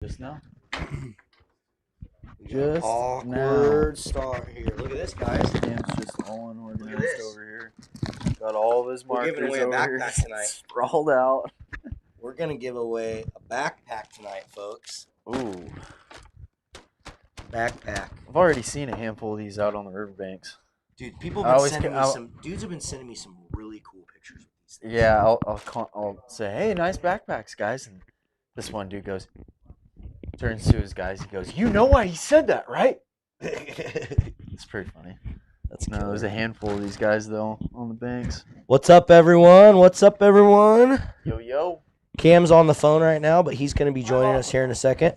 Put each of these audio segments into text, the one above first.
Just now. Just awkward start here. Look at this, guys. Cam's just all unorganized over here. Got all of his markers. We're giving away a backpack tonight. Sprawled out. We're gonna give away a backpack tonight, folks. Ooh. Backpack. I've already seen a handful of these out on the riverbanks. Dude, people have been sending me some. Dudes have been sending me some really cool pictures with these things. Yeah, I'll say, hey, nice backpacks, guys. And this one dude turns to his guys. He goes, you know why he said that, right? It's pretty funny. There's a handful of these guys though on the banks. What's up, everyone? What's up, everyone? Yo, yo. Cam's on the phone right now, but he's gonna be joining us here in a second.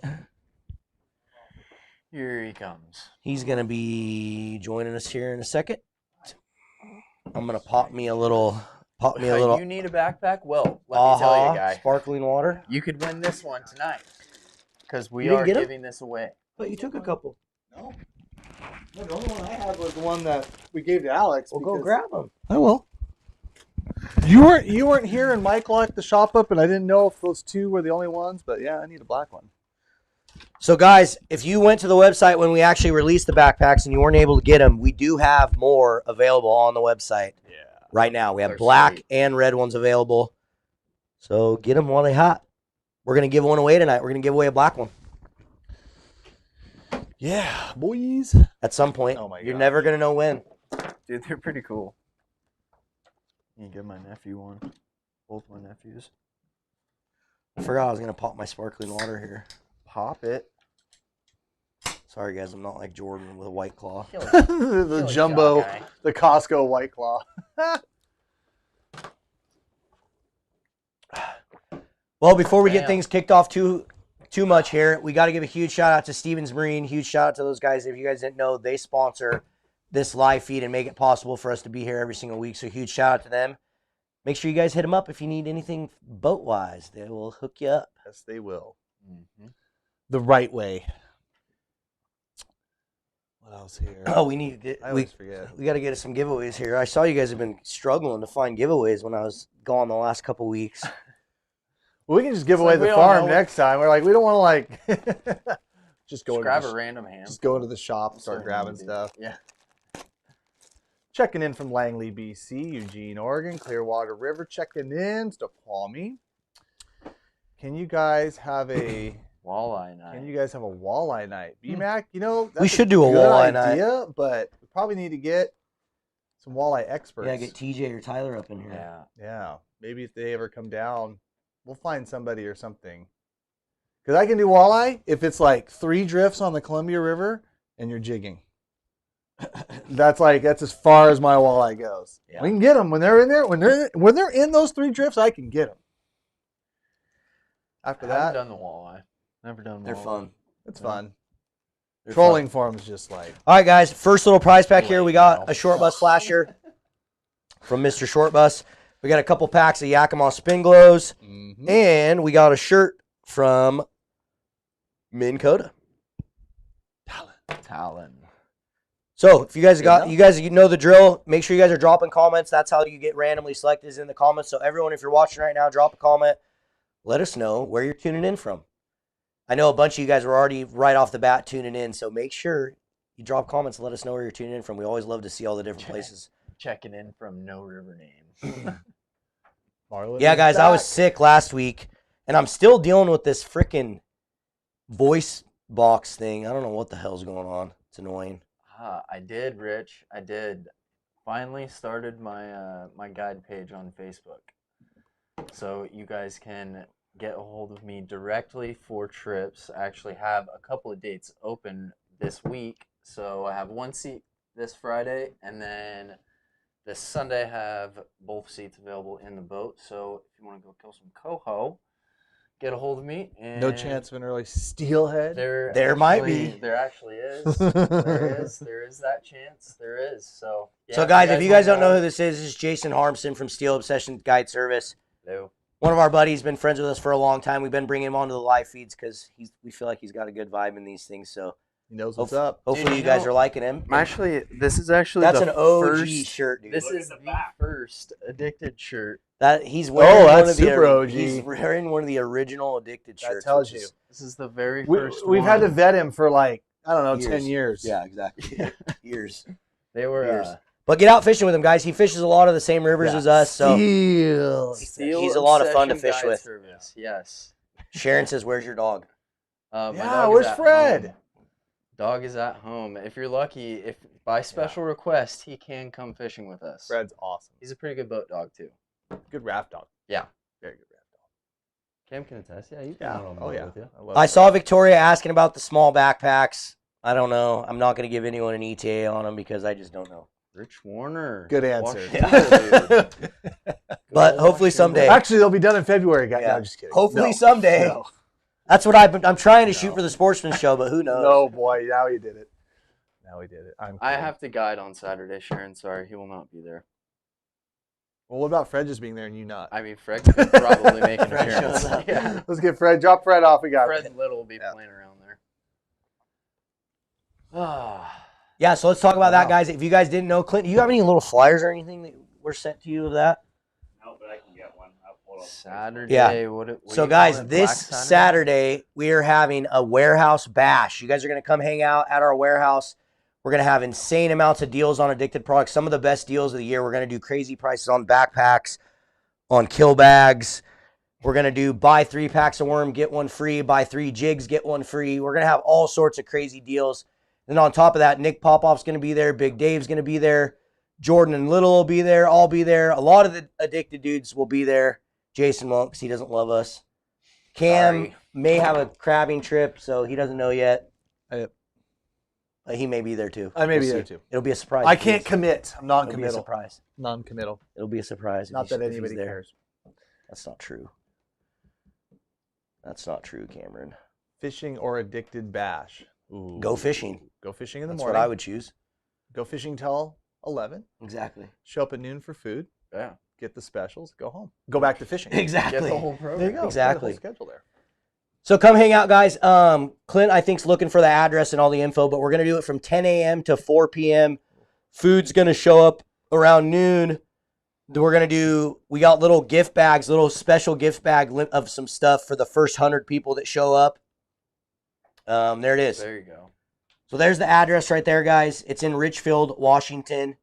Here he comes. He's gonna be joining us here in a second. I'm gonna pop me a little. You need a backpack? Well, let me tell you, guy. Sparkling water. You could win this one tonight because we are giving this away. But you took a couple. No, the only one I had was the one that we gave to Alex. We'll go grab them. I will. You weren't here, and Mike locked the shop up, and I didn't know if those two were the only ones. But yeah, I need a black one. So guys, if you went to the website when we actually released the backpacks and you weren't able to get them, we do have more available on the website. Yeah. Right now, we have black and red ones available. So get them while they're hot. We're gonna give one away tonight. We're gonna give away a black one. Yeah, boys. At some point, Oh my you're God. never gonna know when. Dude, they're pretty cool. You can give my nephew one. Both my nephews. I forgot I was gonna pop my sparkling water here. Pop it. Sorry guys, I'm not like Jordan with a White Claw. The jumbo, the Costco White Claw. Well, before we get things kicked off too much here, we got to give a huge shout out to Stevens Marine. Huge shout out to those guys. If you guys didn't know, they sponsor this live feed and make it possible for us to be here every single week. So huge shout out to them. Make sure you guys hit them up if you need anything boat wise. They will hook you up. Yes, they will. Mm-hmm. The right way. What else here? Oh, we need to get. I always forget. We got to get us some giveaways here. I saw you guys have been struggling to find giveaways when I was gone the last couple weeks. Well, we can just give away the farm next time. We're like, we don't want to just grab a random hand. Just go into the shop and start grabbing stuff. Yeah. Checking in from Langley, BC, Eugene, Oregon, Clearwater River. Checking in, Snoqualmie. Can you guys have a walleye night? Can you guys have a walleye night? BMAC, you know, that's we should do a walleye night. But we probably need to get some walleye experts. Yeah, get TJ or Tyler up in here. Yeah. Yeah. Maybe if they ever come down, we'll find somebody or something. Because I can do walleye if it's like 3 drifts on the Columbia River and you're jigging. That's as far as my walleye goes. Yeah. We can get them when they're in there. When they're in those 3 drifts, I can get them. After that, I haven't done the walleye. Never done walleye. They're fun. It's fun. They're Trolling fun. for them is just like. All right, guys. First little prize pack here. We got a short bus flasher from Mr. Short Bus. We got a couple packs of Yakima spin glows, and we got a shirt from Minn Kota. Talon. So if you guys you know the drill. Make sure you guys are dropping comments. That's how you get randomly selected, is in the comments. So everyone, if you're watching right now, drop a comment. Let us know where you're tuning in from. I know a bunch of you guys were already right off the bat tuning in, so make sure you drop comments and let us know where you're tuning in from. We always love to see all the different places. Checking in from No River Name. Yeah, guys, I was sick last week, and I'm still dealing with this freaking voice box thing. I don't know what the hell's going on. It's annoying. I did, Rich. I did. Finally started my my guide page on Facebook. So you guys can get a hold of me directly for trips. I actually have a couple of dates open this week. So I have one seat this Friday, and then this Sunday I have both seats available in the boat. So if you want to go kill some coho, get a hold of me. And no chance of an early steelhead? There might be. There actually is. There is that chance. There is. So, yeah, so guys, if you guys don't know who this is Jason Harmson from Steel Obsession Guide Service. Hello. One of our buddies, been friends with us for a long time. We've been bringing him onto the live feeds because we feel like he's got a good vibe in these things. So he knows what's up. Hopefully, dude, you guys are liking him. This is actually that's an OG shirt, dude. This is the first Addicted shirt. He's wearing one that's of the super OG. He's wearing one of the original Addicted That shirts. tells which you. is This is the very first We've had to one. vet him for like, I don't know, 10 years. Yeah, exactly. Years. They were Years. But get out fishing with him, guys. He fishes a lot of the same rivers as us, so he's a lot of fun to fish with. Service. Yes. Sharon says, "Where's your dog?" My Yeah, dog is where's at Fred? home. Dog is at home. If you're lucky, if by special request, he can come fishing with us. Fred's awesome. He's a pretty good boat dog too. Good raft dog. Yeah. Very good raft dog. Cam can attest. Yeah, he's been Yeah. out on Oh, boat yeah. with you. love I that. saw Victoria asking about the small backpacks. I don't know. I'm not going to give anyone an ETA on them because I just don't know. Rich Warner. Good answer. Washington, dude. But hopefully someday. Actually, they'll be done in February, guys. Yeah. No, just kidding. Hopefully No. someday. No. That's what I'm trying to shoot for the Sportsman Show, but who knows? No, boy. Now he did it. Now he did it. I have to guide on Saturday, Sharon. Sorry, he will not be there. Well, what about Fred just being there and you not? I mean, Fred could probably make an Fred appearance. shows up. Yeah. Let's get Fred. Drop Fred off. We got it. Fred Little will be playing around there. Ah. Yeah, so let's talk about that, Wow. guys. If you guys didn't know, Clint, do you have any little flyers or anything that were sent to you of that? No, but I can get one. I'll pull it up. Saturday. Yeah. What do So, you guys, call it? this Black Saturday, we are having a warehouse bash. You guys are going to come hang out at our warehouse. We're going to have insane amounts of deals on addicted products, some of the best deals of the year. We're going to do crazy prices on backpacks, on kill bags. We're going to do buy 3 packs of worm, get one free, buy 3 jigs, get one free. We're going to have all sorts of crazy deals. And on top of that, Nick Popoff's going to be there. Big Dave's going to be there. Jordan and Little will be there. I'll be there. A lot of the addicted dudes will be there. Jason won't because he doesn't love us. Cam Sorry. may have a crabbing trip, so he doesn't know yet. Yep. He may be there too. I may be We'll there see. too. It'll be a surprise. I if he can't is. commit. I'm It'll be a non-committal. surprise. Non-committal. It'll be a surprise. Not that if he's anybody there. cares. That's not true. That's not true, Cameron. Fishing or addicted bash. Ooh. Go fishing. Go fishing in the That's morning. what I would choose. Go fishing till 11. Exactly. Show up at noon for food. Yeah. Get the specials. Go home. Go back to fishing. Exactly. Get the whole program. There you go. Exactly. Get the whole schedule there. So come hang out, guys. Clint, I think's looking for the address and all the info, but we're gonna do it from 10 a.m. to 4 p.m. Food's gonna show up around noon. We got little gift bags, little special gift bag of some stuff for the first 100 people that show up. There it is. There you go. So there's the address right there, guys. It's in Ridgefield, Washington.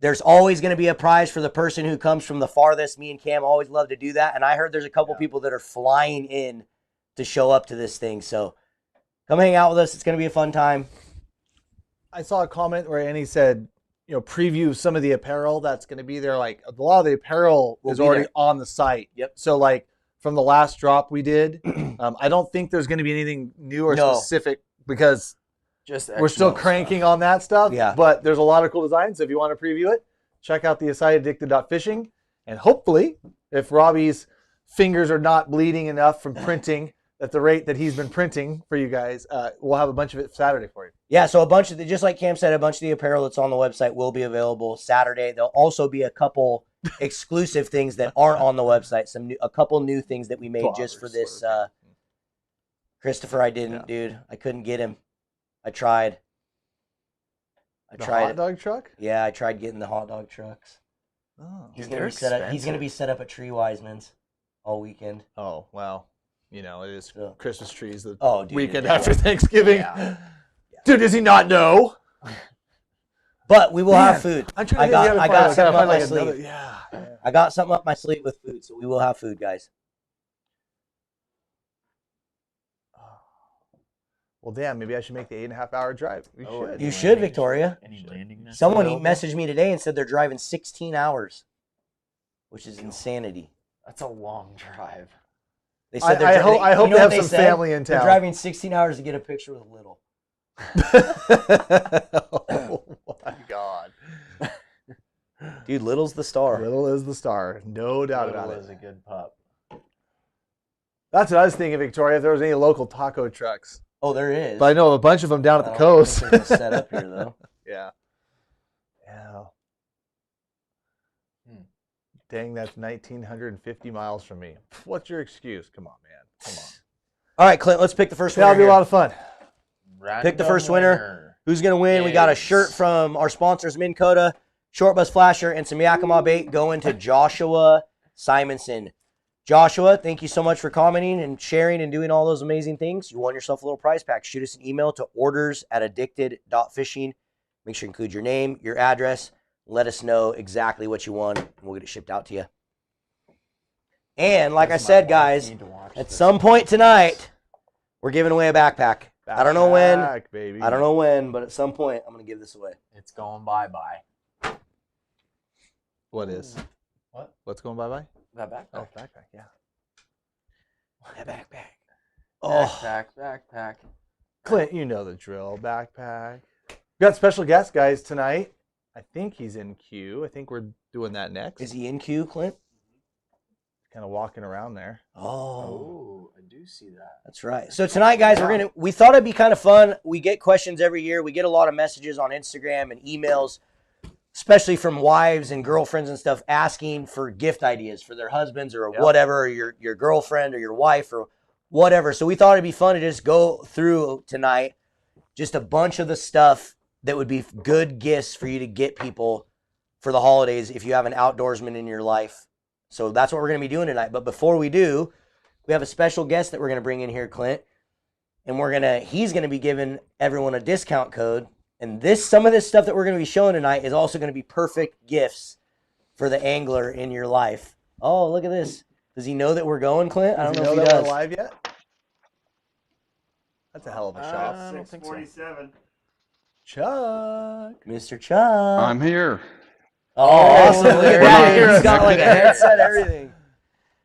There's always going to be a prize for the person who comes from the farthest. Me and Cam always love to do that. And I heard there's a couple people that are flying in to show up to this thing. So come hang out with us. It's going to be a fun time. I saw a comment where Annie said, preview some of the apparel that's going to be there. Like a lot of the apparel Will is be already there. on the site. Yep. So like from the last drop we did, I don't think there's going to be anything new or No. specific because Just we're still extra cranking on that stuff. Yeah. But there's a lot of cool designs. So if you want to preview it, check out the addicted.fishing. And hopefully, if Robbie's fingers are not bleeding enough from printing at the rate that he's been printing for you guys, we'll have a bunch of it Saturday for you. Yeah, so just like Cam said, a bunch of the apparel that's on the website will be available Saturday. There'll also be a couple exclusive things that aren't on the website. A couple new things that we made just for this. Christopher, I didn't, dude. I couldn't get him. I tried. The hot dog truck? Yeah, I tried getting the hot dog trucks. Oh. He's gonna be set up. He's gonna be set up at Tree Wiseman's all weekend. Oh, well, it is So- Christmas trees the Oh, dude, weekend yeah. after Thanksgiving. Yeah. Dude, does he not know? But we will have food. I'm trying I to get the got other part. something gotta up my find, like, sleeve. Yeah. I got something up my sleeve with food, so we will have food, guys. Well, damn, maybe I should make the 8.5-hour drive. We Oh, should. You should, Victoria. Any landing nets Someone available? messaged me today and said they're driving 16 hours, which is insanity. That's a long drive. They said I hope you know they what have they some said? family in They're town. driving 16 hours to get a picture with Little. Oh, my God. Dude, Little's the star. Little is the star. No doubt Little about is it. a good pup. That's what I was thinking, Victoria, if there was any local taco trucks. Oh, there is. But I know a bunch of them down at the I don't coast. think there's a set up here, though. Yeah. Yeah. Hmm. Dang, that's 1,950 miles from me. What's your excuse? Come on, man. Come on. All right, Clint, let's pick the first That'll winner be a here. lot of fun. Pick the first winner. Who's going to win? We got a shirt from our sponsors, Minn Kota, Short Bus Flasher, and some Yakima bait going to Joshua Simonson. Joshua, thank you so much for commenting and sharing and doing all those amazing things. You won yourself a little prize pack. Shoot us an email to orders@addicted.fishing. Make sure you include your name, your address. Let us know exactly what you won, and we'll get it shipped out to you. And like I said, guys, at some point tonight, we're giving away a backpack. I don't know when. Baby. I don't know when, but at some point, I'm going to give this away. It's going bye-bye. What is? What? What's going bye-bye? That backpack. Oh, backpack, yeah. A backpack. Backpack. Clint, you know the drill. Backpack. We got special guest, guys, tonight. I think he's in queue. I think we're doing that next. Is he in queue, Clint? Kind of walking around there. Oh, I do see that. That's right. So tonight, guys, we thought it'd be kind of fun. We get questions every year. We get a lot of messages on Instagram and emails, especially from wives and girlfriends and stuff, asking for gift ideas for their husbands or whatever, or your girlfriend or your wife or whatever. So we thought it'd be fun to just go through tonight just a bunch of the stuff that would be good gifts for you to get people for the holidays if you have an outdoorsman in your life. So that's what we're going to be doing tonight. But before we do, we have a special guest that we're going to bring in here, Clint. And he's going to be giving everyone a discount code. And some of this stuff that we're going to be showing tonight is also going to be perfect gifts for the angler in your life. Oh, look at this. Does he know that we're going, Clint? I don't know if he does. We're live yet? That's a hell of a shot. I don't think so. 647. Chuck. Mr. Chuck. I'm here. Oh, awesome. Look at that. here. He's got like a headset, everything.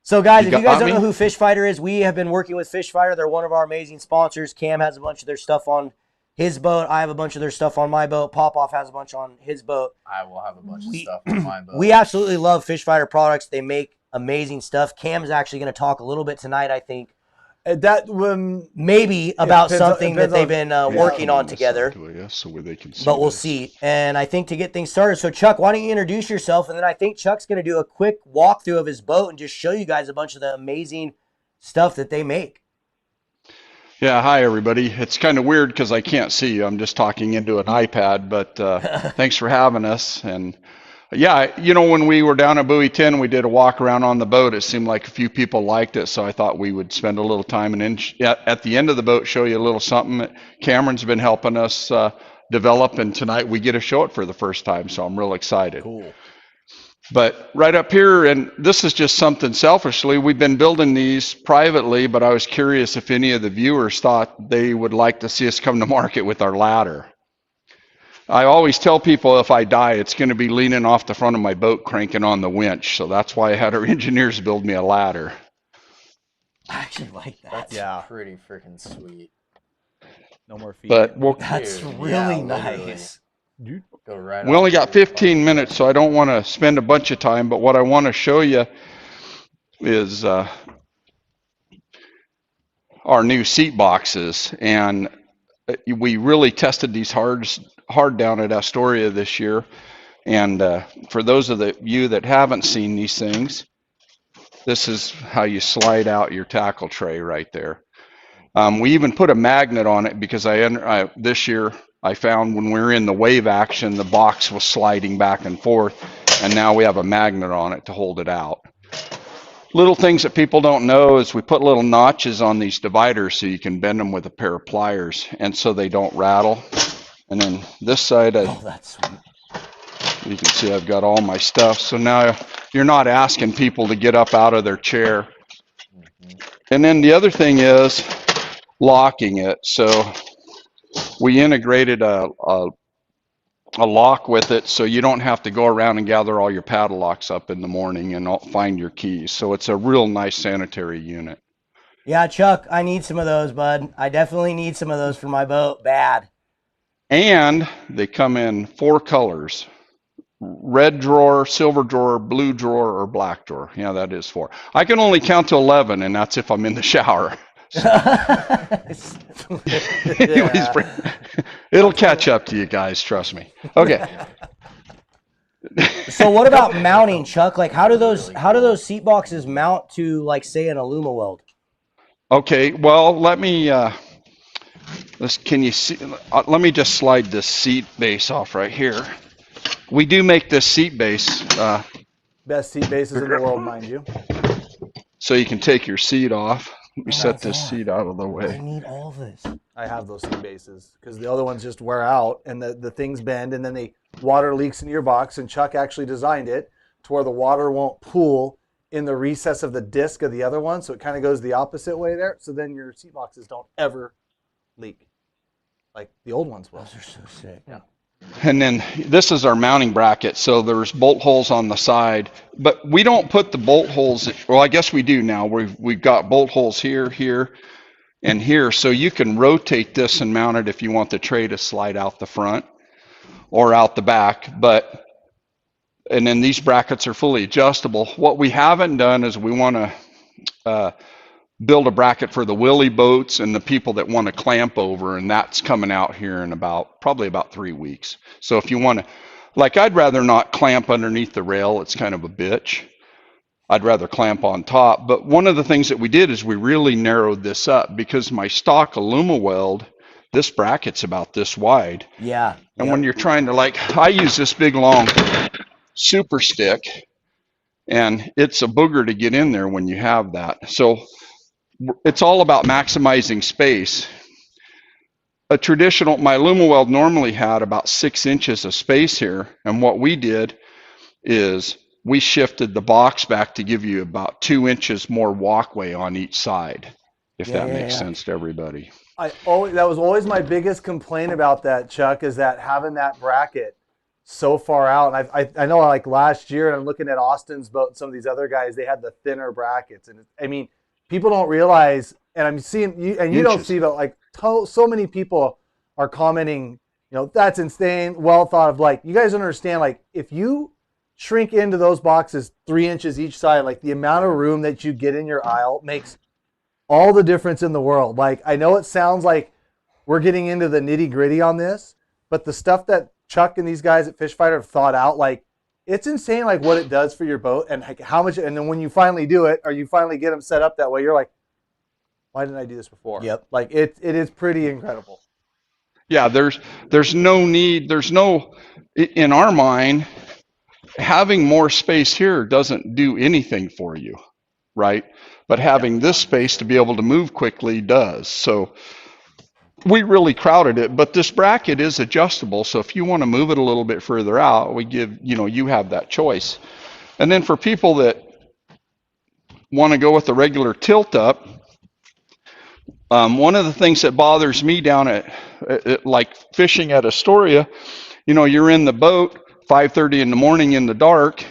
So, guys, if you guys got don't know me? who Fish Fighter is, we have been working with Fish Fighter. They're one of our amazing sponsors. Cam has a bunch of their stuff on his boat. I have a bunch of their stuff on my boat. Popoff has a bunch on his boat. I will have a bunch of stuff on my boat. We absolutely love Fish Fighter products. They make amazing stuff. Cam's actually going to talk a little bit tonight, I think, maybe about something that they've been working on together. So where they can see But we'll this. see. And I think to get things started, so Chuck, why don't you introduce yourself? And then I think Chuck's going to do a quick walkthrough of his boat and just show you guys a bunch of the amazing stuff that they make. Yeah, hi everybody. It's kind of weird because I can't see you. I'm just talking into an iPad, but thanks for having us. And yeah, when we were down at Buoy 10, we did a walk around on the boat. It seemed like a few people liked it, so I thought we would spend a little time and then at the end of the boat show you a little something that Cameron's been helping us develop, and tonight we get to show it for the first time, so I'm real excited. Cool. But right up here, and this is just something selfishly, we've been building these privately, but I was curious if any of the viewers thought they would like to see us come to market with our ladder. I always tell people if I die, it's going to be leaning off the front of my boat cranking on the winch, so that's why I had our engineers build me a ladder. I actually like that. Yeah. Pretty freaking sweet. No more feet. But That's Dude, really yeah, nice. Go right. we only got 15 minutes, so I don't want to spend a bunch of time, but what I want to show you is our new seat boxes, and we really tested these hard down at Astoria this year. And for those of you that haven't seen these things, this is how you slide out your tackle tray right there. We even put a magnet on it because this year I found when we were in the wave action, the box was sliding back and forth, and now we have a magnet on it to hold it out. Little things that people don't know is we put little notches on these dividers so you can bend them with a pair of pliers, and so they don't rattle. And then this side, That's sweet. you can see I've got all my stuff. So now you're not asking people to get up out of their chair. And then the other thing is locking it. So we integrated a lock with it, so you don't have to go around and gather all your paddle locks up in the morning and find your keys. So it's a real nice sanitary unit. Yeah, Chuck, I need some of those, bud. I definitely need some of those for my boat. Bad. And they come in 4 colors: red drawer, silver drawer, blue drawer, or black drawer. Yeah, that is 4. I can only count to 11, and that's if I'm in the shower. Anyways, it'll catch up to you guys, trust me. Okay. So what about mounting, Chuck? Like how do those seat boxes mount to, like, say, an Aluma weld? Okay, well, can you see? Let me just slide this seat base off right here. We do make this seat base Best seat bases in the world, mind you. So you can take your seat off. Let me Oh, set that's this off. seat out of the I way. need all this. I have those seat bases because the other ones just wear out and the things bend and then water leaks into your box. And Chuck actually designed it to where the water won't pool in the recess of the disc of the other one. So it kind of goes the opposite way there. So then your seat boxes don't ever leak like the old ones will. Those are so sick. Yeah. And then this is our mounting bracket. So there's bolt holes on the side, but we don't put the bolt holes. Well, I guess we do now. We've got bolt holes here, here, and here. So you can rotate this and mount it if you want the tray to slide out the front or out the back. And then these brackets are fully adjustable. What we haven't done is we want to build a bracket for the willy boats and the people that want to clamp over, and that's coming out here in probably about 3 weeks. So if you want to, like, I'd rather not clamp underneath the rail. It's kind of a bitch. I'd rather clamp on top. But one of the things that we did is we really narrowed this up because my stock 𝗛𝗟𝗏, this bracket's about this wide. Yeah. And when you're trying to, like, I use this big long super stick, and it's a booger to get in there when you have that. So it's all about maximizing space. My 𝗛𝗟𝗏 normally had about 6 inches of space here, and what we did is we shifted the box back to give you about 2 inches more walkway on each side, if that makes sense to everybody. That was always my biggest complaint about that, Chuck, is that having that bracket so far out. And I know, like last year, and I'm looking at Austin's boat and some of these other guys, they had the thinner brackets, and I mean, people don't realize, and I'm seeing you, and you don't see, but like so many people are commenting, that's insane, well thought of. Like, you guys understand, like, if you shrink into those boxes 3 inches each side, like the amount of room that you get in your aisle makes all the difference in the world. Like, I know it sounds like we're getting into the nitty gritty on this, but the stuff that Chuck and these guys at Fish Fighter have thought out, like, it's insane, like, what it does for your boat and like how much. And then when you finally do it, or you finally get them set up that way, you're like, why didn't I do this before? Yep. Like, it is pretty incredible. Yeah, there's no need, in our mind, having more space here doesn't do anything for you, right? But having this space to be able to move quickly does. So we really crowded it, but this bracket is adjustable. So if you want to move it a little bit further out, we give, you have that choice. And then for people that want to go with the regular tilt up, one of the things that bothers me down at like fishing at Astoria, you're in the boat 5:30 in the morning in the dark,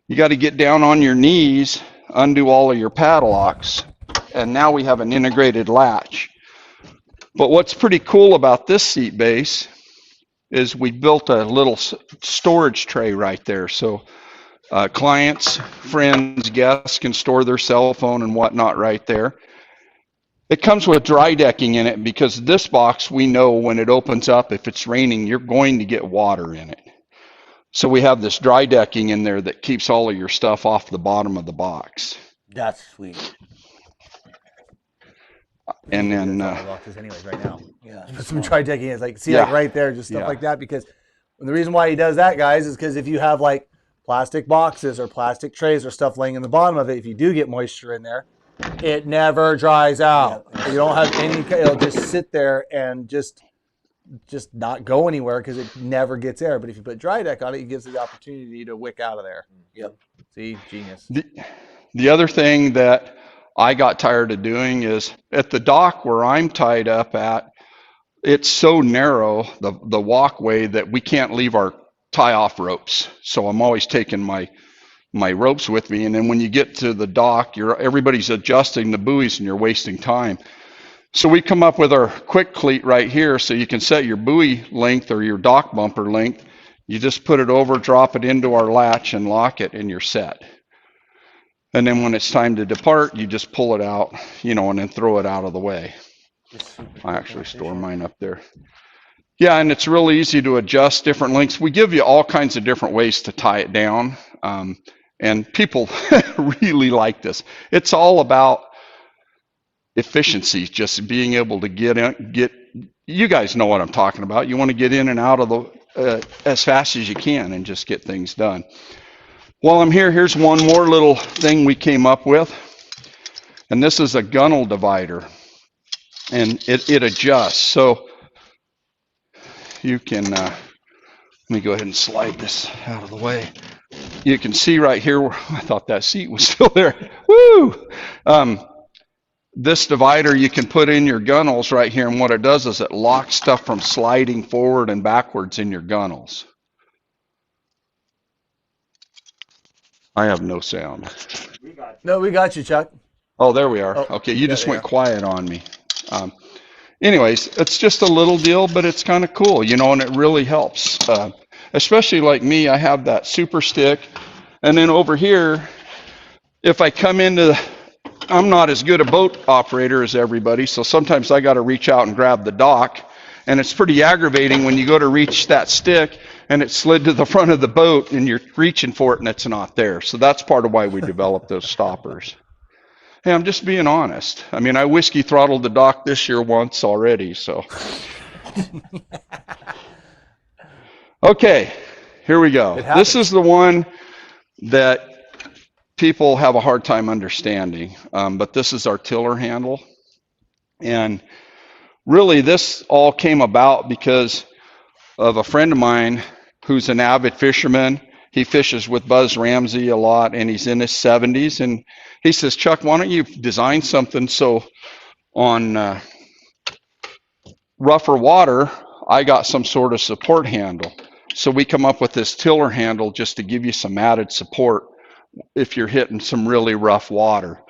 you got to get down on your knees, undo all of your padlocks, and now we have an integrated latch. But what's pretty cool about this seat base is we built a little storage tray right there. So clients, friends, guests can store their cell phone and whatnot right there. It comes with dry decking in it because this box, we know when it opens up, if it's raining, you're going to get water in it. So we have this dry decking in there that keeps all of your stuff off the bottom of the box. That's sweet. And then boxes anyways right now. Yeah. Put some dry decking in. Like, see, like right there, just stuff like that. Because the reason why he does that, guys, is because if you have like plastic boxes or plastic trays or stuff laying in the bottom of it, if you do get moisture in there, it never dries out. You don't have any, it'll just sit there and just not go anywhere because it never gets air. But if you put dry deck on it, it gives it the opportunity to wick out of there. Yep. See, genius. The other thing that I got tired of doing is at the dock where I'm tied up at, it's so narrow, the walkway, that we can't leave our tie-off ropes. So I'm always taking my ropes with me, and then when you get to the dock, everybody's adjusting the buoys and you're wasting time. So we come up with our quick cleat right here, so you can set your buoy length or your dock bumper length. You just put it over, drop it into our latch and lock it, and you're set. And then when it's time to depart, you just pull it out, and then throw it out of the way. I actually store mine up there. Yeah, and it's really easy to adjust different lengths. We give you all kinds of different ways to tie it down. And people really like this. It's all about efficiency, just being able to get, you guys know what I'm talking about. You want to get in and out of the as fast as you can and just get things done. While I'm here, here's one more little thing we came up with. And this is a gunnel divider. And it adjusts. So you can, let me go ahead and slide this out of the way. You can see right here, where I thought that seat was still there. Woo! This divider, you can put in your gunnels right here, and what it does is it locks stuff from sliding forward and backwards in your gunnels. I have no sound. No, we got you, Chuck. Oh, there we are. Oh, okay, you just went there. quiet on me. Anyways, it's just a little deal, but it's kind of cool, you know, and it really helps. Especially like me, I have that super stick, and then over here, if I come into, I'm not as good a boat operator as everybody, so sometimes I got to reach out and grab the dock, and it's pretty aggravating when you go to reach that stick and it slid to the front of the boat and you're reaching for it and it's not there. So that's part of why we developed those stoppers. Hey, I'm just being honest. I mean, I whiskey throttled the dock this year once already, so. Okay, here we go. This is the one that people have a hard time understanding, but this is our tiller handle. And really, this all came about because of a friend of mine who's an avid fisherman. He fishes with Buzz Ramsey a lot, and he's in his 70s. And he says, Chuck, why don't you design something so on rougher water, I got some sort of support handle. So we come up with this tiller handle just to give you some added support if you're hitting some really rough water.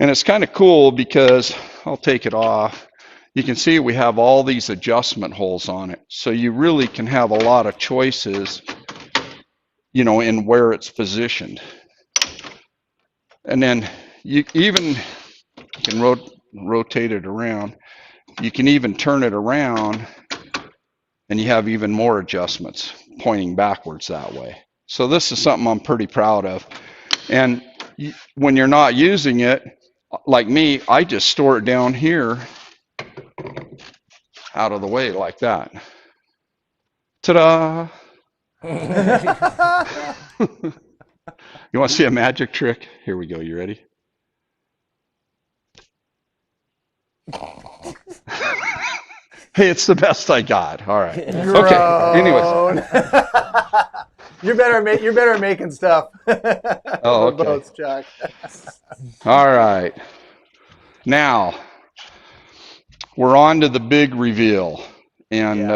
And it's kind of cool because, I'll take it off, you can see we have all these adjustment holes on it. So you really can have a lot of choices, you know, in where it's positioned. And then you even can rotate it around. You can even turn it around and you have even more adjustments pointing backwards that way. So this is something I'm pretty proud of. And when you're not using it, like me, I just store it down here out of the way like that. Ta-da! You want to see a magic trick? Here we go. You ready? Hey, it's the best I got. All right. Okay. Anyways. You're better at making stuff. Oh, okay. Boats, Chuck. All right. Now, we're on to the big reveal. And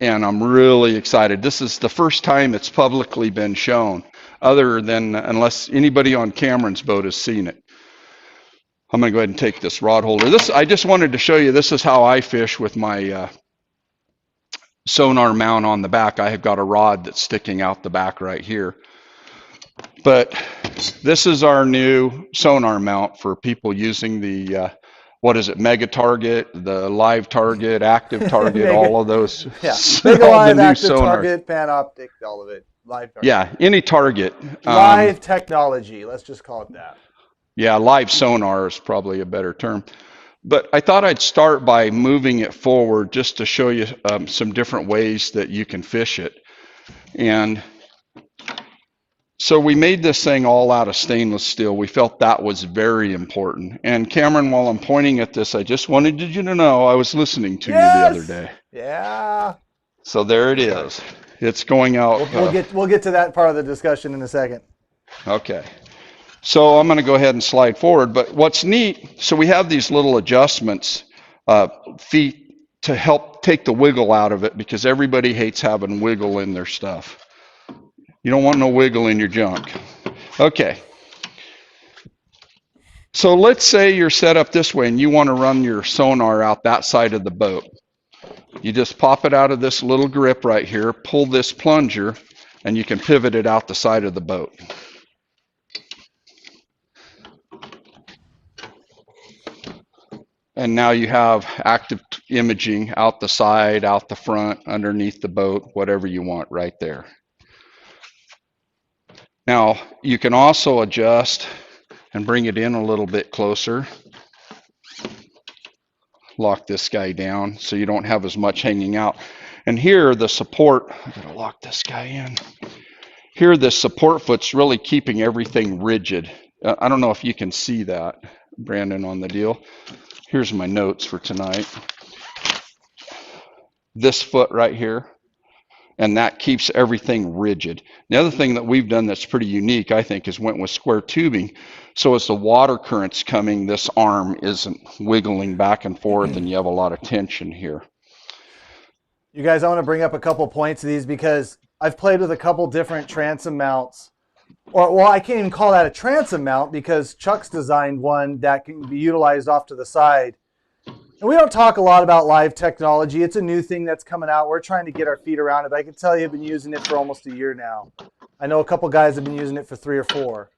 I'm really excited. This is the first time it's publicly been shown, other than unless anybody on Cameron's boat has seen it. I'm going to go ahead and take this rod holder. I just wanted to show you, this is how I fish with my sonar mount on the back. I have got a rod that's sticking out the back right here. But this is our new sonar mount for people using the, what is it, Mega Target, the Live Target, Active Target, all of those. Yeah, Mega Live, Active Target, Panoptic, all of it. Live Target. Yeah, any target. Live technology, let's just call it that. Yeah, live sonar is probably a better term. But I thought I'd start by moving it forward just to show you some different ways that you can fish it. And so we made this thing all out of stainless steel. We felt that was very important. And Cameron, while I'm pointing at this, I just wanted you to know I was listening to you the other day. Yeah. So there it is. It's going out. We'll get to that part of the discussion in a second. Okay. So I'm going to go ahead and slide forward. But what's neat, so we have these little adjustments, feet, to help take the wiggle out of it, because everybody hates having wiggle in their stuff. You don't want no wiggle in your junk. Okay. So let's say you're set up this way and you want to run your sonar out that side of the boat. You just pop it out of this little grip right here, pull this plunger, and you can pivot it out the side of the boat. And now you have active imaging out the side, out the front, underneath the boat, whatever you want right there. Now, you can also adjust and bring it in a little bit closer. Lock this guy down so you don't have as much hanging out. And here, the support, I'm going to lock this guy in. here the support foot's really keeping everything rigid. I don't know if you can see that, Brandon, on the deal. Here's my notes for tonight. This foot right here, and that keeps everything rigid. The other thing that we've done that's pretty unique, I think, is went with square tubing. So as the water current's coming, this arm isn't wiggling back and forth, and you have a lot of tension here. You guys, I want to bring up a couple points of these because I've played with a couple different transom mounts. Or, well, I can't even call that a transom mount because Chuck's designed one that can be utilized off to the side. And we don't talk a lot about live technology. It's a new thing that's coming out. We're trying to get our feet around it. I can tell you I've been using it for almost a year now. I know a couple guys have been using it for 3 or 4.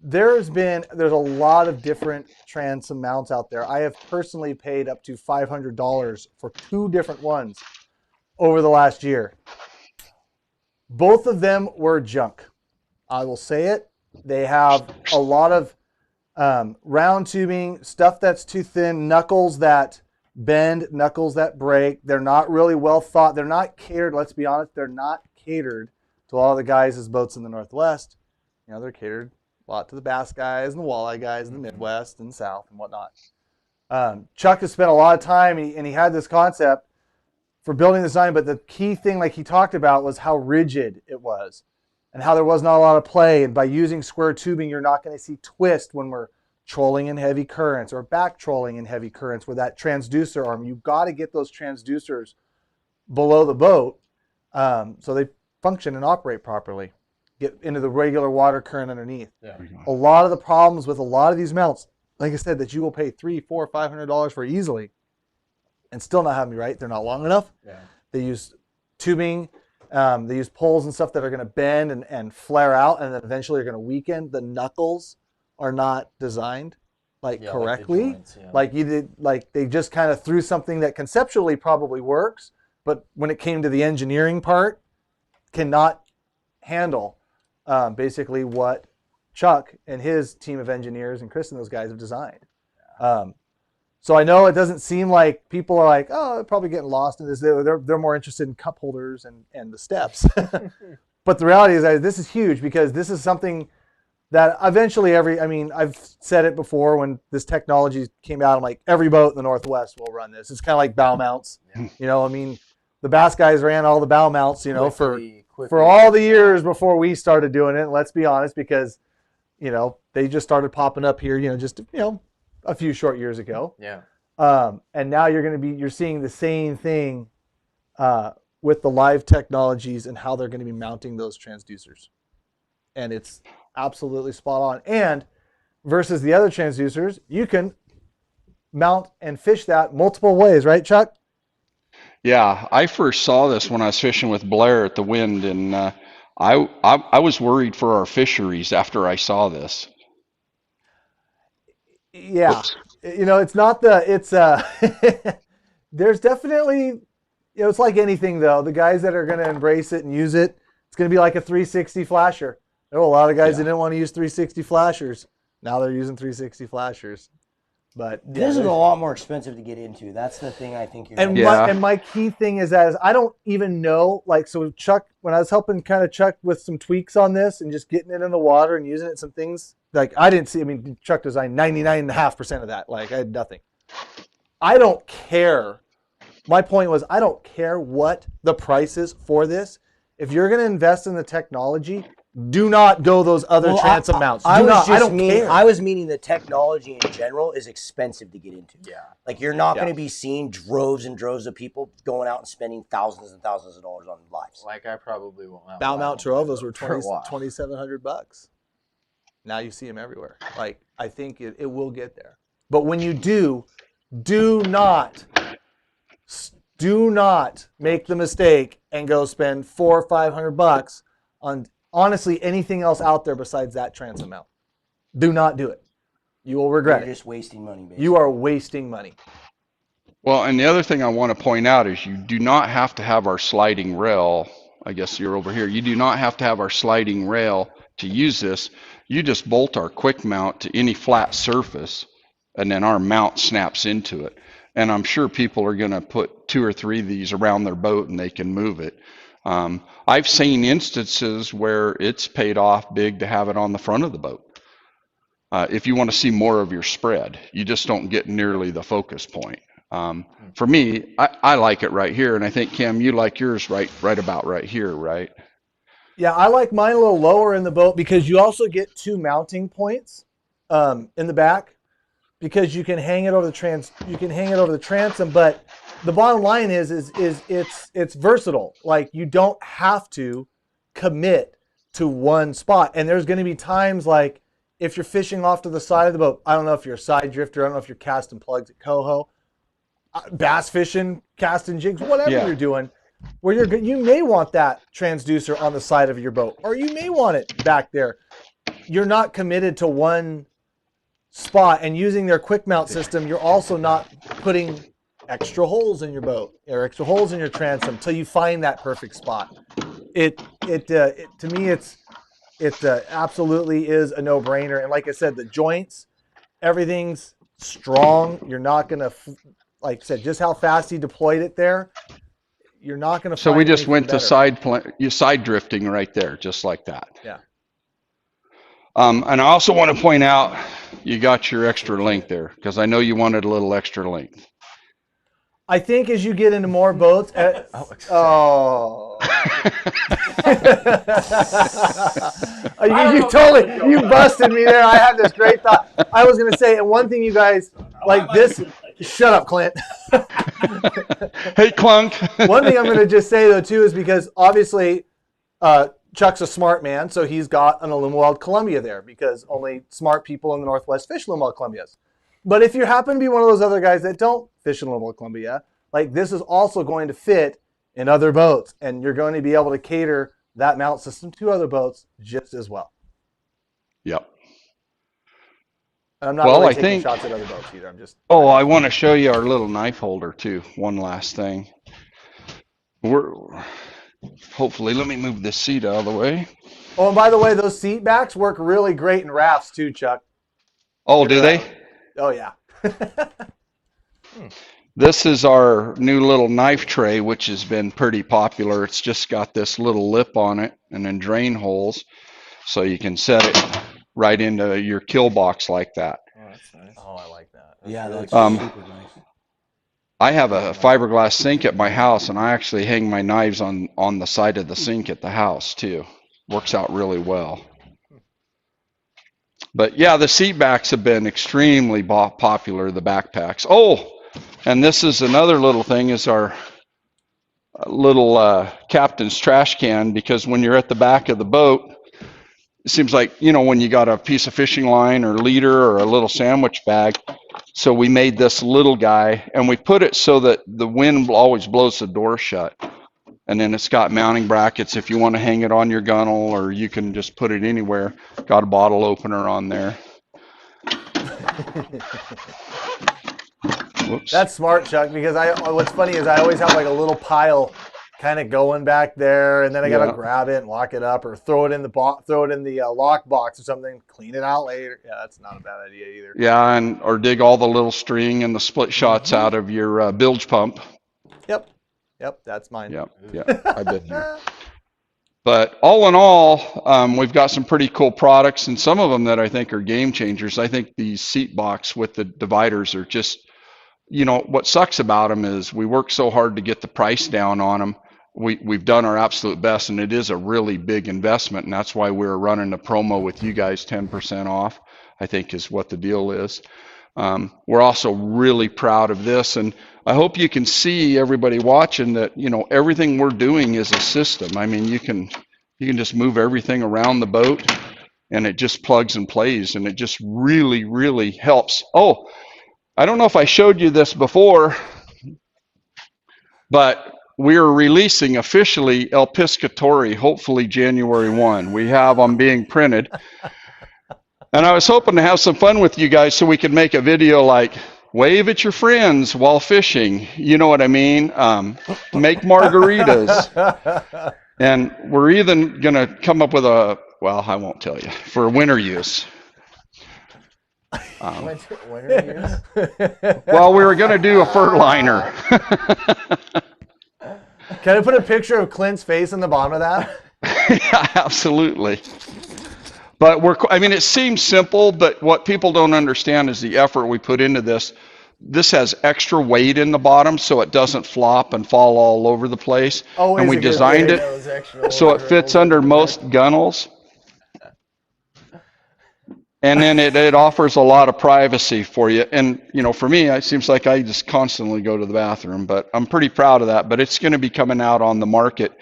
There's a lot of different transom mounts out there. I have personally paid up to $500 for 2 different ones over the last year. Both of them were junk. I will say it. They have a lot of round tubing, stuff that's too thin, knuckles that bend, knuckles that break. They're not really well thought. They're not catered, let's be honest, they're not catered to all the guys' boats in the Northwest. You know, they're catered a lot to the bass guys and the walleye guys in the Midwest and South and whatnot. Chuck has spent a lot of time, and he had this concept for building the design, but the key thing, like he talked about, was how rigid it was and how there was not a lot of play. And by using square tubing, you're not going to see twist when we're trolling in heavy currents or back trolling in heavy currents with that transducer arm. You've got to get those transducers below the boat so they function and operate properly. Get into the regular water current underneath. Yeah. A lot of the problems with a lot of these mounts, like I said, that you will pay $300, $400, $500 for easily and still not have me right. They're not long enough. Yeah. They use tubing. They use poles and stuff that are going to bend and flare out, and then eventually are going to weaken. The knuckles are not designed correctly. Like you did, like they just kind of threw something that conceptually probably works, but when it came to the engineering part, cannot handle basically what Chuck and his team of engineers and Chris and those guys have designed. So I know it doesn't seem like people are like, oh, they're probably getting lost in this. They're more interested in cup holders and the steps. But the reality is that this is huge because this is something that eventually I've said it before when this technology came out, I'm like, every boat in the Northwest will run this. It's kind of like bow mounts. Yeah. You know, I mean, the bass guys ran all the bow mounts, you know, quickly, for all the years before we started doing it. And let's be honest, because, you know, they just started popping up here, you know, just, you know, a few short years ago. Yeah. And now you're seeing the same thing with the live technologies and how they're going to be mounting those transducers. And it's absolutely spot on. And versus the other transducers, you can mount and fish that multiple ways, right, Chuck? Yeah, I first saw this when I was fishing with Blair at the Wind, and I was worried for our fisheries after I saw this. Yeah. Oops. You know, there's definitely, you know, it's like anything though. The guys that are going to embrace it and use it, it's going to be like a 360 flasher. There were a lot of guys that didn't want to use 360 flashers. Now they're using 360 flashers. But this is a lot more expensive to get into. That's the thing I think you're and my key thing is that I don't even know, like, so Chuck, when I was helping kind of Chuck with some tweaks on this and just getting it in the water and using it in some things, like I didn't see, I mean, Chuck designed 99.5% of that. Like I had nothing. I don't care. My point was, I don't care what the price is for this. If you're going to invest in the technology, do not go those other transom mounts. I don't care. I was meaning the technology in general is expensive to get into. Yeah. Like you're not going to be seeing droves and droves of people going out and spending thousands and thousands of dollars on lives. Like I probably won't have bow mount Tarovas were $2,700. Now you see them everywhere. Like I think it will get there. But when you do not make the mistake and go spend $400 or $500 on honestly anything else out there besides that transom mount. Do not do it. You will regret it. You're just wasting money, basically. You are wasting money. Well, and the other thing I want to point out is you do not have to have our sliding rail. I guess you're over here. You do not have to have our sliding rail to use this. You just bolt our quick mount to any flat surface, and then our mount snaps into it. And I'm sure people are going to put 2 or 3 of these around their boat and they can move it. I've seen instances where it's paid off big to have it on the front of the boat. If you want to see more of your spread, you just don't get nearly the focus point. For me, I like it right here, and I think, Cam, you like yours right about right here, right? Yeah, I like mine a little lower in the boat because you also get 2 mounting points in the back, because you can hang it over the transom. But the bottom line is it's versatile. Like, you don't have to commit to one spot. And there's going to be times, like, if you're fishing off to the side of the boat, I don't know if you're a side drifter, I don't know if you're casting plugs at coho, bass fishing, casting jigs, whatever you're doing, where you may want that transducer on the side of your boat, or you may want it back there. You're not committed to one spot, and using their quick mount system, you're also not putting extra holes in your boat or extra holes in your transom till you find that perfect spot. To me, it absolutely is a no-brainer. And like I said, the joints, everything's strong. You're not gonna, like I said, just how fast he deployed it there, you're not gonna. So we just went to side drifting right there, just like that. Yeah. And I also want to point out, you got your extra length there, because I know you wanted a little extra length. I think as you get into more boats, you busted me there. I had this great thought. I was going to say, and one thing you guys like this, shut up, Clint. Hey, Clunk. One thing I'm going to just say though too is because obviously Chuck's a smart man, so he's got an Ilimuwild Columbia there, because only smart people in the Northwest fish Ilimuwild Columbias. But if you happen to be one of those other guys that don't fish in Ilimuwild Columbia, like, this is also going to fit in other boats, and you're going to be able to cater that mount system to other boats just as well. Yep. And I'm not really taking shots at other boats either. I'm just. Oh, I want to show you our little knife holder too. One last thing. Hopefully, let me move this seat out of the way. Oh, and by the way, those seat backs work really great in rafts too, Chuck. Oh, do they? Oh, yeah. This is our new little knife tray, which has been pretty popular. It's just got this little lip on it and then drain holes, so you can set it right into your kill box like that. Oh, that's nice. Oh, I like that. That's That's really super nice. I have a fiberglass sink at my house, and I actually hang my knives on the side of the sink at the house too. Works out really well. But yeah, the seat backs have been extremely popular, the backpacks. Oh, and this is another little thing, is our little captain's trash can, because when you're at the back of the boat, it seems like, when you got a piece of fishing line or leader or a little sandwich bag. So we made this little guy, and we put it so that the wind always blows the door shut. And then it's got mounting brackets if you want to hang it on your gunnel, or you can just put it anywhere. Got a bottle opener on there. Whoops. That's smart, Chuck, because what's funny is I always have like a little pile kind of going back there, and then I got to grab it and lock it up, or throw it in the lock box or something, clean it out later. Yeah, that's not a bad idea either. Yeah, or dig all the little string and the split shots out of your bilge pump. Yep, that's mine. Yep, I've been there. But all in all, we've got some pretty cool products, and some of them that I think are game changers. I think these seat box with the dividers are just, what sucks about them is we work so hard to get the price down on them. We've done our absolute best, and it is a really big investment, and that's why we're running a promo with you guys, 10% off, I think is what the deal is. We're also really proud of this, and I hope you can see, everybody watching, that everything we're doing is a system. I mean, you can just move everything around the boat, and it just plugs and plays, and it just really, really helps. Oh, I don't know if I showed you this before, but we are releasing officially 𝗛𝗘𝗟𝗣, hopefully January 1. We have them being printed. And I was hoping to have some fun with you guys so we could make a video like, wave at your friends while fishing. You know what I mean? Make margaritas. And we're even going to come up with I won't tell you, for winter use. Winter use? Well, we were going to do a fur liner. Can I put a picture of Clint's face in the bottom of that? Yeah, absolutely. But I mean, it seems simple, but what people don't understand is the effort we put into this. This has extra weight in the bottom so it doesn't flop and fall all over the place. Always And we a good designed thing. it so it fits under most gunnels. And then it offers a lot of privacy for you. And, you know, for me, it seems like I just constantly go to the bathroom, but I'm pretty proud of that. But it's going to be coming out on the market.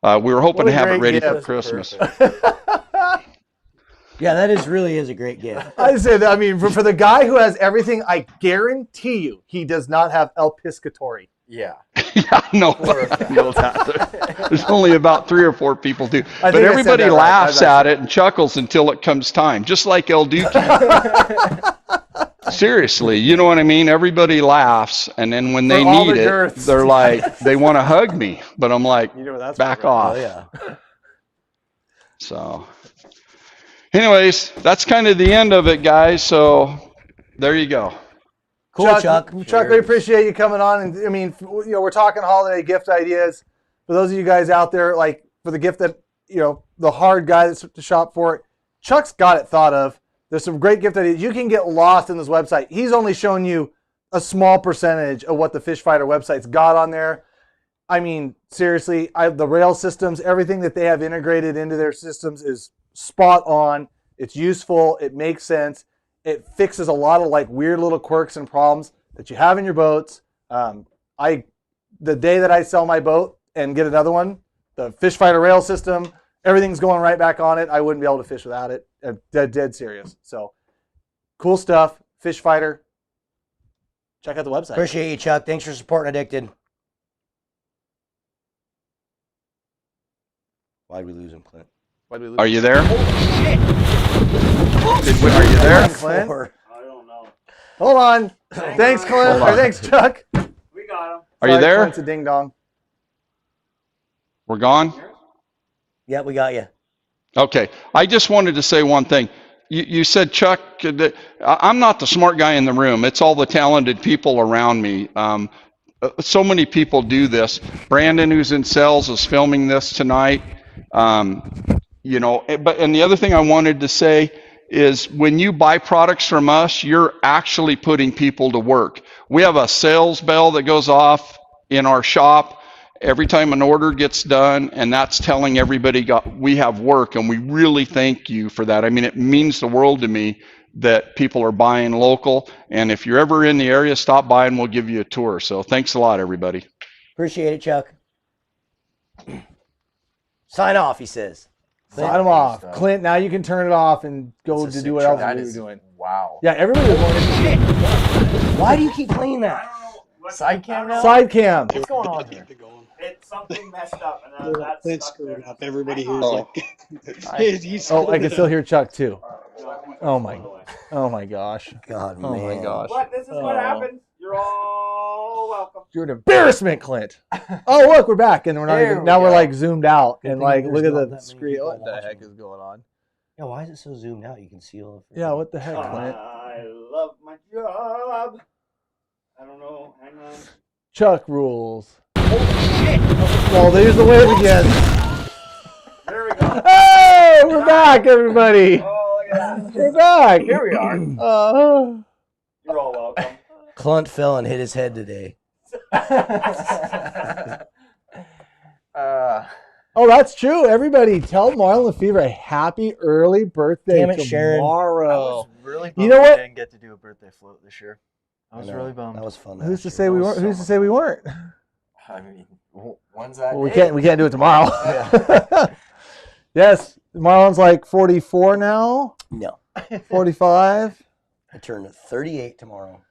We were hoping What a to have it great ready for gift. Christmas. Yeah, that really is a great gift. I say that. I mean, for the guy who has everything, I guarantee you, he does not have 𝗛𝗘𝗟𝗪. Yeah. Yeah, no, no, that. There's only about 3 or 4 people do. But think I said everybody that right. laughs at it and chuckles until it comes time, just like 𝗛𝗘𝗟𝗣. Seriously, you know what I mean? Everybody laughs, and then when they all need the it, girths. they're like, they want to hug me. But I'm like, You know what that's back for, off. Oh yeah. So, anyways, that's kind of the end of it, guys. So, there you go. Cool, Chuck. Chuck, we appreciate you coming on. And I mean, you know, we're talking holiday gift ideas. For those of you guys out there, like for the gift that, you know, the hard guy that's to shop for it, Chuck's got it thought of. There's some great gift ideas. You can get lost in this website. He's only shown you a small percentage of what the Fish Fighter website's got on there. I mean, seriously, the rail systems, everything that they have integrated into their systems is spot on. It's useful. It makes sense. It fixes a lot of like weird little quirks and problems that you have in your boats. The day that I sell my boat and get another one, the Fish Fighter rail system, everything's going right back on it. I wouldn't be able to fish without it. Dead serious. So cool stuff. Fish Fighter. Check out the website. Appreciate you, Chuck. Thanks for supporting Addicted. Why'd we lose him, Clint? Are you there? Oh, shit. Are you there? Clint? I don't know. Hold on. Thanks, Clint. Hold on. Or thanks, Chuck. We got him. Are you Sorry, there? Clint's a ding dong. We're gone? Yeah, we got you. Okay. I just wanted to say one thing. You said, Chuck, that I'm not the smart guy in the room. It's all the talented people around me. So many people do this. Brandon, who's in sales, is filming this tonight. You know, and the other thing I wanted to say is when you buy products from us, you're actually putting people to work. We have a sales bell that goes off in our shop every time an order gets done, and that's telling everybody we have work, and we really thank you for that. I mean, it means the world to me that people are buying local, and if you're ever in the area, stop by and we'll give you a tour. So thanks a lot, everybody. Appreciate it, Chuck. Sign off, he says. Sign them off. Clint, now you can turn it off and go to do what else you were doing. Wow. Yeah, everybody was wanting to Why do you keep playing that? Side cam now? side cam. What's going on here? It's something messed up, and that's Clint stuck screwed there. up. Everybody hears Oh. like he's Oh, I can screwed still up. hear Chuck too. Oh my gosh. God, Oh my man. gosh. But this is what happens. You're all welcome. You're an embarrassment, Clint. Oh look, we're back, and we're not There even. we Now we're go. like zoomed out, Good and thing like there's look at not the that many screen. people What the watching. heck is going on? Yeah, why is it so zoomed out? You can see all of it. Yeah, what the heck, Clint? I love my job. I don't know. Hang on. Chuck rules. Well, there's the wave again. There we go. Hey, we're back, everybody. Oh, look at that. We're back. Here we are. You're all welcome. Clint fell and hit his head today. Oh, that's true. Everybody, tell Marlon Lefevre a happy early birthday Damn it, Sharon. I tomorrow. was really bummed You know what? we didn't get to do a birthday float this year. I was know. really bummed. That was fun. Who's to last say year. we was weren't? so Who's to say we weren't? I mean, when's that? Well, we day? can't do it tomorrow. Yes, Marlon's like 44 now. No. 45. I turn 38 tomorrow.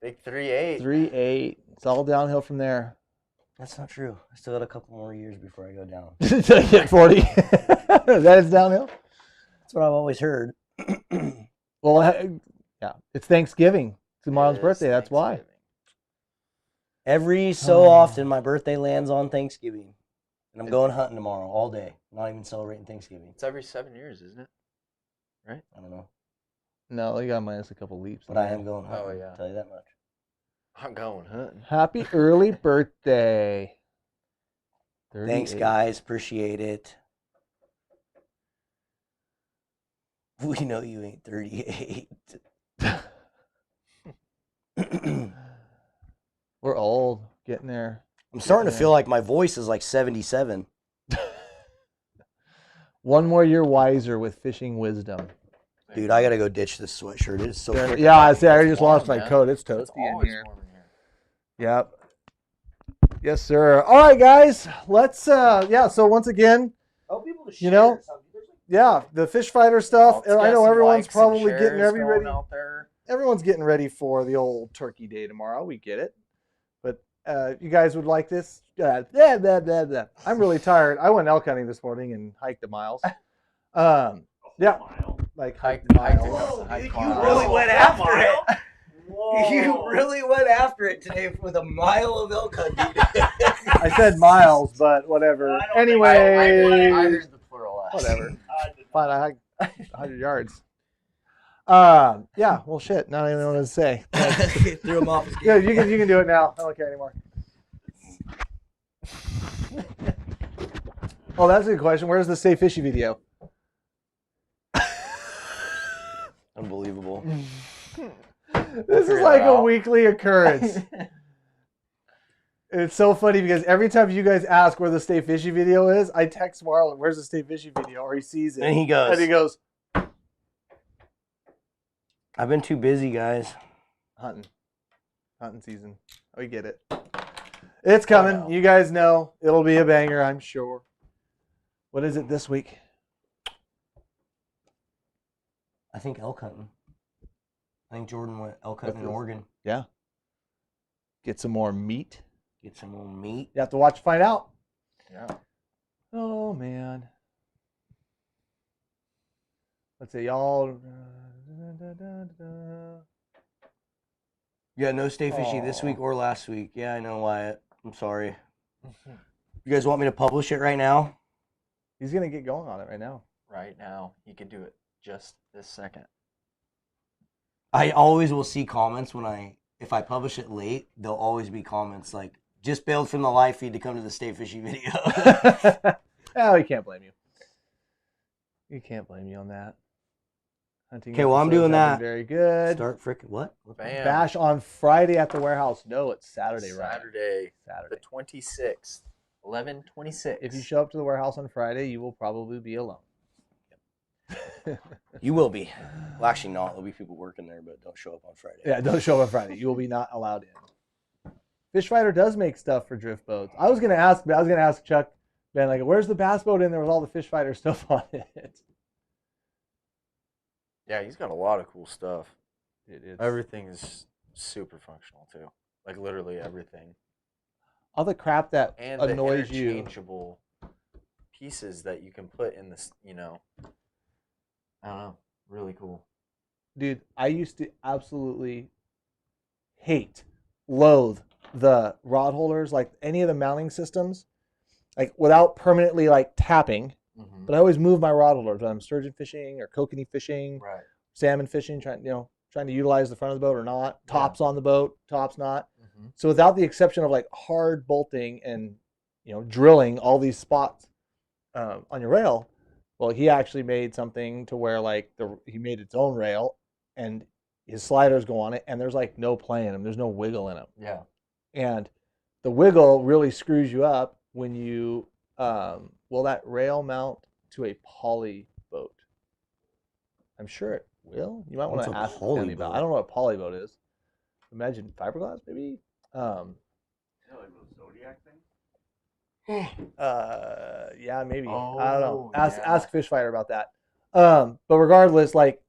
Big 3-8. 3-8. It's all downhill from there. That's not true. I still got a couple more years before I go down. Until you hit 40. That is downhill. That's what I've always heard. Well, yeah, it's Thanksgiving. It's Marlon's It is birthday. That's why. Thanksgiving. Every so often, my birthday lands on Thanksgiving. And I'm going hunting tomorrow all day. Not even celebrating Thanksgiving. It's every 7 years, isn't it? I don't know. No, you got minus a couple leaps. But I am going hunting. Oh, yeah. I'll tell you that much. I'm going hunting. Happy early birthday. Thanks, guys. Appreciate it. We know you ain't 38. We're old, getting there. I'm starting to feel like my voice is like 77. One more year wiser with fishing wisdom. Dude, I got to go ditch this sweatshirt. It is so freaking Yeah, I hot. see. I just warm, lost my man. coat. It's It's toasty in always here. warm in here. Yep. Yes, sir. All right, guys. Let's, so once again, Tell people to You know, share something. There's like- yeah, the fish fighter stuff. Let's I get know some everyone's likes and probably getting shares everybody. going out there. Everyone's getting ready for the old turkey day tomorrow. We get it. But you guys would like this? I'm really tired. I went elk hunting this morning and hiked the miles. Yeah, like hiked Hiked miles. it. Hiked You miles. really went after it. Whoa. You really went after it today with a mile of elk hunting. I said miles, but whatever. I don't think Anyway, I heard the plural last. whatever. I did not. Fine, I hiked 100 yards. Yeah, well, shit. Not even know what to say. Threw him off his Yeah, game. you can do it now. I don't care anymore. Oh, that's a good question. Where's the Stay Fishy video? Unbelievable. This is figure like that a out. weekly occurrence. It's so funny because every time you guys ask where the Stay Fishy video is, I text Marlon, "Where's the Stay Fishy video?" Or he sees it. And he goes, And he goes, I've been too busy, guys. hunting. Hunting season. We get it. It's coming. no. You guys know. It'll be a banger, I'm sure. What is it this week? I think elk hunting. I think Jordan went elk hunting in With this- Oregon. Yeah. Get some more meat. Get some more meat. You have to watch to find out. Yeah. Oh, man. Let's see, y'all. Yeah, no stay fishy this Aw. week or last week. Yeah, I know, Wyatt. I'm sorry. You guys want me to publish it right now? He's going to get going on it right now. Right now, he could do it just this second. I always will see comments if I publish it late, there'll always be comments like, just bailed from the live feed to come to the Stay Fishy video. Oh, you can't blame you. You can't blame you on that. Hunting Okay, well, I'm episodes doing have that. been very good. Start frickin' what? Bam. Bash on Friday at the warehouse. No, it's Saturday, right? Saturday, Saturday. the 26th, 11/26. If you show up to the warehouse on Friday, you will probably be alone. You will be. Well, actually not. There'll be people working there, but don't show up on Friday. Yeah, don't show up on Friday. You will be not allowed in. Fish Fighter does make stuff for drift boats. I was gonna ask Chuck, Ben, like, where's the bass boat in there with all the Fish Fighter stuff on it? Yeah, he's got a lot of cool stuff. It's Everything is super functional too. Like literally everything. all the crap that And annoys the you. interchangeable pieces that you can put in this, I don't know, really cool. Dude, I used to absolutely loathe the rod holders, like any of the mounting systems, like without permanently like tapping. Mm-hmm. But I always move my rod holders when I'm sturgeon fishing or kokanee fishing, Right. salmon fishing, trying to utilize the front of the boat or not, Yeah. tops on the boat, tops not. Mm-hmm. So without the exception of like hard bolting and drilling all these spots on your rail, well, he actually made something to where like he made its own rail, and his sliders go on it, and there's like no play in them. There's no wiggle in them, Yeah. and the wiggle really screws you up when you will that rail mount to a poly boat. I'm sure it will. You might want What's to a ask poly Danny about. boat? I don't know what a poly boat is. Imagine fiberglass, maybe. Yeah, like those Zodiac things. Yeah, maybe. I don't know. Oh, Ask Fish Fighter about that. But regardless, like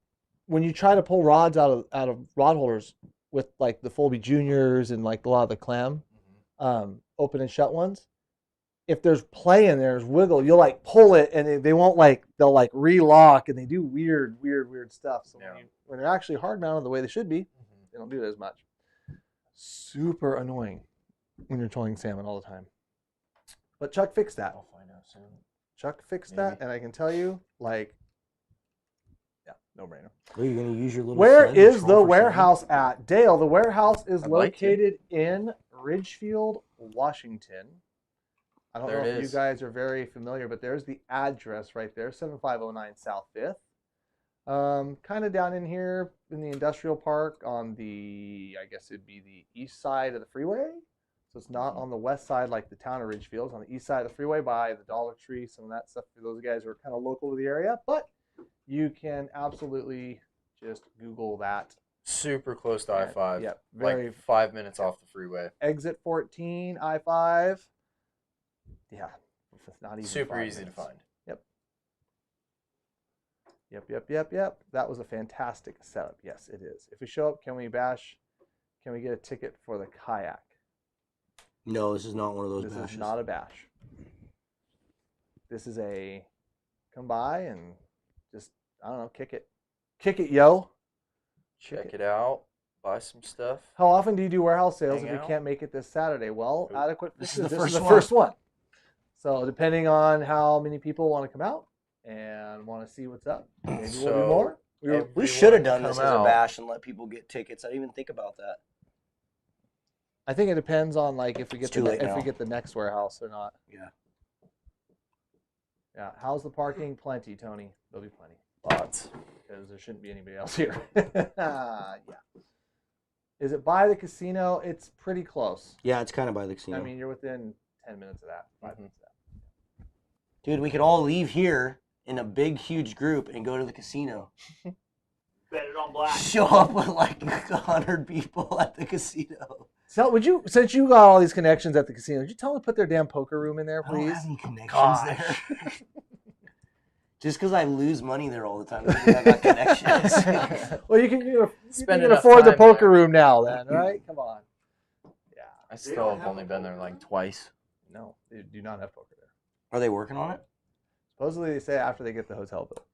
when you try to pull rods out of rod holders with like the Folby Juniors and like a lot of the clam, open and shut ones, if there's play in there's wiggle, you'll like pull it and they won't they'll like relock, and they do weird stuff. So Yeah. when they're actually hard mounted the way they should be, Mm-hmm. they don't do it as much. Super annoying when you're trolling salmon all the time. But Chuck fixed that. I'll find out soon. Chuck fixed Maybe. that, and I can tell you, yeah, no brainer. Are you going to use your little Where sled to is troll the for salmon? warehouse at? Dale, the warehouse is I'd like to. located in Ridgefield, Washington. I don't There know it if you is. guys are very familiar, but there's the address right there, 7509 South 5th. Kind of down in here in the industrial park on the, I guess it'd be the east side of the freeway. So it's not on the west side like the town of Ridgefield. It's on the east side of the freeway by the Dollar Tree, some of that stuff for those guys who are kind of local to the area. But you can absolutely just Google that. Super close to I-5. Yep, Like 5 minutes off the freeway. Exit 14, I-5. Yeah, it's not even Super 5 easy minutes. to find. Yep. That was a fantastic setup. Yes, it is. If we show up, can we get a ticket for the kayak? No, this is not one of those This bashes. is not a bash. This is a come by and just, I don't know, kick it. Kick it, yo. Check it out. Buy some stuff. How often do you do warehouse sales Hang if you out. can't make it this Saturday? Well, Oop. adequate. This is the this is first the one. first one. So depending on how many people want to come out and want to see what's up, maybe we'll do So, more. We should have Everyone done this come as a out. bash and let people get tickets. I didn't even think about that. I think it depends on like if we It's get too late if now. we get the next warehouse or not. Yeah. Yeah. How's the parking? Plenty, Tony. There'll be plenty Lots. because there shouldn't be anybody else here. Yeah. Is it by the casino? It's pretty close. Yeah, it's kind of by the casino. I mean, you're within 10 minutes of that. 5 minutes of that. Dude, we could all leave here in a big, huge group and go to the casino. Bet it on black. Show up with like 100 people at the casino. So would you, since you got all these connections at the casino, would you tell them to put their damn poker room in there, I don't please? have any connections Gosh. there. Just because I lose money there all the time doesn't mean I got connections. Well, you can Spend enough afford the time poker there. room now, then, right? Come on. Yeah. I still have only been there like twice. No, they do not have poker there. Are they working on it? Supposedly they say after they get the hotel built.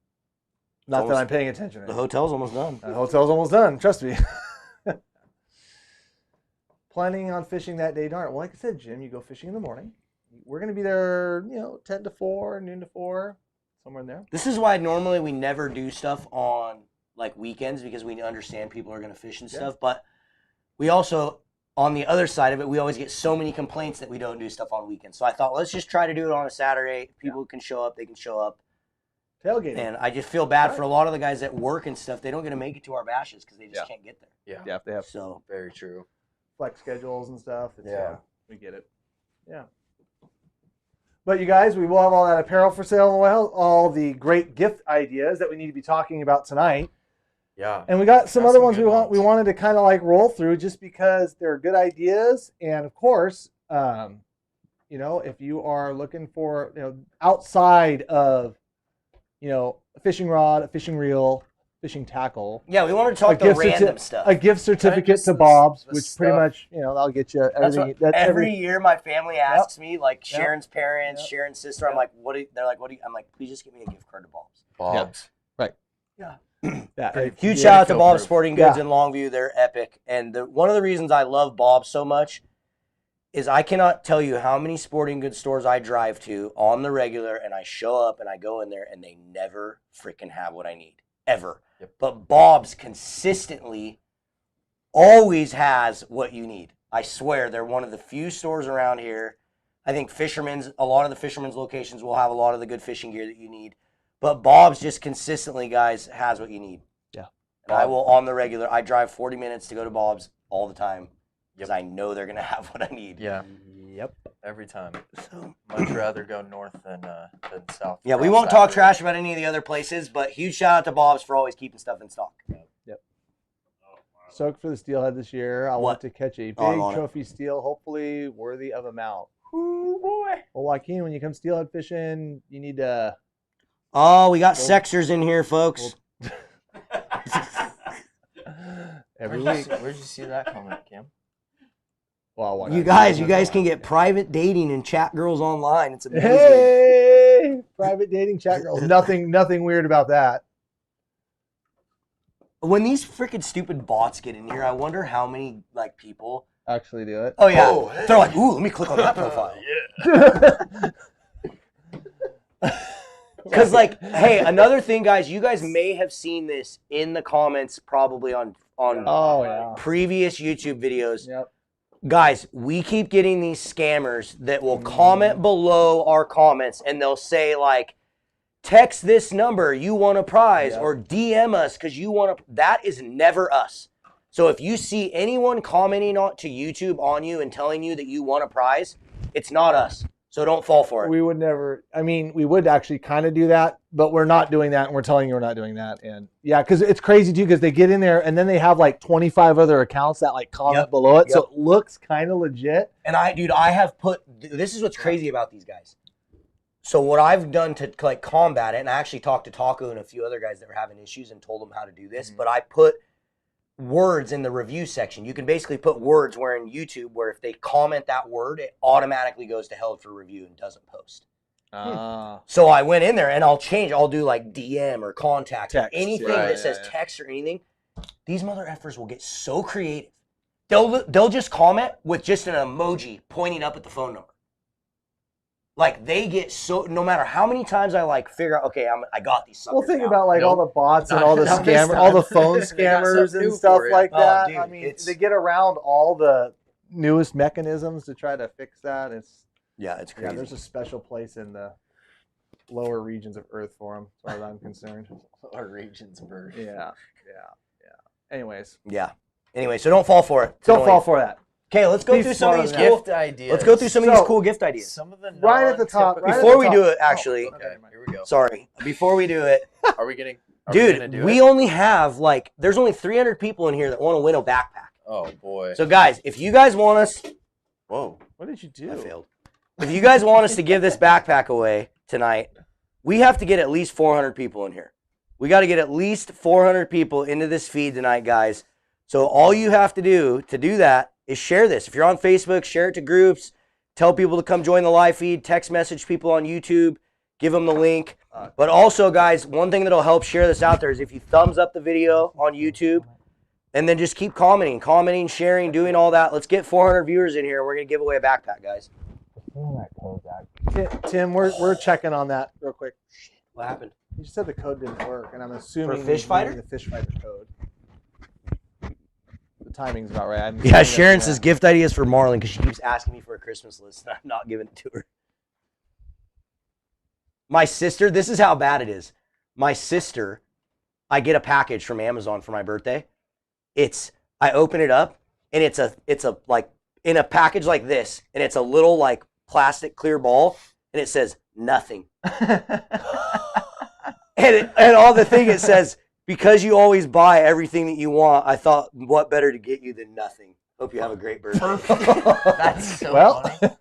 Not that almost- I'm paying attention. The hotel's almost done. The hotel's almost done. Trust me. Planning on fishing that day, darn it. Well, like I said, Jim, you go fishing in the morning. We're going to be there, 10 to 4, noon to 4, somewhere in there. This is why normally we never do stuff on like weekends because we understand people are going to fish and Yeah. stuff. But we also, on the other side of it, we always get so many complaints that we don't do stuff on weekends. So I thought, let's just try to do it on a Saturday. If people can show up, they can show up. Tailgating. And I just feel bad for a lot of the guys that work and stuff. They don't get to make it to our bashes because they just Yeah. can't get there. Yeah. If they have So Very true. flex schedules and stuff. Yeah. We get it. Yeah. But you guys, we will have all that apparel for sale, all the great gift ideas that we need to be talking about tonight. Yeah. And we got some Got other some ones good ones. we wanted to kind of like roll through just because they're good ideas. And of course, if you are looking for, outside of, a fishing rod, a fishing reel, fishing tackle, yeah, we want to talk the gift random certi- stuff. a gift certificate just to the- Bob's, the which pretty stuff. much, that'll get you That's everything. what, every year my family asks me, like Yep. Sharon's parents, Yep. Sharon's sister. I'm like, they're like, what do you? I'm like, please just give me a gift card to Bob's. Bob's. Yeah, Huge shout out to feel Bob's proof. Sporting Goods Yeah. in Longview. They're epic. And one of the reasons I love Bob's so much is I cannot tell you how many sporting goods stores I drive to on the regular and I show up and I go in there and they never freaking have what I need. Ever. Yep. But Bob's consistently always has what you need. I swear they're one of the few stores around here. I think a lot of the Fisherman's locations will have a lot of the good fishing gear that you need. But Bob's just consistently, guys, has what you need. Yeah. And I will, on the regular, I drive 40 minutes to go to Bob's all the time because I know they're going to have what I need. Yeah. Yep. Every time. So, Much rather go north than south. yeah, we Cross won't that talk road. trash about any of the other places, but huge shout out to Bob's for always keeping stuff in stock. Soaked for the steelhead this year. I What? want to catch a big Oh, I'm on it. trophy steel, hopefully worthy of a mount. Ooh, boy. Well, Joaquin, when you come steelhead fishing, you need to. Oh, we got Well- sexers in here, folks. Every Where'd week. you see that comment, Kim? Well, You guys can get private dating and chat girls online. It's amazing. Hey, private dating chat girls. Nothing weird about that. When these freaking stupid bots get in here, I wonder how many people. Actually, do it. Oh yeah, Oh, hey. they're like, ooh, let me click on that profile. Because hey, another thing, guys, you guys may have seen this in the comments, probably on Oh yeah. previous YouTube videos. Yep. Guys, we keep getting these scammers that will comment below our comments and they'll say like, text this number, you want a prize, or DM us because you want to. That is never us. So if you see anyone commenting to YouTube on you and telling you that you want a prize, it's not us. So don't fall for it. We would never. I mean, we would actually kind of do that, but we're not doing that, and we're telling you we're not doing that. And yeah, because it's crazy too, because they get in there and then they have like 25 other accounts that like comment below it, so it looks kind of legit. And I have put. This is what's crazy about these guys. So what I've done to like combat it, and I actually talked to Taco and a few other guys that were having issues and told them how to do this, but I put words in the review section. You can basically put words where in YouTube, where if they comment that word, it automatically goes to held for review and doesn't post. So I went in there and I'll do like DM or contact, text, or anything that says text or anything. These mother effers will get so creative. They'll just comment with just an emoji pointing up at the phone number. Like they get so, no matter how many times I like figure out, okay, I got these suckers. Well, think about like all the bots and all the scammers, all the phone scammers and stuff like that. Dude, I mean, they get around all the newest mechanisms to try to fix that. It's crazy. Yeah, there's a special place in the lower regions of Earth for them, as far as I'm concerned. Lower regions of Earth. Yeah. Anyways. Yeah. Anyway, so don't fall for it. Don't fall for that. Okay, let's go through some of these gift ideas. Let's go through some of these cool gift ideas. Some of the right at the top. Before we do it, actually. Okay, here we go. Sorry. Before we do it. Are we getting? Dude, we only have like, there's only 300 people in here that want to win a backpack. Oh boy. So guys, if you guys want us, whoa, what did you do? I failed. If you guys want us to give this backpack away tonight, we have to get at least 400 people in here. We got to get at least 400 people into this feed tonight, guys. So all you have to do that is share this. If you're on Facebook, share it to groups. Tell people to come join the live feed. Text message people on YouTube. Give them the link. But also, guys, one thing that'll help share this out there is if you thumbs up the video on YouTube and then just keep commenting, sharing, doing all that. Let's get 400 viewers in here. We're going to give away a backpack, guys. Tim, we're checking on that real quick. What happened? You just said the code didn't work, and I'm assuming for Fish Fighter? The Fish Fighter code. The timing's about right. Yeah, Sharon says gift ideas for Marlon because she keeps asking me for a Christmas list and I'm not giving it to her. My sister, this is how bad it is. My sister, I get a package from Amazon for my birthday. I open it up and it's a like in a package like this, and it's a little like plastic clear ball, and it says nothing. and all the thing it says, because you always buy everything that you want, I thought, what better to get you than nothing? Hope you have a great birthday. That's so funny.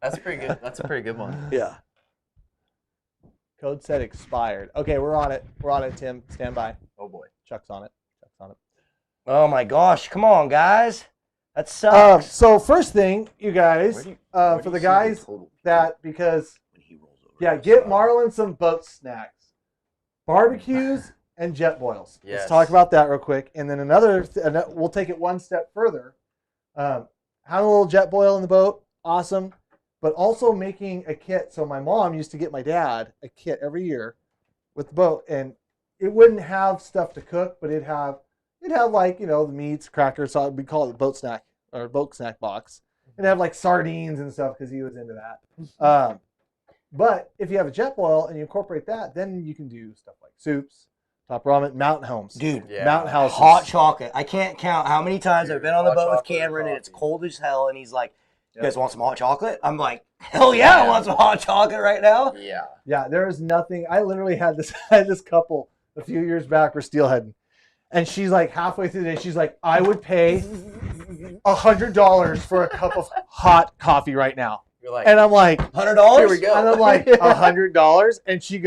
That's pretty good. That's a pretty good one. Yeah. Code said expired. Okay, we're on it. We're on it, Tim. Stand by. Oh boy. Chuck's on it. Oh my gosh. Come on, guys. That sucks. So first thing, you guys, for the guys that, because, get Marlon some boat snacks. Barbecues and jet boils. Yes. Let's talk about that real quick. And then we'll take it one step further. Having a little jet boil in the boat, awesome. But also making a kit. So my mom used to get my dad a kit every year with the boat, and it wouldn't have stuff to cook, but it'd have like, the meats, crackers. So we call it the boat snack or boat snack box. It'd have like sardines and stuff because he was into that. But if you have a jet boil and you incorporate that, then you can do stuff like soups, top ramen, mountain homes. Dude, mountain houses. Hot chocolate. I can't count how many times I've been on the boat with Cameron and it's cold as hell, and he's like, you guys want some hot chocolate? I'm like, hell yeah, I want some hot chocolate right now. Yeah. Yeah, there is nothing. I literally had this couple a few years back for steelheading. And she's like halfway through the day, she's like, I would pay $100 for a cup of hot coffee right now. You're like, and I'm like, $100? Here we go. And I'm like, $100? And she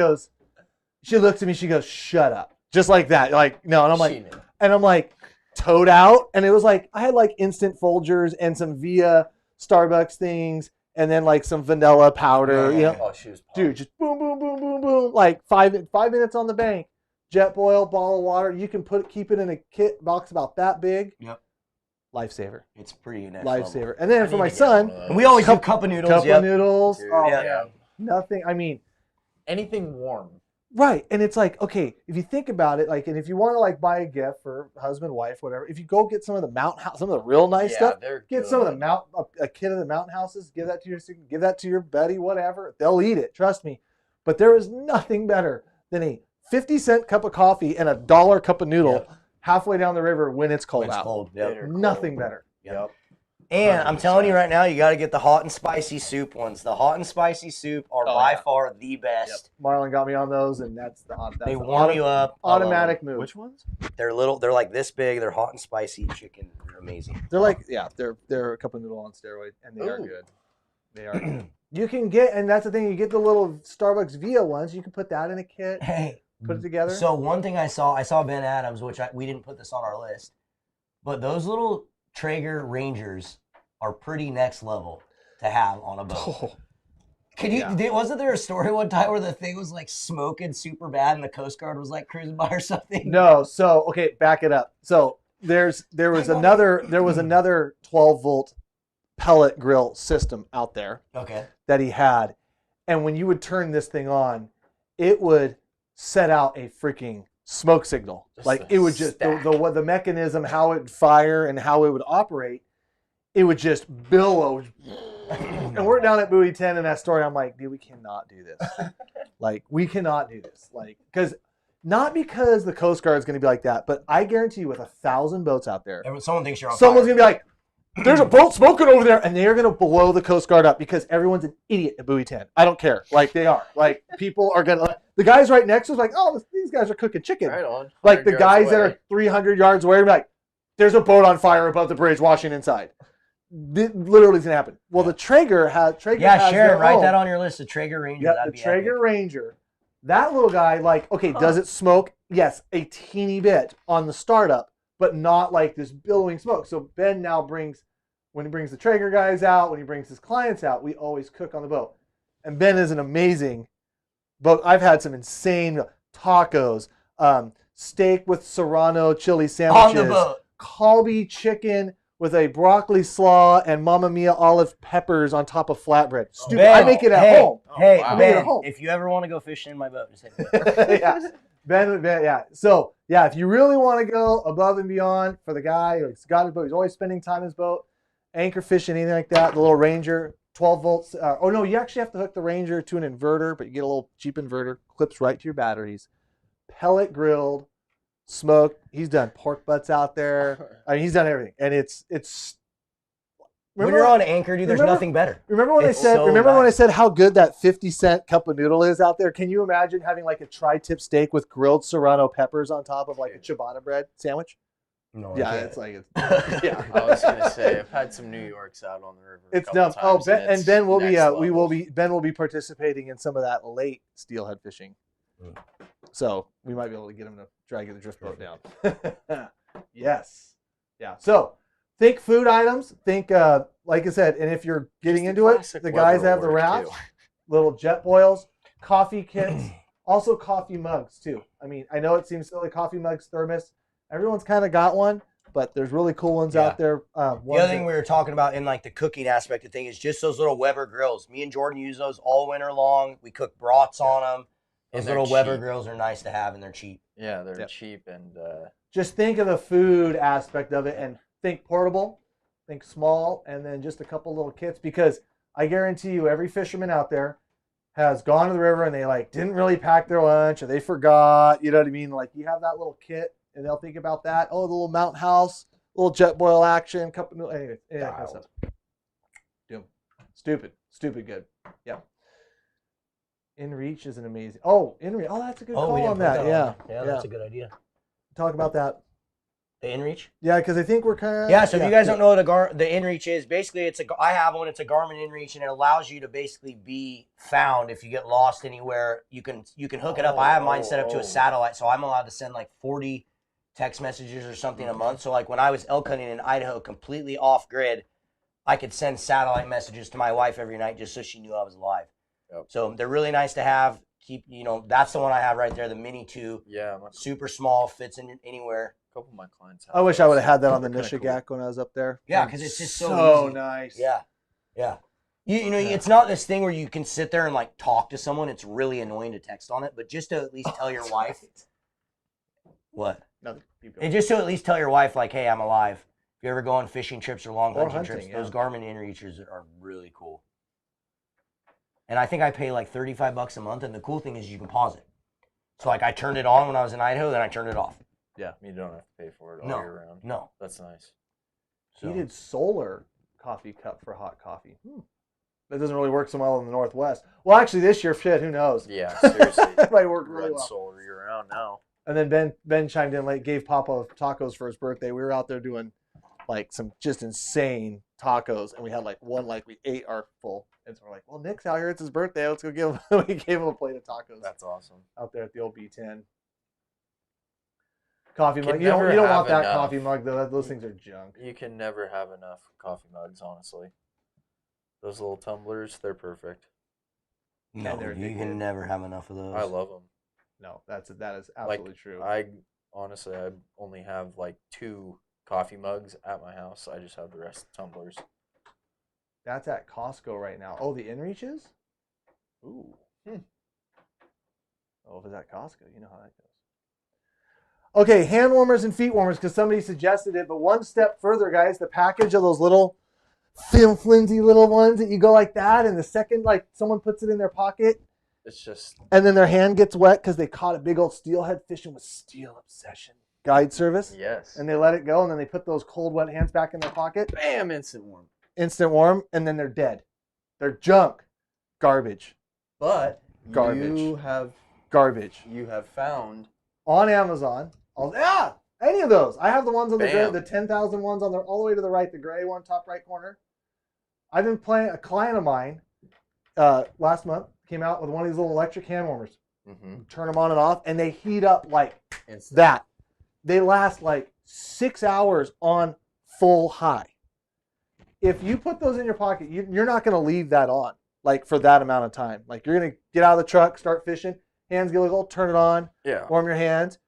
looks at me, she goes, shut up. Just like that. Like, no. And I'm like, toed out. And it was like, I had like instant Folgers and some Via Starbucks things, and then like some vanilla powder, Oh, she was dude, just boom, boom, boom, boom, boom, like 5 minutes on the bank. Jet boil, bottle of water. You can keep it in a kit box about that big. Yep. Lifesaver. It's pretty next Lifesaver. level. And then for my son, we always do cup of noodles. Cup of noodles. Dude, Oh, yeah. nothing. I mean, anything warm. Right. And it's like, okay, if you think about it, like, and if you want to like buy a gift for husband, wife, whatever, if you go get some of the mountain house, some of the real nice stuff, they're get good. some of the a kid of the mountain houses, give that to your buddy, whatever. They'll eat it. Trust me. But there is nothing better than a 50-cent cup of coffee and a $1 cup of noodle halfway down the river when it's cold out. Cold. Yep. Nothing better. Yep. And I'm telling you right now, you got to get the hot and spicy soup ones. The hot and spicy soup are by far the best. Yep. Marlon got me on those, and that's they warm you up. Automatic move. Which ones? They're little. They're like this big. They're hot and spicy chicken. They're amazing. They're like, they're a cup of noodle on steroid, and they are good. They are good. You can get, and that's the thing, you get the little Starbucks Via ones. You can put that in a kit. Hey, put it together. So one thing I saw Ben Adams, which we didn't put this on our list, but those little Traeger Rangers are pretty next level to have on a boat. Wasn't there a story one time where the thing was like smoking super bad and the Coast Guard was like cruising by or something? No, so okay, back it up. So there was another 12-volt pellet grill system out there. Okay. That he had, and when you would turn this thing on, it would set out a freaking smoke signal. Like it would just the mechanism, how it would fire and how it would operate. It would just billow. And we're down at buoy 10 in that story. I'm like, dude, we cannot do this. Like, we cannot do this. Like, not because the Coast Guard is going to be like that, but I guarantee you with 1,000 boats out there, someone thinks you're on someone's fire. going to be like, there's a boat smoking over there, and they're going to blow the Coast Guard up because everyone's an idiot at buoy 10. I don't care. Like, they are. Like, people are going to, the guys right next to us like, oh, these guys are cooking chicken. Right on. Like, the guys that are 300 yards away are like, there's a boat on fire above the bridge washing inside. Literally it's gonna happen. Well, the Traeger has Sharon, write that on your list. The Traeger Ranger. Yeah, the Traeger Ranger. That little guy, like, okay, does it smoke? Yes, a teeny bit on the startup, but not like this billowing smoke. So Ben now when he brings the Traeger guys out, when he brings his clients out, we always cook on the boat. And Ben is an amazing boat. I've had some insane tacos, steak with Serrano chili sandwiches, on the boat, Colby chicken with a broccoli slaw and Mamma Mia olive peppers on top of flatbread. Stupid. Ben, I make it at home. Hey, I make Ben, it at home. if you ever want to go fishing in my boat, just hit me. Yeah. Ben, yeah. So, yeah, if you really want to go above and beyond for the guy who's got his boat, he's always spending time in his boat, anchor fishing, anything like that, the little Ranger, 12 volts. No, you actually have to hook the Ranger to an inverter, but you get a little cheap inverter, clips right to your batteries. Pellet grilled, smoked. He's done pork butts out there. I mean, he's done everything, and it's. When you're on anchor, dude, there's nothing better. Remember when I said how good that 50-cent cup of noodle is out there? Can you imagine having like a tri-tip steak with grilled Serrano peppers on top of like a ciabatta bread sandwich? No, yeah, it's like yeah. I was gonna say I've had some New Yorks out on the river. It's dumb. Oh, Ben will be Ben will be participating in some of that late steelhead fishing. So we might be able to get him to drag the drift boat down. Yes. Yeah. So think food items. Think, like I said, and if you're getting into it, the guys have the wraps, little jet boils, coffee kits, also coffee mugs too. I mean, I know it seems silly, coffee mugs, thermos. Everyone's kind of got one, but there's really cool ones out there. The other thing we were talking about in like the cooking aspect of things is just those little Weber grills. Me and Jordan use those all winter long. We cook brats on them. Those little Weber grills are nice to have, and they're cheap. Yeah, they're cheap. And just think of the food aspect of it and think portable, think small, and then just a couple little kits, because I guarantee you every fisherman out there has gone to the river and they like didn't really pack their lunch or they forgot, you know what I mean? Like you have that little kit and they'll think about that. Oh, the little mountain house, little jet boil action, cup of anyway, that kind of stuff. Doom. Stupid good. Yeah. InReach is an amazing. Oh, InReach. Oh, that's a good call on that. Yeah, that's a good idea. Talk about that. The InReach? Yeah, because I think we're kind of. Yeah, so if you guys don't know what the InReach is, basically I have one. It's a Garmin InReach, and it allows you to basically be found if you get lost anywhere. You can hook it up. I have mine set up to a satellite, so I'm allowed to send like 40 text messages or something a month. So like when I was elk hunting in Idaho, completely off grid, I could send satellite messages to my wife every night just so she knew I was alive. Yep. So they're really nice to have. That's the one I have right there, the Mini 2. Yeah. Super small, fits in anywhere. A couple of my clients have. I wish I would have had that on the Ниšагак when I was up there. Yeah, because it's just so nice. Yeah. You know, it's not this thing where you can sit there and like talk to someone. It's really annoying to text on it, but just to at least tell your wife. What? Nothing. Keep going. And just to at least tell your wife, like, hey, I'm alive. If you ever go on fishing trips or long Or hunting hunting, trips, those yeah. Garmin inReachers are really cool. And I think I pay like $35 a month, and the cool thing is you can pause it. So like I turned it on when I was in Idaho, then I turned it off. Yeah, you don't have to pay for it all No. year round. No. That's nice. So, Heated solar coffee cup for hot coffee. That doesn't really work so well in the Northwest. Well, actually, this year, shit, who knows? Yeah, seriously. It might work really Run well. solar year round now. And then Ben chimed in late, gave Papa tacos for his birthday. We were out there doing like some just insane tacos, and we had like one, like we ate our full. And so we're like, well, Nick's out here. It's his birthday. Let's go give him. We gave him a plate of tacos. That's awesome. Out there at the old B10. Coffee Can mug. You don't never want have that enough. coffee mug though. Those things are junk. You can never have enough coffee mugs, honestly. Those little tumblers, they're perfect. no, they're you addictive. can never have enough of those. I love them. No, that is absolutely true. I honestly, I only have like 2 coffee mugs at my house. I just have the rest tumblers. That's at Costco right now. Oh, the inReaches? Ooh. Oh, if it's at Costco, you know how that goes. Okay, hand warmers and feet warmers, because somebody suggested it. But one step further, guys, the package of those little flimsy little ones that you go like that, and the second, like, someone puts it in their pocket, It's just and then their hand gets wet because they caught a big old steelhead fishing with Steel Obsession guide service, yes. and they let it go, and then they put those cold, wet hands back in their pocket. Bam, instant warm. Instant warm, and then they're dead. They're junk. Garbage. But Garbage. you have Garbage. found On Amazon. Any of those. I have the ones on the Bam. the 10,000 ones on the all the way to the right, the gray one, top right corner. I've been playing a client of mine last month came out with one of these little electric hand warmers. Turn them on and off, and they heat up like instant. that. They last like 6 hours on full high. If you put those in your pocket, you're not going to leave that on like for that amount of time. Like you're going to get out of the truck, start fishing, hands get a little, turn it on, Yeah. warm your hands.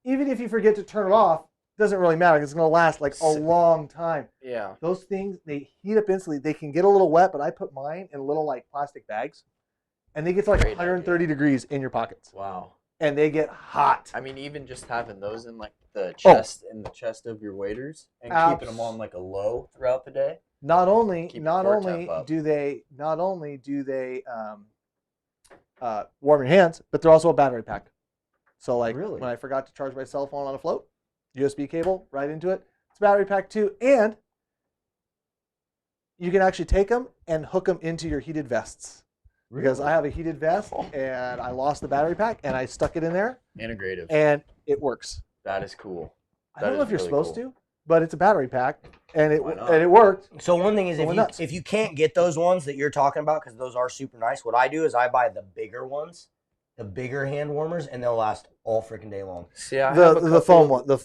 Even if you forget to turn it off, it doesn't really matter. It's going to last like a long time. Yeah. Those things, they heat up instantly. They can get a little wet, but I put mine in little like plastic bags, and they get to like Great 130 degrees in your pockets, Wow. and they get hot. I mean, even just having those in like the Oh. chest of your waders and Abs- keeping them on like a low throughout the day. Not only Keep your core temp up. do they warm your hands, but they're also a battery pack. So like Really? when I forgot to charge my cell phone on a float, USB cable right into it. It's a battery pack too, and you can actually take them and hook them into your heated vests. Because I have a heated vest and I lost the battery pack and I stuck it in there Integrative. and it works. That is cool. I That don't know is if you're really supposed cool. to, but it's a battery pack and Why not? it worked. So one thing is Going nuts. if you can't get those ones that you're talking about, because those are super nice, what I do is I buy the bigger ones, the bigger hand warmers, and they'll last all freaking day long. See, I have a The couple- foam one, the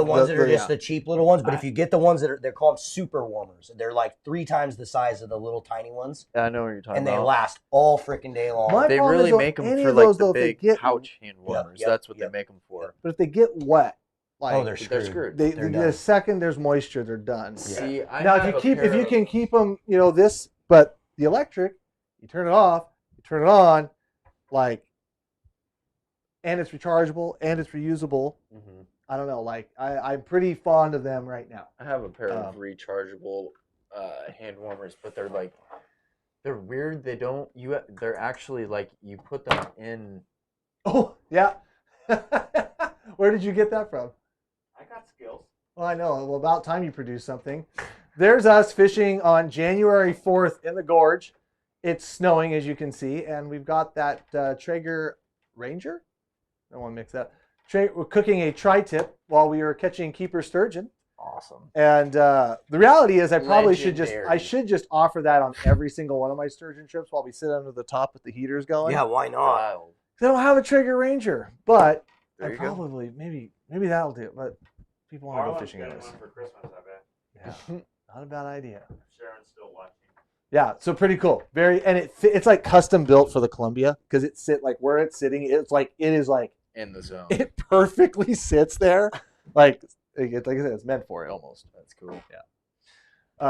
ones that are just yeah. the cheap little ones, but if you get the ones that are, they're called super warmers. They're like 3 times the size of the little tiny ones, I know what you're talking and they about. last all freaking day long. My They problem is, really though, make them any for of like those, the though, if they big get- pouch hand warmers. yep, That's what yep. they make them for. But if they get wet, like Oh, they're They're screwed. screwed. the done. second there's moisture, they're done. See, I Now have if a pair you of- can keep them, this, but the electric, you turn it off, you turn it on, like, and it's rechargeable and it's reusable. Mhm. I don't know, like I'm pretty fond of them right now. I have a pair of rechargeable hand warmers, but they're weird. They're actually like you put them in. Oh yeah. Where did you get that from? I got skills. Well, I know. Well, about time you produce something. There's us fishing on January 4th in the gorge. It's snowing, as you can see, and we've got that Traeger Ranger. I don't want to mix that. We're cooking a tri-tip while we were catching keeper sturgeon. Awesome. And the reality is, I probably should Legendary. just offer that on every single one of my sturgeon trips while we sit under the top with the heaters going. Yeah, why not? Wild. I don't have a Traeger Ranger, but There I you go. probably maybe that'll do it. But people want to go Marlon's fishing in getting this. one for Christmas, I bet. Yeah, not a bad idea. Sharon's still watching. Yeah, so pretty cool. It's like custom built for the Columbia because like where it's sitting. It is like In the zone. it perfectly sits there. Like I said, it's meant for it almost. That's cool.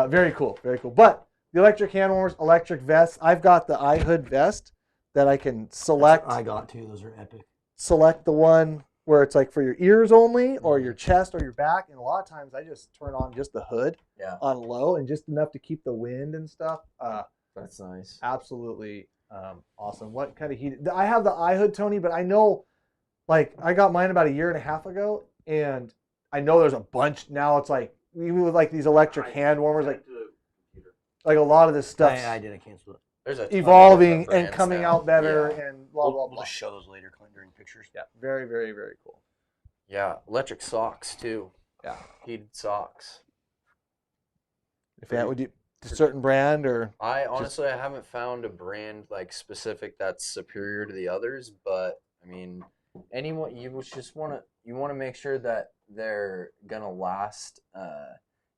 Very cool, very cool. But The electric hand warmers, electric vests. I've got the eye-hood vest that I can select. I got too. Those are epic. Select the one where it's like for your ears only, or your chest, or your back. And a lot of times I just turn on just the hood on low, and just enough to keep the wind and stuff. That's nice. Absolutely awesome. What kind of heat? I have the eye hood, Tony, but I know, like, I got mine about a year and a half ago, and I know there's a bunch now. It's like even with like these electric hand warmers, like a lot of this stuff. I did. I canceled it. There's a ton of Evolving different and brands coming now. out better and blah blah We'll blah. just show those later, Clint, during pictures. Yeah, very very very cool. Yeah, electric socks too. Yeah, Heated socks. if that would you a certain brand or I honestly I haven't found a brand like specific that's superior to the others, but I mean, anyone you just want to make sure that they're gonna last.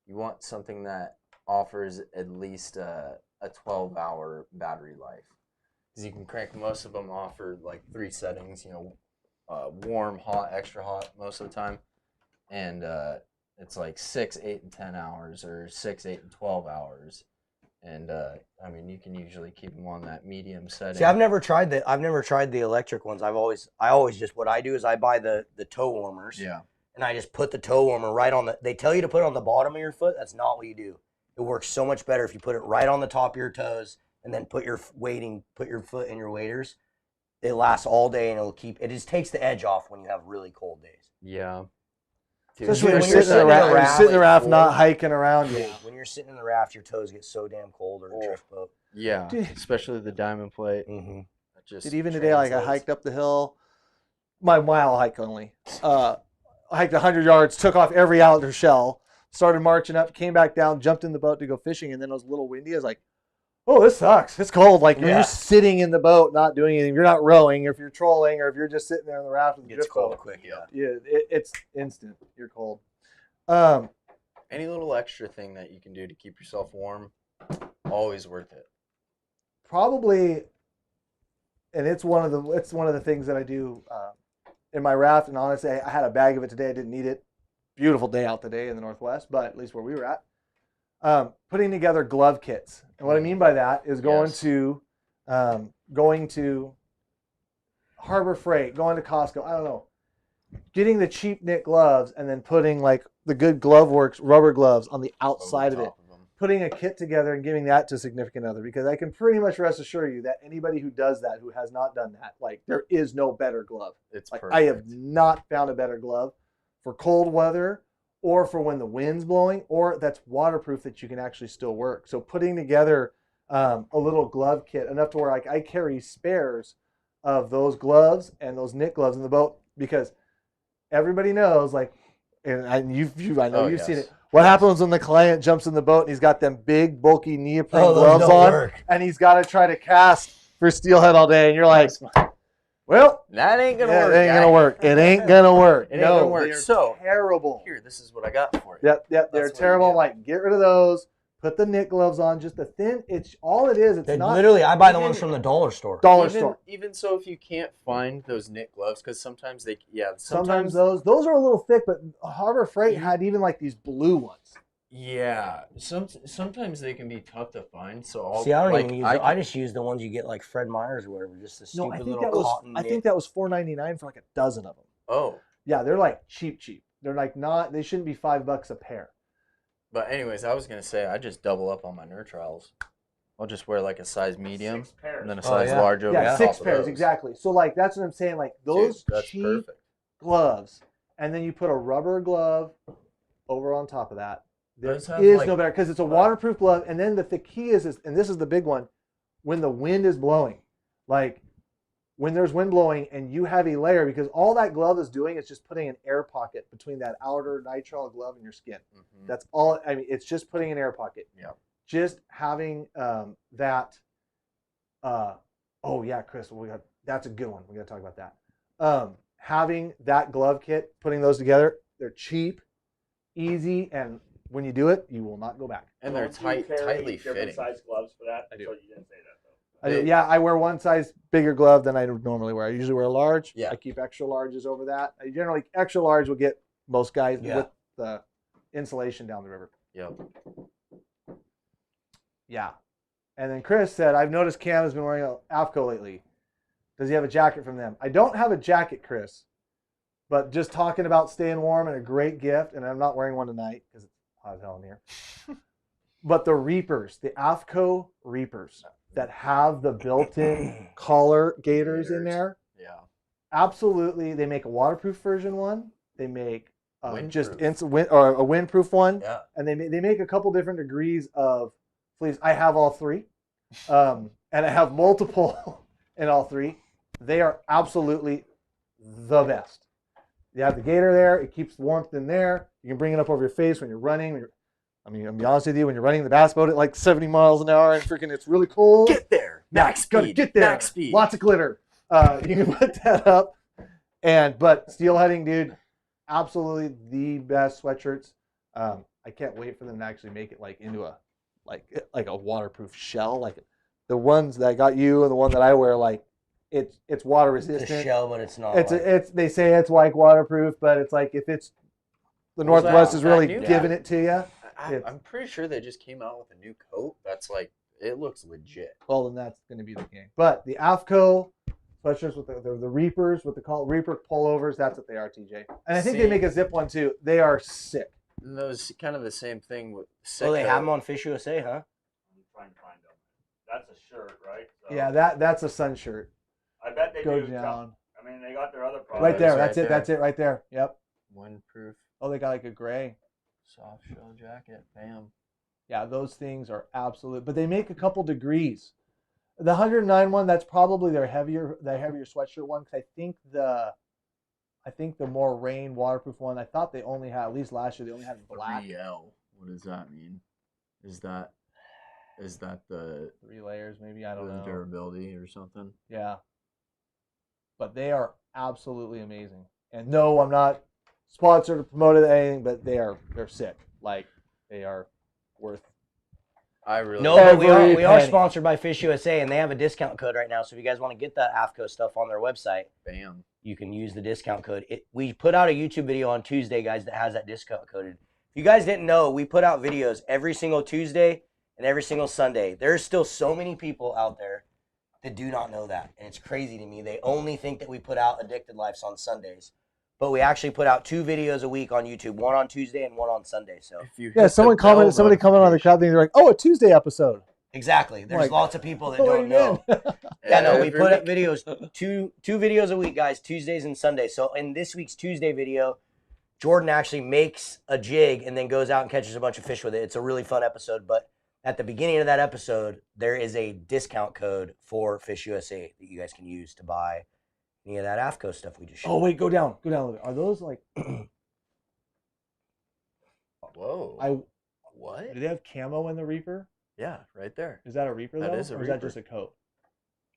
You want something that offers at least a 12-hour battery life, because you can crank most of them offer like 3 settings. Warm, hot, extra hot most of the time, and it's like 6, 8, and 10 hours, or 6, 8, and 12 hours. And I mean, you can usually keep them on that medium setting. See, I've never tried the electric ones. I always just, what I do is I buy the toe warmers. Yeah. And I just put the toe warmer right on they tell you to put it on the bottom of your foot. That's not what you do. It works so much better if you put it right on the top of your toes, and then put your foot in your waders. It lasts all day, and it just takes the edge off when you have really cold days. Yeah. especially when you're sitting in the raft, not hiking around. Yeah, when you're sitting in the raft, your toes get so damn cold, or a drift boat. Yeah, especially the diamond plate. Mm-hmm. Dude, even today, like I hiked up the hill, my mile hike only. I hiked 100 yards, took off every outer shell, started marching up, came back down, jumped in the boat to go fishing, and then it was a little windy. I was like, oh, this sucks. It's cold. Like when you're sitting in the boat, not doing anything, you're not rowing, or if you're trolling, or if you're just sitting there in the raft with the drift boat. Quick, It's instant. You're cold. Any little extra thing that you can do to keep yourself warm, always worth it. Probably, and it's one of the things that I do in my raft. And honestly, I had a bag of it today. I didn't need it. Beautiful day out today in the Northwest, but at least where we were at. Putting together glove kits. And what I mean by that is going to Harbor Freight, going to Costco, I don't know, getting the cheap knit gloves and then putting like the good Glove Works rubber gloves on the outside of it. Putting a kit together and giving that to a significant other, because I can pretty much rest assure you that anybody who does that, who has not done that, like there is no better glove. It's like perfect. I have not found a better glove for cold weather, or for when the wind's blowing, or that's waterproof that you can actually still work. So putting together a little glove kit, enough to where I carry spares of those gloves and those knit gloves in the boat, because everybody knows, like, and I know you've seen it. What happens when the client jumps in the boat and he's got them big, bulky neoprene gloves on, and he's got to try to cast for steelhead all day, and you're like, well, that ain't gonna work. It ain't gonna work. It ain't gonna work. It ain't gonna work. They're So terrible. Here, this is what I got for you. Yep. They're terrible. I'm like, get rid of those. Put the knit gloves on. Just the thin. It's all it is. It's not literally. I buy the ones from the dollar store. Even so, if you can't find those knit gloves, because sometimes they, sometimes those are a little thick, but Harbor Freight had even like these blue ones. Yeah, sometimes they can be tough to find. So I don't even use. I just use the ones you get like Fred Meyer's or whatever. Just the stupid little cotton. I think that was $4.99 for like a dozen of them. Oh. Yeah, they're like cheap. They're like not. They shouldn't be $5 a pair. But anyways, I was gonna say I just double up on my nurtrials. I'll just wear like a size medium and then a size large over. Yeah, 6 pairs exactly. So like that's what I'm saying. Like those cheap gloves, and then you put a rubber glove over on top of that. There is no better, because it's a waterproof glove. And then the key is, and this is the big one, when the wind is blowing, like when there's wind blowing and you have a layer, because all that glove is doing is just putting an air pocket between that outer nitrile glove and your skin. Mm-hmm. That's all. I mean, it's just putting an air pocket. Yeah. Just having that. Oh yeah, Chris, that's a good one. We got to talk about that. Having that glove kit, putting those together, they're cheap, easy, and when you do it, you will not go back. And they're tightly fitting. Different size gloves for that? I do. So you didn't say that, though. I do. Yeah, I wear one size bigger glove than I normally wear. I usually wear a large. Yeah. I keep extra larges over that. I generally, extra large will get most guys with the insulation down the river. Yep. Yeah. And then Chris said, I've noticed Cam has been wearing an AFCO lately. Does he have a jacket from them? I don't have a jacket, Chris. But just talking about staying warm and a great gift, and I'm not wearing one tonight because it's hot as hell in here. But the Reapers, the AFCO Reapers that have the built-in collar gaiters in there. Yeah. Absolutely. They make a waterproof version one. They make a windproof one. Yeah. And they make a couple different degrees of fleece. I have all three. And I have multiple in all three. They are absolutely the best. You have the gaiter there. It keeps the warmth in there. You can bring it up over your face when you're running. I'm going to be honest with you, when you're running the bass boat at like 70 miles an hour and freaking it's really cold. Get there. Max speed. Get there. Max speed. Lots of glitter. You can put that up. But steelheading, dude, absolutely the best sweatshirts. I can't wait for them to actually make it like into a like a waterproof shell. Like the ones that I got you and the one that I wear, like it's water resistant. It's a shell, but it's not. They say it's like waterproof, but it's like if it's the Northwest is really giving it to you. I'm pretty sure they just came out with a new coat that's like, it looks legit. Well, then that's going to be the game. But the AFCO sweatshirts with the Reapers, with the Reaper pullovers, that's what they are, TJ. And I think they make a zip one too. They are sick. And those kind of the same thing with Oh, they have them on Fish USA, huh? I'm trying to find them. That's a shirt, right? So Yeah, that's a sun shirt. I bet they Go do. down. I mean, they got their other products. Right there. right That's it. there. That's it right there. Yep. Windproof, Oh, they got like a gray. soft shell jacket. Bam. Yeah, those things are absolute. But they make a couple degrees. The 109 one, that's probably their heavier sweatshirt one. Because I think the more rain waterproof one. I thought they only had, at least last year, they only had black. 3L. What does that mean? Is that the 3 layers, maybe, I don't know. durability or something? Yeah. But they are absolutely amazing. And no, I'm not sponsored or promoted anything, but they're sick. Like, they are worth. I really No, but we are penny. sponsored by Fish USA, and they have a discount code right now. So if you guys want to get that AFCO stuff on their website, Bam. you can use the discount code. We put out a YouTube video on Tuesday, guys, that has that discount code. If you guys didn't know, we put out videos every single Tuesday and every single Sunday. There's still so many people out there that do not know that, and it's crazy to me. They only think that we put out Addicted Lives on Sundays, but we actually put out 2 videos a week on YouTube, one on Tuesday and one on Sunday. So If you Yeah, hit somebody the bell commented on the crowd thing. They're like, "Oh, a Tuesday episode." exactly, there's Like, lots of people that what don't know. Yeah, no, we every put up week. videos, two videos a week, guys, Tuesdays and Sundays. So in this week's Tuesday video, Jordan actually makes a jig and then goes out and catches a bunch of fish with it. It's a really fun episode, but at the beginning of that episode, there is a discount code for Fish USA that you guys can use to buy any of that AFCO stuff we just showed. Oh wait, go down a little bit. Are those like? Whoa. What? Do they have camo in the Reaper? Yeah, right there. Is that a Reaper though? That is a or is that Reaper. just a coat?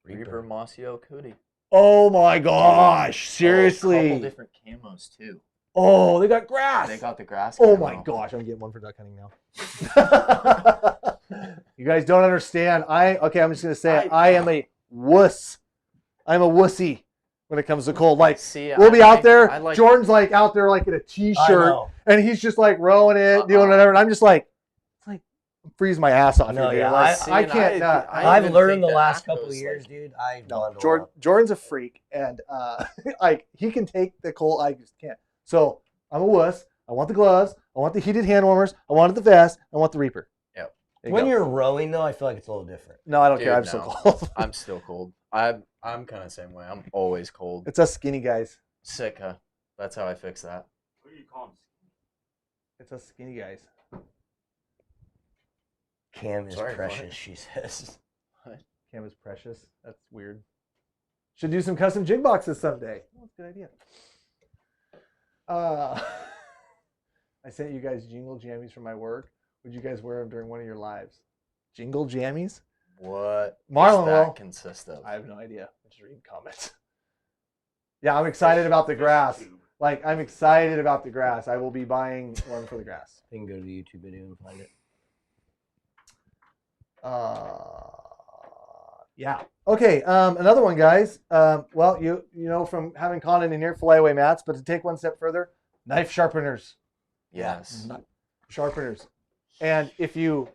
Reaper Mossio Cody. Oh my gosh! A Seriously? couple different camos too. Oh, they got grass. They got the grass. Oh camo. my gosh! I'm getting one for duck hunting now. You guys don't understand. I'm just gonna say it. I am a wuss. I'm a wussy when it comes to cold. Like, See, we'll be out there. I like Jordan's like out there like in a I t-shirt, know. and he's just like rowing it, doing whatever. And I'm just like, it's like I'm freezing my ass off. No, here, dude. yeah, Like, I and can't. I've even learned think the that last AFCO's couple of years, like- dude. I've No, learned a lot. Jordan's a freak, and like he can take the cold. I just can't. So I'm a wuss. I want the gloves. I want the heated hand warmers. I wanted the vest. I want the Reaper. Yep. There you When go. you're rowing, though, I feel like it's a little different. No, I don't Dude, care. I'm so no. cold. I'm still cold. I'm kind of the same way. I'm always cold. It's us skinny guys. Sick, huh? That's how I fix that. What do you call them? It's us skinny guys. Cam is Sorry, precious, what? she says. Cam is precious. That's weird. Should do some custom jig boxes someday. Oh, that's a good idea. I sent you guys jingle jammies from my work. Would you guys wear them during one of your lives? Jingle jammies? What Marlon does that will. consist of? I have no idea. I'm just reading comments. Yeah, I'm excited about the grass. Like, I'm excited about the grass. I will be buying one for the grass. You can go to the YouTube video and find it. Yeah. Okay. Another one, guys. Well, you know from having Conan in here, flyaway mats, but to take one step further, knife sharpeners. Yes. Sharpeners. And if you,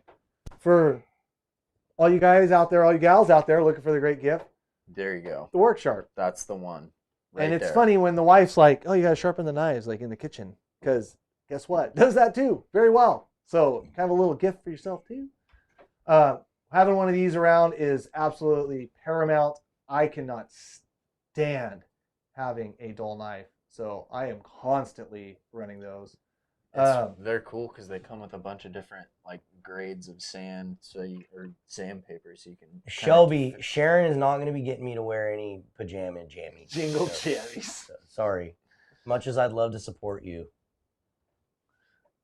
for all you guys out there, all you gals out there looking for the great gift, There you go. the Work Sharp. That's the one. Right And it's there. funny when the wife's like, "Oh, you gotta sharpen the knives like in the kitchen," because guess what? Does that too very well. So kind of a little gift for yourself too. Having one of these around is absolutely paramount. I cannot stand having a dull knife, so I am constantly running those. They're cool because they come with a bunch of different like grades of sand, or sandpaper, so you can. Shelby, Sharon is not going to be getting me to wear any pajama jammies. Jingle So, jammies. sorry. Much as I'd love to support you.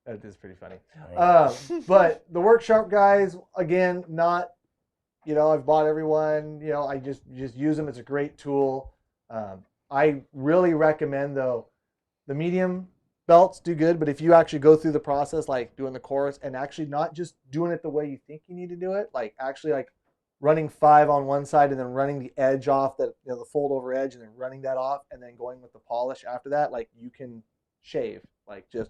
That is pretty funny. I- But the Work Sharp guys, again, not, I've bought every one. I just use them. It's a great tool. I really recommend, though, the medium belts do good, but if you actually go through the process, like doing the chorus and actually not just doing it the way you think you need to do it, like actually like running 5 on one side and then running the edge off, that the fold over edge, and then running that off and then going with the polish after that, like you can shave, like just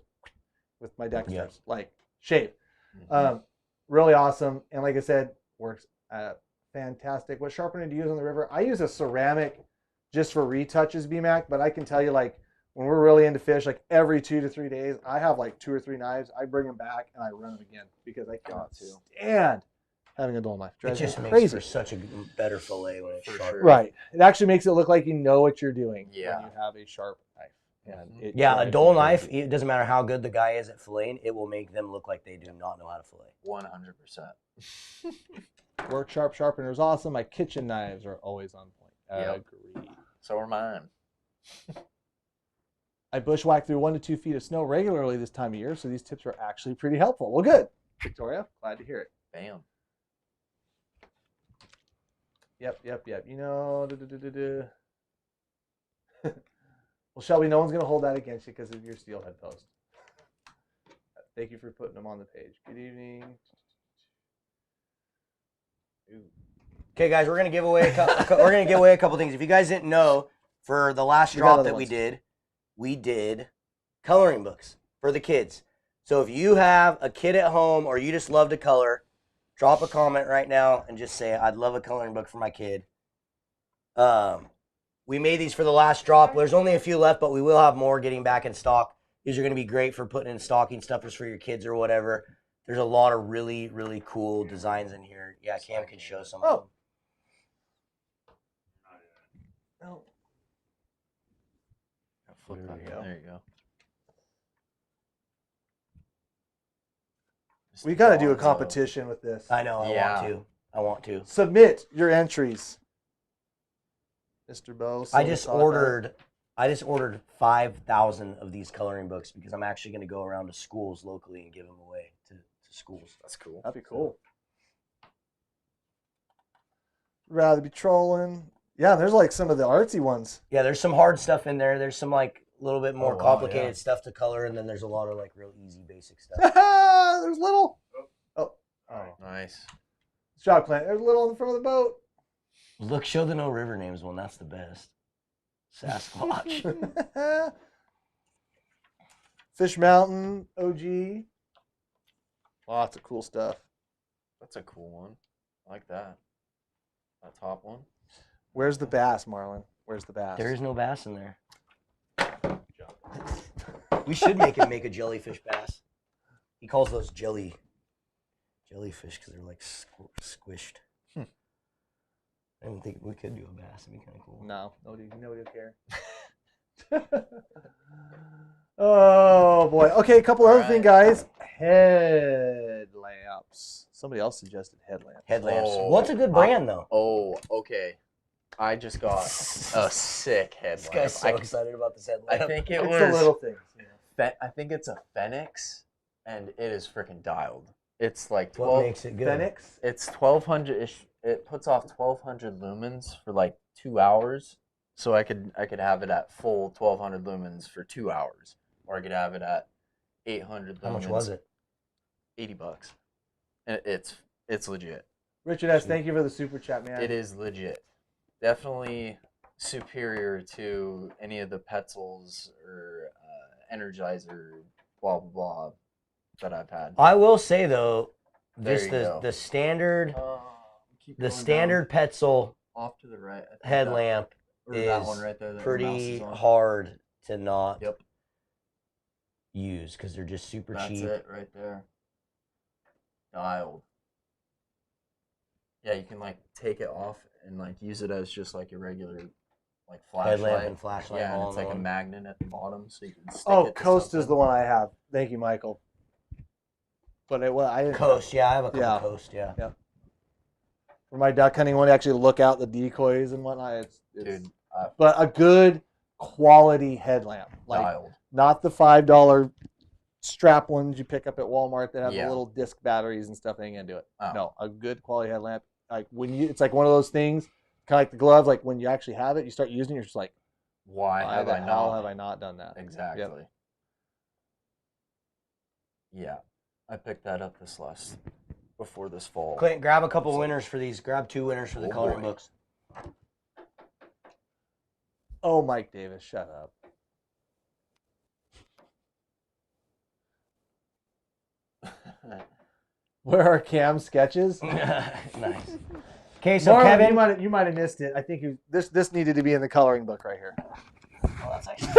with my dexters, like shave. Really awesome. And like I said, works fantastic. What sharpener do you use on the river? I use a ceramic just for retouches, BMAC, but I can tell you, like, when we're really into fish, like every 2 to 3 days, I have like 2 or 3 knives. I bring them back and I run them again because I cannot stand having a dull knife. It Drives me just makes crazy. for such a better fillet when it's For sharp. sure. Right. It actually makes it look like you know what you're doing when you have a sharp knife. And it Yeah, a drives dull me knife, crazy. it doesn't matter how good the guy is at filleting, it will make them look like they do not know how to fillet. 100%. Work Sharp sharpener is awesome. My kitchen knives are always on point. Yep. Agreed. So are mine. I bushwhack through 1 to 2 feet of snow regularly this time of year, so these tips are actually pretty helpful. Well, good. Victoria, glad to hear it. Bam. Yep. Well, Shelby, no one's going to hold that against you because of your steelhead post. Thank you for putting them on the page. Good evening. Ooh. Okay, guys, we're gonna give away a couple things. If you guys didn't know, for the last We got drop other that ones. we did coloring books for the kids. So if you have a kid at home or you just love to color, drop a comment right now and just say, "I'd love a coloring book for my kid." We made these for the last drop. There's only a few left, but we will have more getting back in stock. These are gonna be great for putting in stocking stuffers for your kids or whatever. There's a lot of really, really cool designs in here. Yeah, Cam can show some of them. No. Flip There that. we go. There you go. We got to do a Bonzo. competition with this. I know. Yeah. I want to. Submit your entries. Mr. Bo. I just ordered 5,000 of these coloring books because I'm actually going to go around to schools locally and give them away to schools. That's cool. That'd be cool. Rather be trolling. Yeah, there's like some of the artsy ones. Yeah, there's some hard stuff in there. There's some like a little bit more Oh, wow, complicated yeah. stuff to color, and then there's a lot of like real easy basic stuff. There's little. Oh. Nice. Good job, Clint. There's a little on the front of the boat. Look, show the no river names one. That's the best. Sasquatch. Fish Mountain, OG. Lots of cool stuff. That's a cool one. I like that. That top one. Where's the bass, Marlon? Where's the bass? There is no bass in there. We should make him make a jellyfish bass. He calls those jellyfish because they're like squished. I don't think we could do a bass. It'd be kind of cool. No, nobody will care. Oh boy. Okay, a couple other things, guys. Headlamps. Somebody else suggested headlamps. Headlamps. Oh, What's a good brand though? Oh, okay. I just got a sick This headlamp. guy's so excited about this headlamp. I think it It's was. the little things. I think it's a Phoenix, and it is freaking dialed. It's like What 12. makes it good? Phoenix. It's 1200 ish. It puts off 1200 lumens for like 2 hours. So I could have it at full 1200 lumens for 2 hours, or I could have it at 800 lumens. How much was it? $80. And it's legit. Richard S., thank you for the super chat, man. It is legit. Definitely superior to any of the Petzls or Energizer, blah blah blah, that I've had. I will say though, There just you go. the standard keep the going standard Petzl down, off to the right. I think headlamp or that is one right there that your mouse pretty is on. hard to not Yep. use because they're just super That's cheap. it right there. Dialed. Yeah, you can like take it off and like use it as just like a regular like flashlight. Headlamp and flashlight. Yeah, and all it's in like a one. magnet at the bottom, so you can stick Oh, it to Coast is something. the one I have. Thank you, Michael. But I didn't Coast, yeah, I have a couple Yeah. Coast, yeah. for my duck hunting one to actually look out the decoys and whatnot. It's Dude, but a good quality headlamp, like dialed. not the $5 strap ones you pick up at Walmart that have Yeah. the little disc batteries and stuff. They ain't gonna do it. Oh. No, a good quality headlamp. Like it's like one of those things, kind of like the glove. Like when you actually have it, you start using it, you're just like, Why why have the I hell not? have I not done that? Exactly. Yeah, I picked that up before this fall. Clint, grab a couple winners for these. Grab 2 winners for the Oh, coloring boy. books. Oh, Mike Davis, shut up. Where are Cam's sketches? Nice. Okay, so Marlon, Kevin. you might have missed it. I think this needed to be in the coloring book right here. Oh, that's actually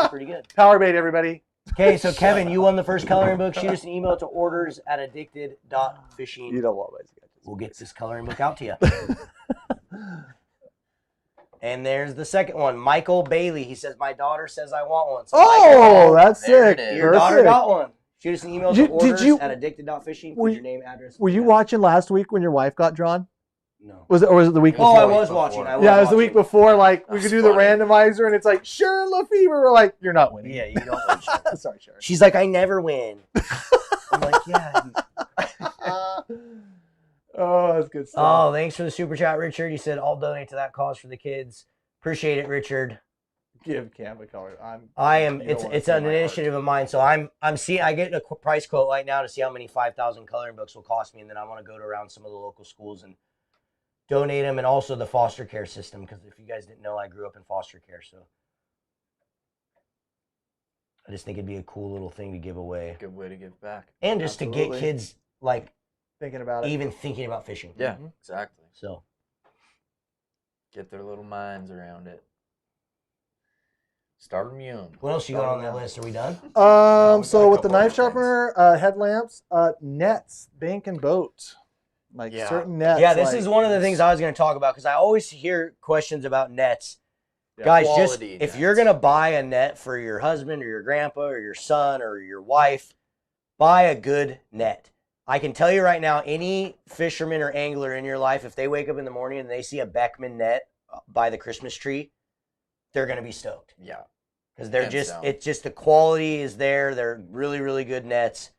pretty good. Power bait, everybody. Okay, so Kevin, you won the first coloring book. Shoot us an email to orders@addicted.fishing. You don't want my sketches. We'll get this coloring book out to you. And there's the second one, Michael Bailey. He says, my daughter says I want one. So Oh, Michael, that's there sick. it is. your daughter Perfect. got one. Shoot us an email to orders@addicted.fishing. Put your name, address. Were you watching last week when your wife got drawn? No. Was it the week Oh, before? I was Before. watching. Yeah, it was the week before. Like we That's could do the funny. randomizer, and it's like Sharon Lefevre. We're like, you're not winning. Yeah, you don't win. Sharon. Sorry, Sharon. She's like, I never win. I'm like, yeah. Oh, that's good stuff. Oh, thanks for the super chat, Richard. He said, I'll donate to that cause for the kids. Appreciate it, Richard. Give Cam a color. I am. you don't wanna It's see an my initiative of mine. So I'm seeing. I get a price quote right now to see how many 5,000 coloring books will cost me, and then I want to go to around some of the local schools and donate them, and also the foster care system. Because if you guys didn't know, I grew up in foster care, so I just think it'd be a cool little thing to give away, Good way to give back. and just to Absolutely. get kids like Thinking about it. even thinking about fishing. Yeah, Mhm. exactly. So Get their little minds around it. Start them young. what else you got on that list? Are we done? we got So a with the couple knife other things. sharpener, headlamps, nets, bank and boat, like Yeah. certain nets. Yeah, this like- is one of the things I was going to talk about because I always hear questions about nets. Yeah. Guys, just Quality if you're nets. going to buy a net for your husband or your grandpa or your son or your wife, buy a good net. I can tell you right now, any fisherman or angler in your life, if they wake up in the morning and they see a Beckman net by the Christmas tree, they're going to be stoked Yeah. because they're Hands just, down. it's just the quality is there. They're really, really good nets.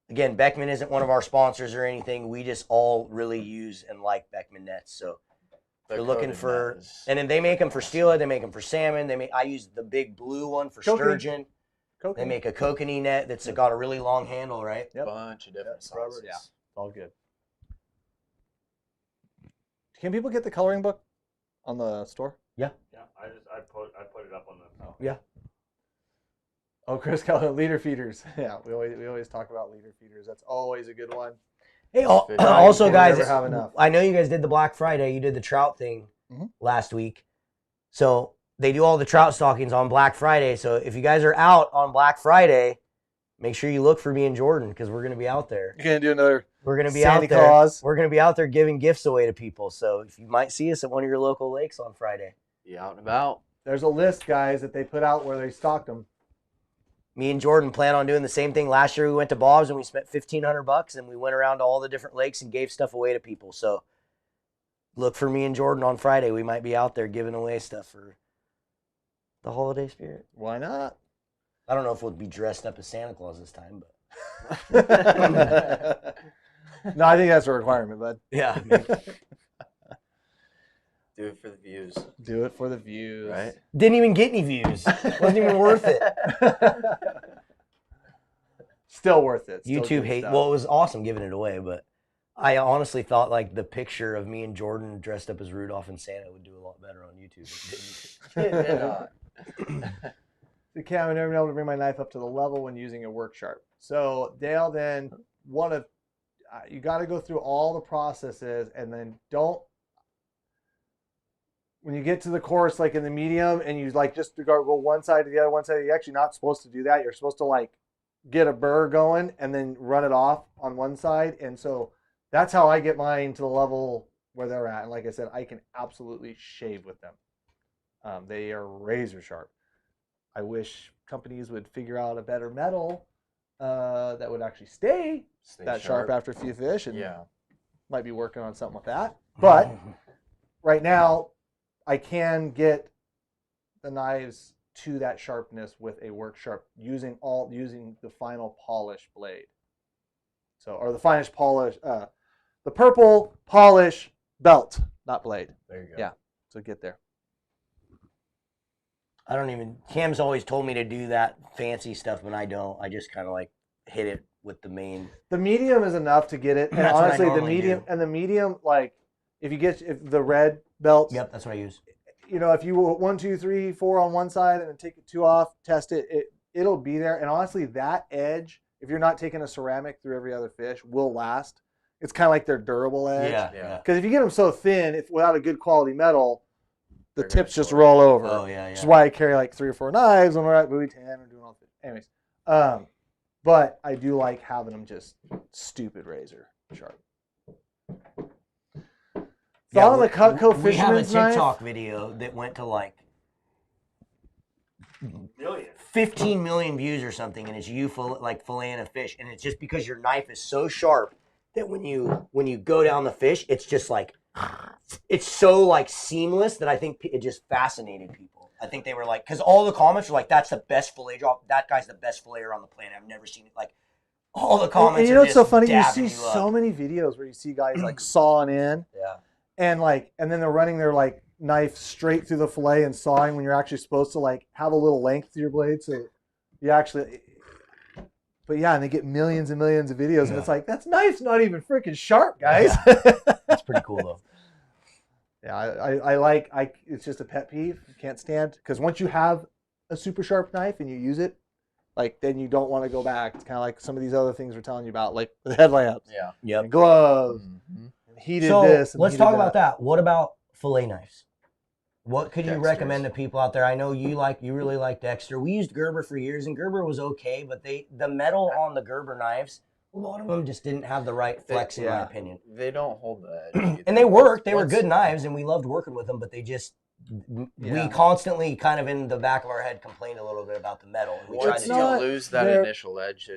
Again, Beckman isn't one of our sponsors or anything. We just all really use and like Beckman nets. So The you're looking coated for, net is- and then they make them for steelhead. They make them for salmon. I use the big blue one for Kokanee. sturgeon. Coconut. They make a kokanee net that's got a really long handle, right? Yep. bunch of different Yep, rubber, sizes. yeah. all good. Can people get the coloring book on the store? Yeah, I put it up on the. Oh, Chris Keller, leader feeders. Yeah, we always talk about leader feeders. That's always a good one. Hey, Fit in. also, You guys, never have enough. I know you guys did the Black Friday. You did the trout thing Mhm. last week. So they do all the trout stockings on Black Friday. So if you guys are out on Black Friday, make sure you look for me and Jordan because we're going to be out there. You're gonna do another. We're going to be Santa out there. Claus. We're going to be out there giving gifts away to people. So if you might see us at one of your local lakes on Friday. Be out and about. There's a list, guys, that they put out where they stocked them. Me and Jordan plan on doing the same thing. Last year we went to Bob's and we spent $1,500 and we went around to all the different lakes and gave stuff away to people. So look for me and Jordan on Friday. We might be out there giving away stuff for the holiday spirit. Why not? I don't know if we'll be dressed up as Santa Claus this time, but No, I think that's a requirement, bud. yeah. Do it for the views, Do it for the views. right? Didn't even get any views. Wasn't even worth it. Still worth it. Still YouTube good hate. stuff. Well, it was awesome giving it away, but I honestly thought like the picture of me and Jordan dressed up as Rudolph and Santa would do a lot better on YouTube. It didn't. Did not. The Cam, I've never been able to bring my knife up to the level when using a work sharp. So Dale, then you got to go through all the processes, and then don't. When you get to the course, like in the medium, and you like just go one side to the other, one side, you're actually not supposed to do that. You're supposed to like get a burr going and then run it off on one side. And so that's how I get mine to the level where they're at. And like I said, I can absolutely shave with them. They are razor sharp. I wish companies would figure out a better metal that would actually stay that sharp after a few fish, and might be working on something with that. But right now, I can get the knives to that sharpness with a work sharp using the final polish blade. So, or the finest polish, the purple polish belt, not blade. There you go. Yeah, so get there. I don't even. Cam's always told me to do that fancy stuff, but I don't. I just kind of like hit it with the main. The medium is enough to get it, and That's what I honestly, normally do. the medium, like if the red belts. Yep, that's what I use. You know, if you 1, 2, 3, 4 on one side and then take 2 off, test it, it'll be there. And honestly, that edge, if you're not taking a ceramic through every other fish, will last. It's kind of like their durable edge. Yeah. Because if you get them so thin, without a good quality metal, the They're tips gonna just roll over. Oh yeah. Which is why I carry like 3 or 4 knives when we're at buoy 10 or doing all this. Anyways, but I do like having them just stupid razor sharp. Thought on the Cutco We have a fisherman's knife. TikTok video that went to like Million. 15 million views or something, and it's you filleting a fish, and it's just because your knife is so sharp that when you go down the fish, it's just like it's so like seamless that I think it just fascinated people. I think they were like, because all the comments were like, "That's the best fillet drop. That guy's the best filleter on the planet. I've never seen it." Like all the comments. And you are know what's just so funny? You dabbing see up. so many videos where you see guys like sawing in, Yeah. and then they're running their like knife straight through the fillet and sawing when you're actually supposed to like have a little length to your blade, so you actually. But yeah, and they get millions and millions of videos, and it's like that knife's not even freaking sharp, guys. That's pretty cool though. Yeah, I like it's just a pet peeve. Can't stand, because once you have a super sharp knife and you use it, like then you don't want to go back. It's kind of like some of these other things we're telling you about, like the headlamps, Yep. and gloves, Mm-hmm. and heated So this. And let's heated talk about that. What about fillet knives? What could you Dexter's. recommend to people out there? I know you really like Dexter. We used Gerber for years, and Gerber was okay, but the metal on the Gerber knives, a lot of them just didn't have the right flex, in my opinion. They don't hold the edge either. And they worked. They were Once- good knives, and we loved working with them, but they just we constantly kind of in the back of our head complained a little bit about the metal. And we tried Once to you not lose that there- initial edge,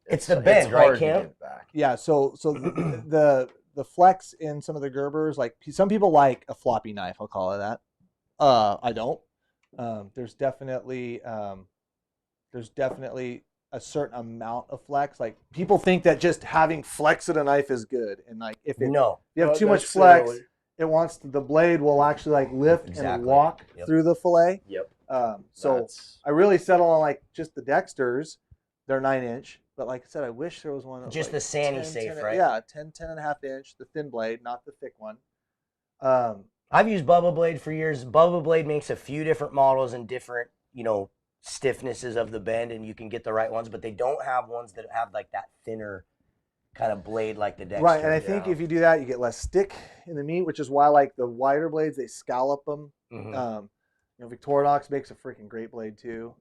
It's the bend, right, hard to Cam? get back. Yeah, so the flex in some of the Gerbers, like some people like a floppy knife, I'll call it that. I don't. There's definitely a certain amount of flex. Like people think that just having flex in a knife is good, and like if you have too much flex, the blade will actually like lift and walk through the fillet. Yep. So I really settle on like just the Dexters. They're 9-inch. But like I said, I wish there was one. Just like the Sandy 10, safe, 10, right? Yeah, 10 and a half inch, the thin blade, not the thick one. I've used Bubba Blade for years. Bubba Blade makes a few different models and different, stiffnesses of the bend, and you can get the right ones, but they don't have ones that have like that thinner kind of blade like the Dexter. Right, and I think if you do that, you get less stick in the meat, which is why like the wider blades, they scallop them. Mhm. Victorinox makes a freaking great blade too.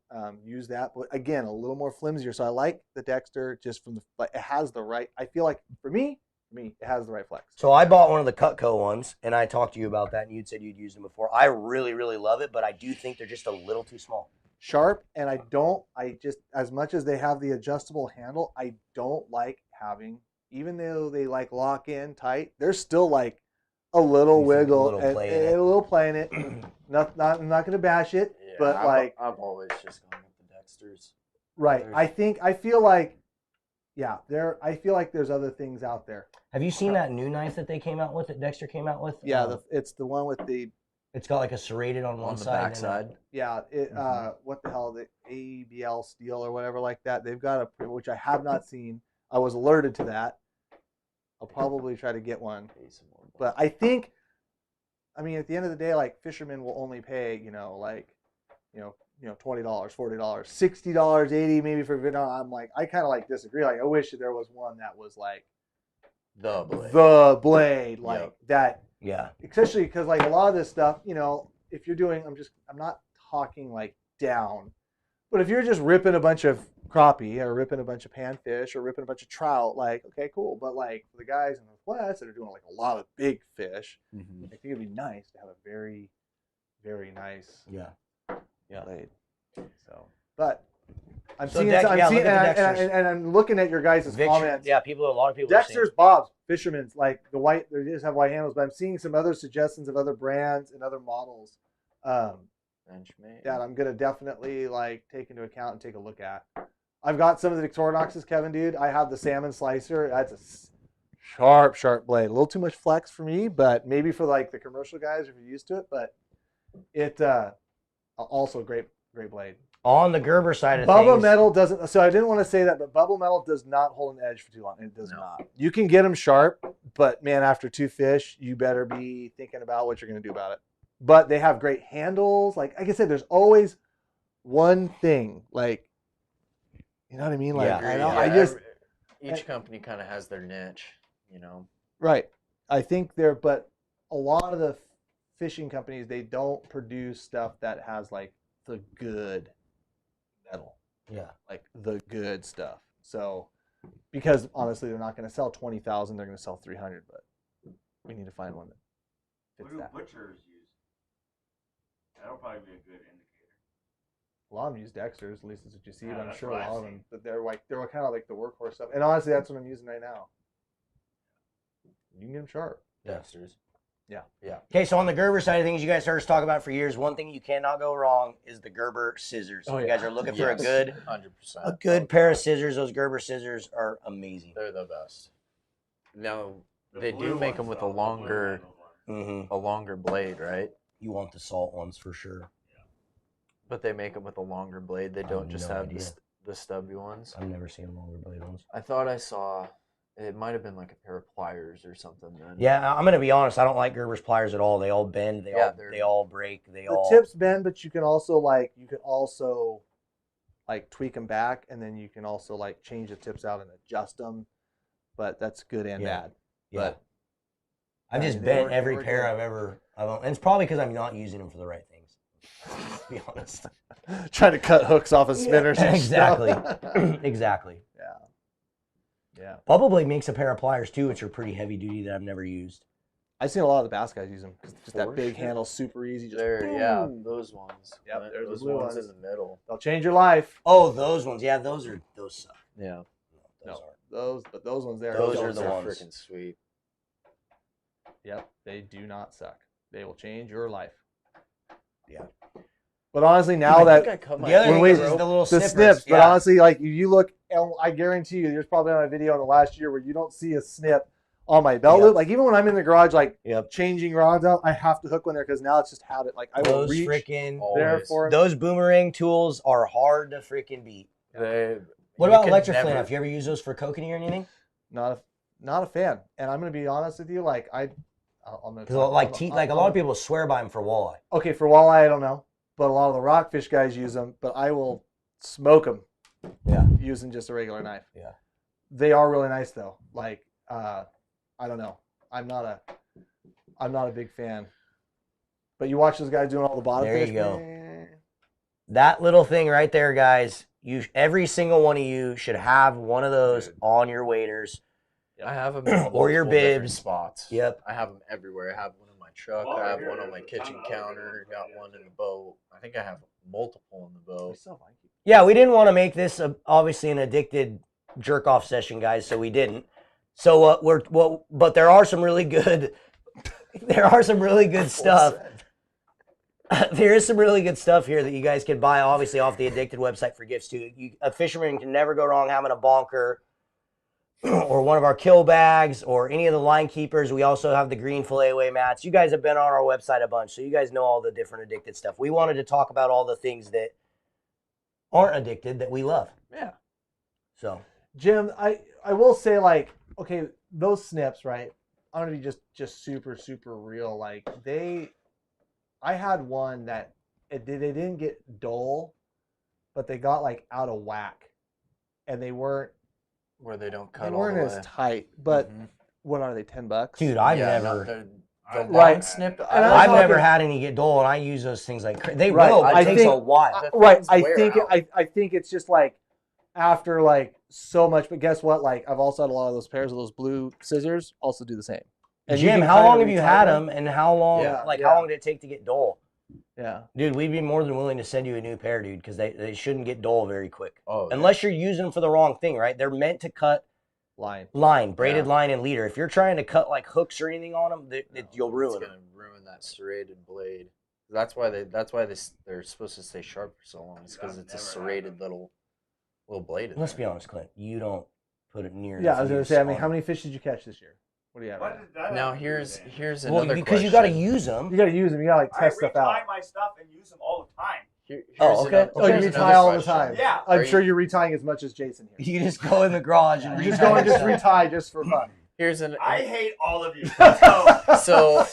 Use that, but again, a little more flimsier. So I like the Dexter just from it has the right. I feel like for me, it has the right flex. So I bought one of the Cutco ones, and I talked to you about that, and you'd said you'd used them before. I really, really love it, but I do think they're just a little too small. Sharp, and I just, as much as they have the adjustable handle, I don't like having, even though they like lock in tight, there's still like a little wiggle, a little play in it. a little play in it. I'm not going to bash it, Yeah, but I've always just gone with the Dexters. right. I feel like there's other things out there. Have you seen that new knife that they came out with, that Dexter came out with? Yeah, it's the one with the It's got like a serrated on one On the side. back side. what the hell, the ABL steel or whatever like that. They've got which I have not seen. I was alerted to that. I'll probably try to get one. But I think, at the end of the day, like fishermen will only pay, $20, $40, $60, $80 maybe for Vietnam. I'm like, I kind of like disagree. Like I wish there was one that was like The blade. the blade, like Yep. that. Yeah. Especially because like a lot of this stuff, you know, if you're doing, I'm not talking like down, but if you're just ripping a bunch of crappie or ripping a bunch of panfish or ripping a bunch of trout, like, okay, cool. But like for the guys in the West that are doing like a lot of big fish, Mhm. I think it'd be nice to have a very, very nice Yeah. blade. So, but I'm So seeing, Dex- I'm yeah, seeing, look at the and, Dexters. and I'm looking at your guys' comments. Yeah, a lot of people are Dexter's, Bob's, Fisherman's, like the white, they just have white handles, but I'm seeing some other suggestions of other brands and other models Benchmade. that I'm gonna definitely like take into account and take a look at. I've got some of the Victorinoxes, Kevin, dude. I have the salmon slicer. That's a sharp blade. A little too much flex for me, but maybe for like the commercial guys if you're used to it. But it also great blade. On the Gerber side of Bubble things, metal doesn't. So I didn't want to say that, but bubble metal does not hold an edge for too long. It does not. You can get them sharp, but man, after 2 fish, you better be thinking about what you're going to do about it. But they have great handles. Like I said, there's always one thing. Like, you know what I mean? Like, Yeah. Each company kind of has their niche, you know. Right. I think but a lot of the fishing companies, they don't produce stuff that has like the good metal. yeah. Like the good stuff. So, because honestly, they're not going to sell 20,000, they're going to sell 300, but we need to find one that What fits do that. butchers use? That'll probably be a good indicator. A lot of them use Dexters, at least that's what you see, Yeah, but I'm that's sure a what lot I've of them, seen. but they're kind of like the workhorse stuff. And honestly, that's what I'm using right now. You can get them sharp. Dexter's. Okay, so on the Gerber side of things, you guys heard us talk about for years. One thing you cannot go wrong is the Gerber scissors. Oh, If you yeah. guys are looking for Yes. a good 100%. pair of scissors, those Gerber scissors are amazing. They're the best. Now The they blue do make ones, them with though, a the blue longer, handled ones. Mm-hmm. a longer blade, right? You want the salt ones for sure. But they make them with a longer blade. They I don't have just no have idea. the stubby ones. I've never seen longer blade ones. I thought I saw. It might have been like a pair of pliers or something. Then. Yeah, I'm gonna be honest. I don't like Gerber's pliers at all. They all bend. They Yeah, all break. They The all tips bend, but you can also like tweak them back, and then you can also like change the tips out and adjust them. But that's good and Yeah. bad. Yeah. But I've I just mean, they bent work- every they work pair good. I've ever. And it's probably because I'm not using them for the right things. To be honest. trying to cut hooks off of spinners. and Exactly. stuff. Exactly. Yeah. Bubble Blade makes a pair of pliers too, which are pretty heavy duty that I've never used. I've seen a lot of the bass guys use them because just that For big sure. handle, super easy. Just Yeah, boom. those ones. Yep, there's the those blue ones in ones. the middle. They'll change your life. Oh, those ones. Yeah, those suck. Yeah, Those No, aren't. those ones there. Those those are the are ones. freaking sweet. Yep, they do not suck. They will change your life. Yeah. But honestly, now I that think I cut my The other When thing we- is the little the snippers. snips, but Yeah. honestly, like you look, and I guarantee you, there's probably on a video in the last year where you don't see a snip on my belt Yep. loop. Like even when I'm in the garage, like Yep. changing rods out, I have to hook one there because now it's just habit. Like I will Those reach freaking there Always. for it. those boomerang tools are hard to freaking beat. They. What you about can electric never- flannel? Have you ever used those for kokanee or anything? Not a fan. And I'm gonna be honest with you, like I'm gonna Because talk- like I'm- a lot of people swear by them for walleye. Okay, for walleye, I don't know, but a lot of the rockfish guys use them. But I will smoke them. Yeah. Using just a regular knife. Yeah. They are really nice though. Like I don't know. I'm not a big fan. But you watch those guys doing all the bottom There you fish. go. man. That little thing right there, guys. Every single one of you should have one of those Dude. on your waders. I have them in Or your multiple different bibs. spots. Yep. I have them everywhere. I have one in my truck. Oh, I have here, one on my there's a ton kitchen of other counter. videos Got like one that, in the boat. I think I have multiple in the boat. Myself, I keep- Yeah, we didn't want to make this obviously an addicted jerk off session, guys, so we didn't. So but there are some really good there are some really good stuff. There is some really good stuff here that you guys can buy, obviously, off the Addicted website for gifts too. A fisherman can never go wrong having a bonker or one of our kill bags or any of the line keepers. We also have the green fillet away mats. You guys have been on our website a bunch, so you guys know all the different addicted stuff. We wanted to talk about all the things that aren't addicted that we love. Yeah. So Jim, I will say, like, okay, those snips, right? I'm gonna be just super, super real. Like I had one that they didn't get dull, but they got like out of whack. And they weren't Where they don't cut they all weren't the as way. tight. But Mhm. what are they? $10? Dude, I've Yeah, never. the long Right. snip. And I I've was never talking- had any get dull, and I use those things like they Right, will, but I it takes think- a while. The Right. things I wear think out. I think it's just like after like so much. But guess what? Like I've also had a lot of those pairs of those blue scissors. Also do the same. And you Jim, can how kind long of have you retire had them. them, and how long? Yeah, How long did it take to get dull? Yeah. Dude, we'd be more than willing to send you a new pair, dude, because they shouldn't get dull very quick. Oh, yeah. Unless you're using them for the wrong thing, right? They're meant to cut Line. braided Yeah. line and leader. If you're trying to cut like hooks or anything on them, you'll ruin It's them. gonna ruin that serrated blade. That's why they're supposed to stay sharp for so long. It's because it's a serrated little blade. Let's be honest, Clint. You don't put it near. Yeah, I the was gonna fuse say. I mean, on how them. many fish did you catch this year? What do you have? What Right did that Now have to do here's with it? here's Well, another because you got to question. use now? them. You gotta use them. You gotta like I test stuff out. retie my stuff and use them all the time. Here's Oh, okay. another- Oh, you here's retie another all the question. time. Yeah. I'm Are sure you- you're retying as much as Jason here. You just go in the garage and You just retie go and just yourself. retie just for fun. Here's an. I hate all of you. Let's go.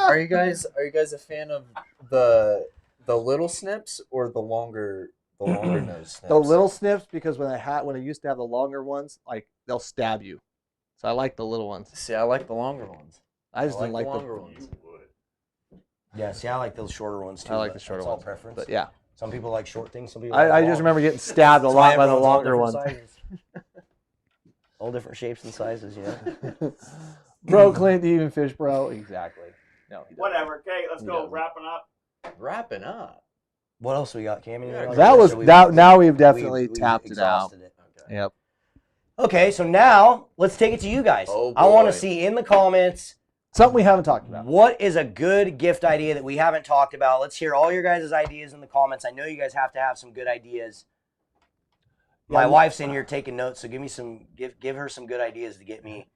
Are you guys a fan of the little snips or the longer nose snips? The little snips, because when I used to have the longer ones, like they'll stab you. So I like the little ones. See, I like the longer ones. I just I didn't like the the longer ones. Yeah, see, I like those shorter ones too. I like but the shorter it's all ones. preference. But yeah, Some people like short things. Some people. Like I long. just remember getting stabbed a That's why lot by the everyone's all longer ones. different sizes. All different shapes and sizes, yeah. Bro, Clint, do you even fish, bro? Exactly. No, he doesn't. Whatever. Okay, let's He go. doesn't. Wrapping up. Wrapping up. What else we got, Cam? Anything Yeah, else? That was So now we've definitely we've tapped it out. exhausted it. Okay. Yep. Okay, so now let's take it to you guys. Oh, I want to boy. see in the comments Something we haven't talked about. what is a good gift idea that we haven't talked about. Let's hear all your guys' ideas in the comments. I know you guys have to have some good ideas. My Yeah, wife's in here taking notes, so give her some good ideas to get me.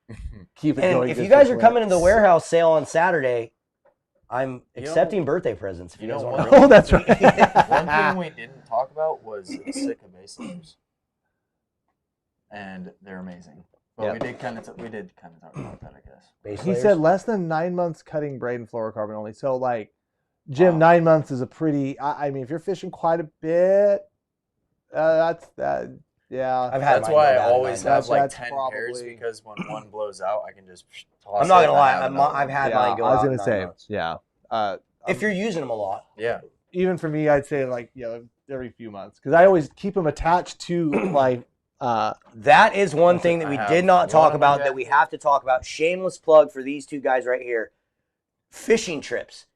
Keep it And going. if good you guys for are Clint. coming to the warehouse sale on Saturday, I'm You know- accepting birthday presents. If you you guys know want what? to. Oh, that's right. One thing we didn't talk about was the Sitka base layers, and they're amazing. But Yeah. we did kind of talk about that, I guess. Base He layers. said less than 9 months cutting braid and fluorocarbon only. So like, Jim, Wow. 9 months is a pretty. I mean, if you're fishing quite a bit, that's that. Yeah. I've had That's mine why go I bad always nine have months. like That's 10 probably- pairs, because when one blows out, I can just toss I'm not it gonna and lie. have I've another one. had Yeah, mine go I was out gonna in 9 say, months. yeah. If you're using them a lot. Yeah. Even for me, I'd say like every few months, because I always keep them attached to my. That is one Listen, thing that I we have did not one talk on my about that we have to talk about. Shameless plug for these two guys right here. Fishing trips.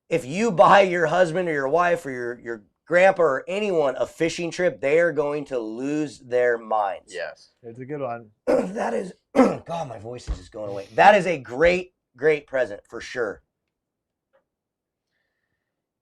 If you buy your husband or your wife or your grandpa or anyone a fishing trip, they are going to lose their minds. Yes. It's a good one. That is, God, my voice is just going away. That is a great, great present for sure.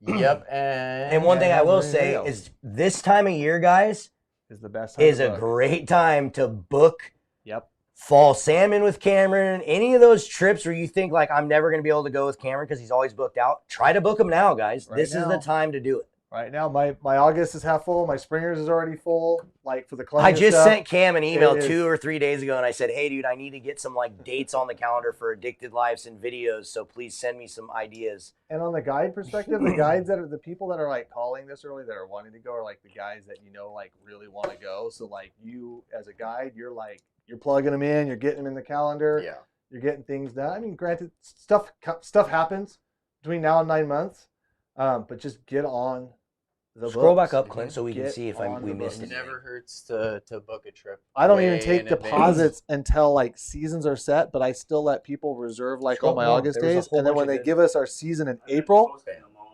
Yep. And one thing I will say Nails. is this time of year, guys, Is the best. Time is to a book. great time to book Yep. fall salmon with Cameron. Any of those trips where you think like I'm never going to be able to go with Cameron because he's always booked out, try to book them now, guys. Right This is the now. time to do it. Right now, my August is half full. My Springers is already full. Like for the I Columbia just stuff. sent Cam an email It is. 2 or 3 days ago and I said, hey, dude, I need to get some like dates on the calendar for Addicted Lives and videos. So please send me some ideas. And on the guide perspective, the guides that are the people that are like calling this early that are wanting to go are like the guys that like really want to go. So like you as a guide, you're plugging them in, you're getting them in the calendar, Yeah. you're getting things done. I mean, granted, stuff happens between now and 9 months, but just get on the Scroll books. back up, Clint, so we can Get see if on we the missed It books. anything. never hurts to book a trip. I don't way even take in advance. deposits until like seasons are set, but I still let people reserve like Scroll all my down. August There was a days, whole and then bunch when of they good- give us our season in April,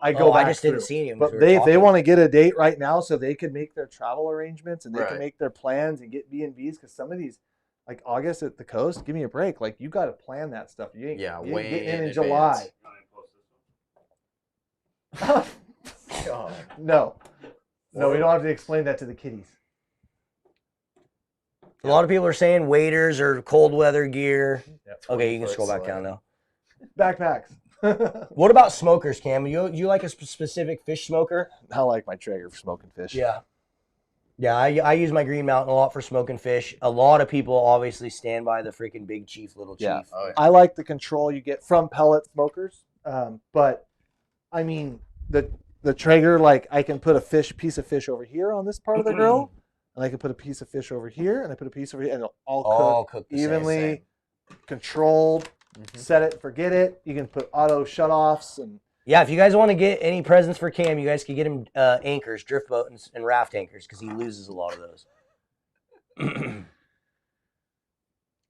I go Oh, I back just didn't through. see any of them. But 'cause we were they talking. want to get a date right now so they can make their travel arrangements and they Right. can make their plans and get B&Bs, because some of these, like August at the coast, give me a break. Like you got to plan that stuff. You ain't, Yeah, you ain't way getting in in July. God. No, we don't have to explain that to the kiddies. A lot of people are saying waders or cold weather gear. Yep. Okay, you can 20-foot scroll back sled. down now. Backpacks. What about smokers, Cam? You like a specific fish smoker? I like my Traeger for smoking fish. Yeah. Yeah, I use my Green Mountain a lot for smoking fish. A lot of people obviously stand by the freaking Big Chief, Little Chief. Yeah. Oh, yeah. I like the control you get from pellet smokers, but I mean the Traeger, like I can put a piece of fish over here on this part of the grill, and I can put a piece of fish over here, and I put a piece over here, and it'll all All cook cooked the same. evenly. Same. controlled. Set it, forget it. You can put auto shutoffs and. Yeah, if you guys want to get any presents for Cam, you guys can get him anchors, drift boat and raft anchors, because he loses a lot of those.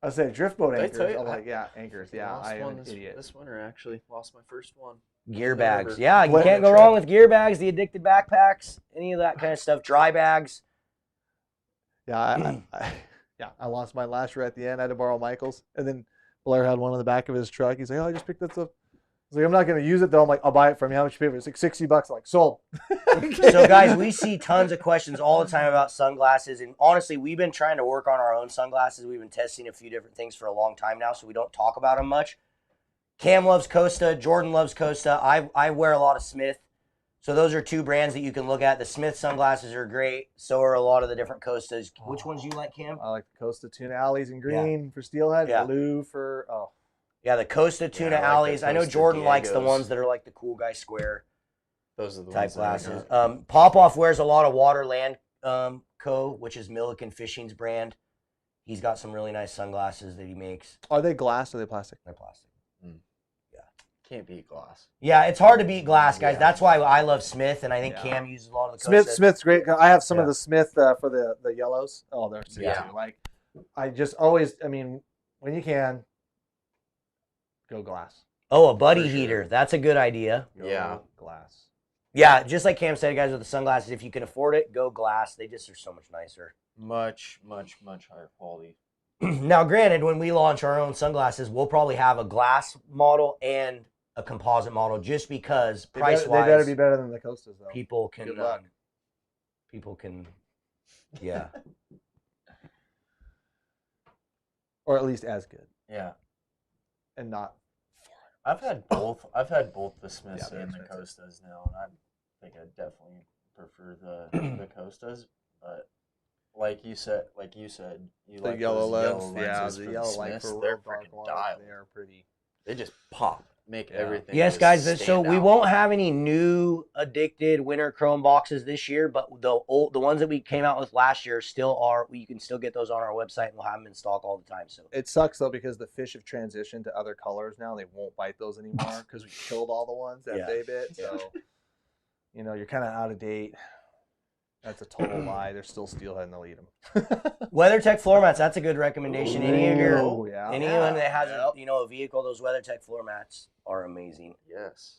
I say drift boat Did I anchors. tell you? I'm like, yeah, anchors. Yeah, Lost I am one an idiot. this winter, actually. Lost my first one. Gear In the bags. river. Yeah, you What- can't go wrong with gear bags, the addicted backpacks, any of that kind of stuff. Dry bags. Yeah, I lost my lasher at the end. I had to borrow Michael's, and then Blair had one on the back of his truck. He's like, "Oh, I just picked this up." I was like, "I'm not going to use it though." I'm like, "I'll buy it from you. How much you pay for it?" It's like $60. I'm like, sold. So, guys, we see tons of questions all the time about sunglasses. And honestly, we've been trying to work on our own sunglasses. We've been testing a few different things for a long time now, so we don't talk about them much. Cam loves Costa. Jordan loves Costa. I wear a lot of Smith. So those are two brands that you can look at. The Smith sunglasses are great. So are a lot of the different Costas. Which ones do you like, Cam? I like the Costa Tuna Alleys in green for steelhead, Yeah. blue for Yeah, the Costa Tuna I like the Alleys. I know Costa Jordan likes the Diegos. ones that are like the cool guy square Those are the type ones that I glasses. got. Popoff wears a lot of Waterland Co., which is Milliken Fishing's brand. He's got some really nice sunglasses that he makes. Are they glass or are they plastic? They're plastic. Can't beat glass. Yeah, it's hard to beat glass, guys. Yeah. That's why I love Smith, and I think Yeah. Cam uses a lot of the Costa. Smith's great. I have some Yeah. of the Smith for the yellows. Oh, they're sick Yeah. too. Like, I just always, I mean, when you can, go glass. Oh, a buddy For sure. heater. That's a good idea. Go Yeah. glass. Yeah, just like Cam said, guys, with the sunglasses, if you can afford it, go glass. They just are so much nicer. Much, much, much higher quality. Now, granted, when we launch our own sunglasses, we'll probably have a glass model and a composite model, just because They price better, they better wise, be better than the Costas though. people can. Good luck. Yeah. Or at least as good, Yeah. and not. I've had both. I've had both the Smiths Yeah, they're and the expensive. Costas now, and I think I definitely prefer the Costas. But like you said, you The like yellow those lens, lenses the for yellow light Smiths. for They're real dark freaking water, dialed. they are pretty. They just pop, make Yeah. everything. Yes, just guys. So stand we out. won't have any new addicted winter chrome boxes this year, but the ones that we came out with last year still are. You can still get those on our website, and we'll have them in stock all the time. So It sucks though because the fish have transitioned to other colors now. They won't bite those anymore because we killed all the ones that Yeah. they bit. So, you're kind of out of date. That's a total lie. They're still steelhead and they'll eat them. WeatherTech floor mats. That's a good recommendation. Any of your Oh, yeah. anyone that has Yep. a vehicle, those WeatherTech floor mats are amazing. Yes.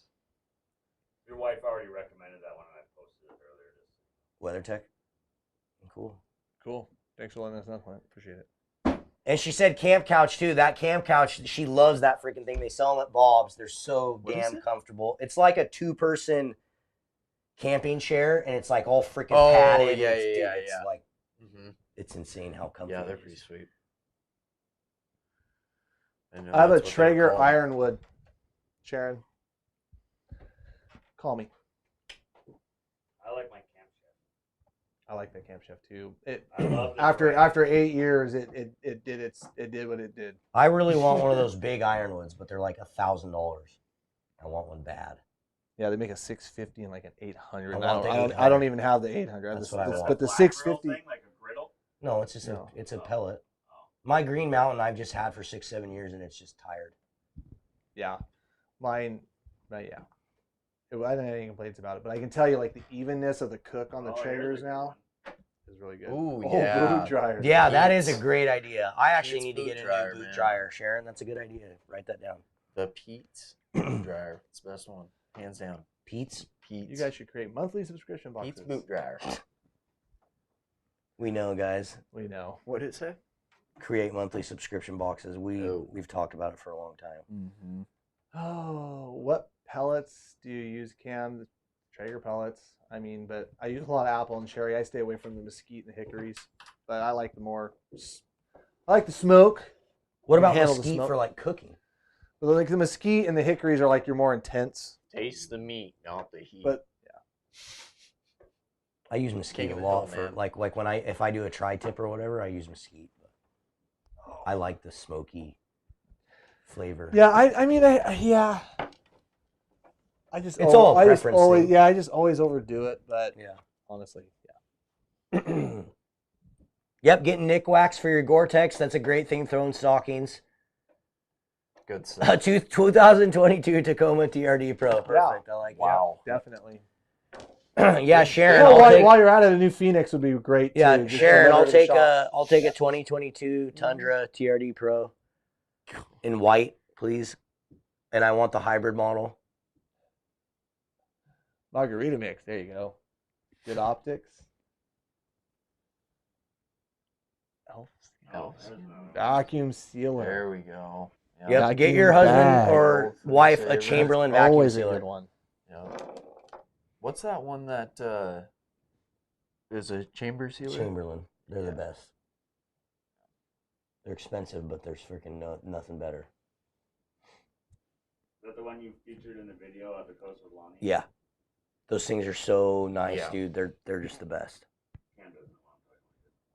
Your wife already recommended that one, and I posted it earlier. WeatherTech, cool. Cool. Thanks for letting us know. Clint. Appreciate it. And she said camp couch too. That camp couch, she loves that freaking thing. They sell them at Bob's. They're so What is damn it? comfortable. It's like a 2-person camping chair, and it's like all freaking Oh, padded. yeah, It's, dude, yeah, it's yeah. like Mm-hmm. it's insane how comfortable. Yeah, it they're is. pretty sweet. know I have a that's what they're Traeger called. Ironwood. Sharon, call me. I like my camp chef. I like that Camp Chef too. It I love the after 8 years, it did what it did. I really want one of those big ironwoods, but they're like $1,000. I want one bad. Yeah, they make a 650 and like an 800. I I want the don't 800. even have the 800. That's what I want. But the Black 650. grill thing, like a griddle. No, it's just No. it's a pellet. My Green Mountain I've just had for 6-7 years, and it's just tired. Yeah, mine. But yeah, I don't have any complaints about it. But I can tell you, like the evenness of the cook on the Oh, here's a Traegers good now one. is really good. Ooh, Oh, yeah. boot dryer. Yeah, that is a Pete's. great idea. I actually Pete's need to boot get a dryer, new boot man. dryer, Sharon. That's a good idea. Write that down. The Pete's boot dryer. It's the best one. Hands down. Pete's. Pete's. You guys should create monthly subscription boxes. Pete's boot dryer. We know, guys. We know. What did it say? Create monthly subscription boxes. Oh. We've talked about it for a long time. Mm-hmm. Oh, what pellets do you use, Cam? The Traeger pellets. I mean, but I use a lot of apple and cherry. I stay away from the mesquite and the hickories, but I like the more. I like the smoke. What You about handle the mesquite smoke. for like cooking? But like the mesquite and the hickories are like your more intense. Taste the meat, not the heat. But I use mesquite King a of the lot hill, for man. like when if I do a tri-tip or whatever, I use mesquite. I like the smoky flavor. yeah, I mean, yeah. I just It's all a I just preference always thing. yeah I just always overdo it, but Yeah. honestly, yeah. Yep, getting Nick wax for your Gore-Tex. That's a great thing. Throwing stockings. Good stuff. 2022 Tacoma TRD Pro. Perfect. I like it. Wow. Definitely. Yeah, Sharon. Well, I'll take, while you're at it, a new Phoenix would be great. yeah, too. Just Sharon. deliver to the shop. I'll take a 2022 Tundra TRD Pro in white, please. And I want the hybrid model. Margarita mix. There you go. Good optics. Elves. Vacuum sealer. There we go. Yep. Get Vacuum your husband bag. or Food wife saver. a Chamberlain vacuum Always a sealer. good one. Yep. What's that one that is a chamber sealer? Chamberlain. They're the Yeah. best. They're expensive, but there's freaking nothing better. Is that the one you featured in the video at the coast with Lonnie? Yeah. Those things are so nice, Yeah. dude. They're just the best. Cam doesn't know what I'm talking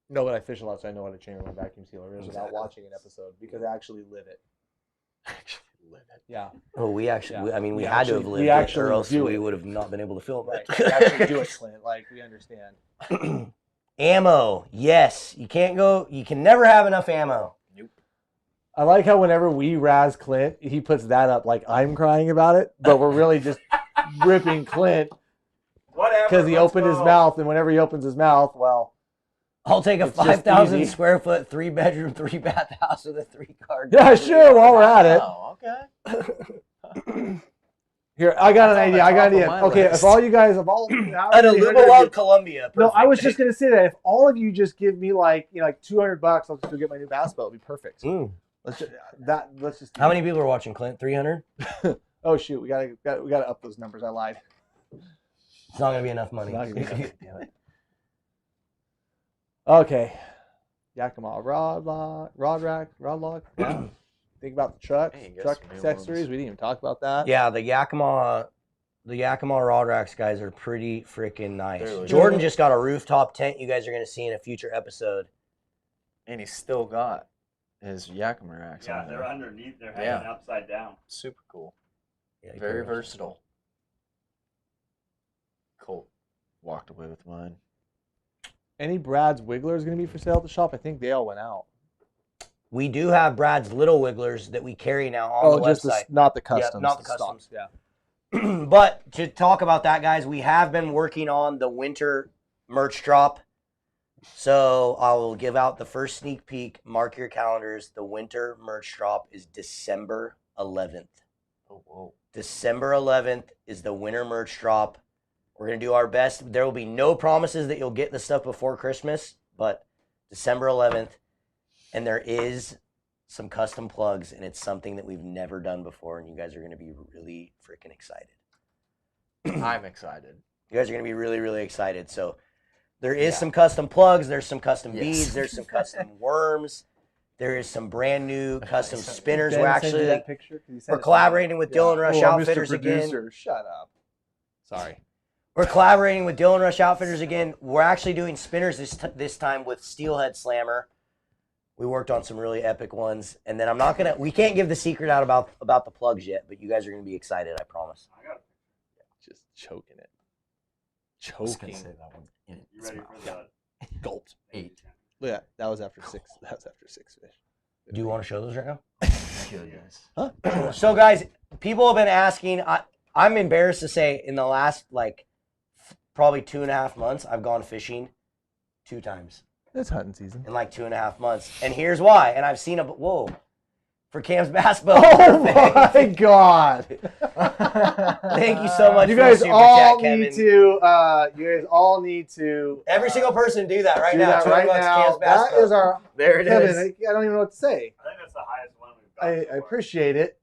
No, but I fish a lot, so I know what a Chamberlain vacuum sealer is without watching an episode because I actually live it. Actually live it. Yeah. Oh, we actually, Yeah. we had to We have actually- lived we it, actually or else do we it. would have not been able to film Right. it. We actually do it, Clint. Like, we understand. Ammo, yes. You can never have enough ammo. I like how whenever we razz Clint, he puts that up like I'm crying about it, but we're really just ripping Clint Whatever. because he let's opened his go. mouth, and whenever he opens his mouth, well, I'll take a It's just 5,000 easy. square foot, 3-bedroom, 3-bath house with a 3-car. yeah, sure. While we're at it, Oh, okay. here I got an That's on idea. the I got top an idea. of my Okay, list. if all you guys, if all An Alubalog Columbia. no, I was perfect. just gonna say that if all of you just give me like like $200, I'll just go get my new bass boat. It'll be perfect. Mm. Let's just do How that. many people are watching, Clint? 300? Oh shoot, we gotta up those numbers. I lied. It's not going to be enough money. Not gonna be enough. Okay, Yakima rod log. Yeah. Think about the truck, Hey, you got truck some new accessories. ones. We didn't even talk about that. Yeah, the Yakima rod racks guys are pretty freaking nice. They're legit. Jordan just got a rooftop tent you guys are going to see in a future episode. And he's still got his Yakima racks Yeah, on they're there. underneath. They're hanging Yeah. upside down. Super cool. Yeah, you Very can- versatile. Colt walked away with mine. Any Brad's Wigglers going to be for sale at the shop? I think they all went out. We do have Brad's little wigglers that we carry now on the just website. not the Yep, customs. not the stock. customs. Yeah. But to talk about that, guys, we have been working on the winter merch drop. So I will give out the first sneak peek. Mark your calendars. The winter merch drop is December 11th. Oh, whoa. December 11th is the winter merch drop. We're going to do our best. There will be no promises that you'll get the stuff before Christmas, but December 11th. And there is some custom plugs, and it's something that we've never done before, and you guys are going to be really freaking excited. I'm excited. You guys are going to be really, really excited. So there is some custom plugs. There's some custom Yes. beads. There's some custom worms. There is some brand new custom spinners. Ben We're sent you actually that picture? 'Cause he sent we're it to me. collaborating with Dylan Rush Oh, Mr. Outfitters again. Producer, shut up. Sorry. We're collaborating with Dylan Rush Outfitters again. We're actually doing spinners this time with Steelhead Slammer. We worked on some really epic ones, and then we can't give the secret out about the plugs yet, but you guys are gonna be excited, I promise. I got it. Just choking it. I was gonna Choking. say that one in You its ready mouth. for the Gulped. 8. Yeah, that was after 6. That was after 6 fish. Do you want to show those right now? Yes. So, guys, people have been asking. I'm embarrassed to say, in the last probably 2.5 months, I've gone fishing 2 times It's hunting season. in like 2.5 months, and here's why. And I've seen for Cam's bass boat. Oh my God! Thank you so much. You for the guys super all chat, need Kevin. to. You guys all need to. Every single person do that right do now. that right $20 now. Cam's bass That boat. is our There it is. Kevin. I don't even know what to say. I think that's the highest one we've got. I so far. appreciate it.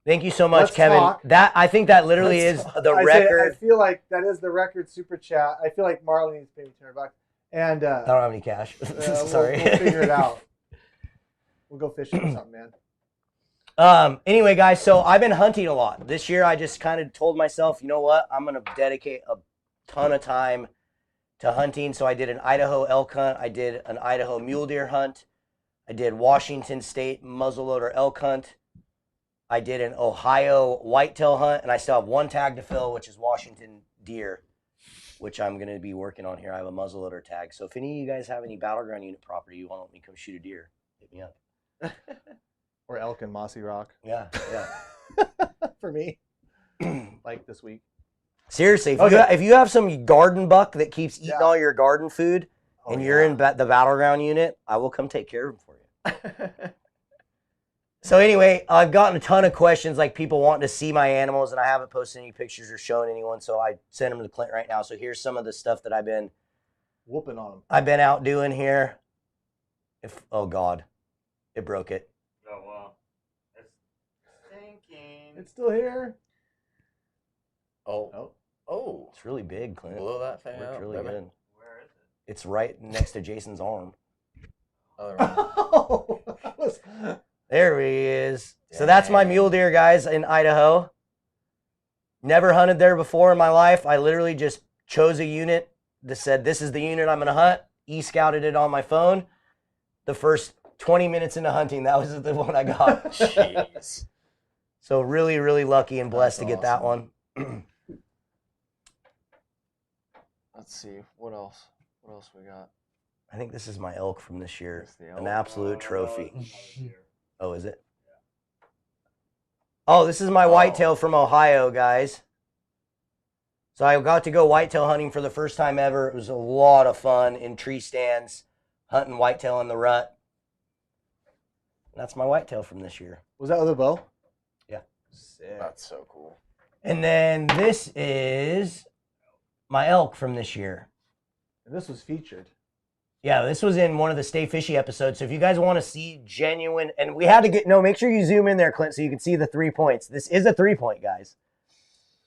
Thank you so much, Let's Kevin. talk. I think that literally Let's is the I record. feel like that is the record super chat. I feel like Marley needs to pay me $200, and I don't have any cash. Sorry. we'll figure it out. We'll go fishing or something, man. Anyway, guys, so I've been hunting a lot. This year, I just kind of told myself, you know what? I'm going to dedicate a ton of time to hunting. So I did an Idaho elk hunt. I did an Idaho mule deer hunt. I did Washington State muzzleloader elk hunt. I did an Ohio whitetail hunt, and I still have 1 tag to fill, which is Washington deer, which I'm going to be working on here. I have a muzzleloader tag. So if any of you guys have any battleground unit property you want me to come shoot a deer, hit me up. Or elk and Mossy Rock. Yeah, yeah. For me. Like this week. Seriously, Okay. if you have some garden buck that keeps eating all your garden food, Oh, and you're in the battleground unit, I will come take care of him for you. So anyway, I've gotten a ton of questions, like people wanting to see my animals, and I haven't posted any pictures or shown anyone, so I sent them to Clint right now. So here's some of the stuff that I've been whooping on them. I've been out doing here. Oh God, it broke it. Oh, well. It's sinking. It's still here. Oh. It's really big, Clint. Blow that thing Worked out. really baby. good. Where is it? It's right next to Jason's arm. Other one. Oh, that was... There he is. So that's my mule deer, guys, in Idaho. Never hunted there before in my life. I literally just chose a unit that said, this is the unit I'm going to hunt. E-scouted it on my phone. The first 20 minutes into hunting, that was the one I got. Jeez. So really, really lucky and blessed That's to get that awesome. one. Let's see. What else? What else we got? I think this is my elk from this year. There's the An elk. absolute trophy. Oh, Oh, is it? Oh, this is my whitetail from Ohio, guys. So I got to go whitetail hunting for the first time ever. It was a lot of fun in tree stands, hunting whitetail in the rut. And that's my whitetail from this year. Was that with a bow? Yeah. Sick. That's so cool. And then this is my elk from this year. And this was featured. Yeah, this was in one of the Stay Fishy episodes. So if you guys want to see genuine, and we had to get, no, make sure you zoom in there, Clint, so you can see the 3 points. This is a 3-point, guys.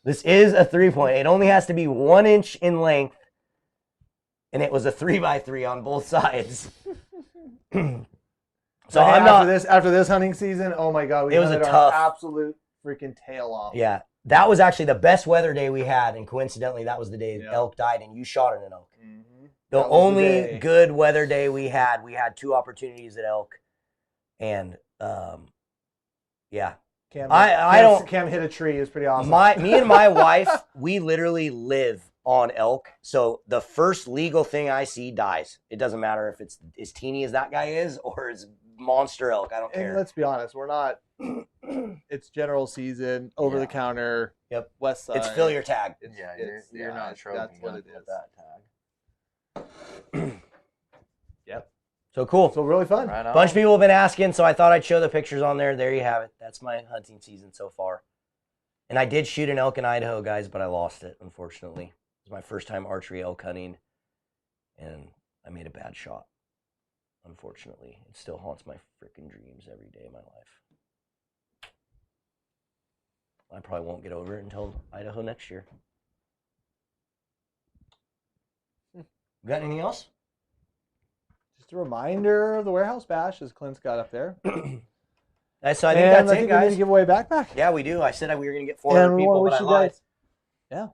This is a 3-point. It only has to be 1 inch in length, and it was a 3x3 on both sides. So Hey, I'm not. after this hunting season. Oh my God, we It was a hunted tough- our absolute freaking tail off. Yeah, that was actually the best weather day we had, and coincidentally, that was the day Yeah. elk died, and you shot at an elk. Mhm. The That was the only day. good weather day we had 2 opportunities at elk, and yeah. Cam, I don't- Cam hit a tree. It was pretty awesome. Me and my wife, we literally live on elk. So the first legal thing I see dies. It doesn't matter if it's as teeny as that guy is or as monster elk. I don't and care. let's be honest, we're not. It's general season, over the Yeah. counter. Yep. West side. It's fill your tag. Yeah, you're not trophy That's what hunting it with is. that tag. Yep. So cool. So really fun. Right on. Bunch of people have been asking, so I thought I'd show the pictures on there. There you have it. That's my hunting season so far. And I did shoot an elk in Idaho, guys, but I lost it, unfortunately. It was my first time archery elk hunting, and I made a bad shot, unfortunately. It still haunts my freaking dreams every day of my life. I probably won't get over it until Idaho next year. Got anything else? Just a reminder of the warehouse bash, as Clint's got up there. So I think And that's I it, think we need guys. to give away a backpack. Yeah, we do. I said we were going to get 400 And we people, wanna but I wish you lied. guys- Yeah.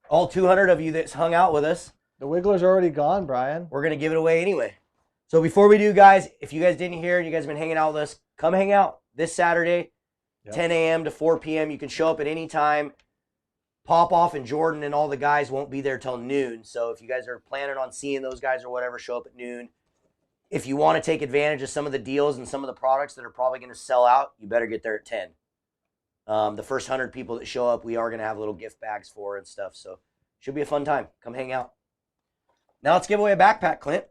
All 200 of you that's hung out with us, The Wiggler's already gone, Brian. we're going to give it away anyway. So before we do, guys, if you guys didn't hear, you guys have been hanging out with us, come hang out this Saturday, Yep. 10 a.m. to 4 p.m. You can show up at any time. Pop Off and Jordan and all the guys won't be there till noon. So if you guys are planning on seeing those guys or whatever, show up at noon. If you want to take advantage of some of the deals and some of the products that are probably going to sell out, you better get there at 10. The first 100 people that show up, we are going to have little gift bags for and stuff. So should be a fun time. Come hang out. Now let's give away a backpack, Clint.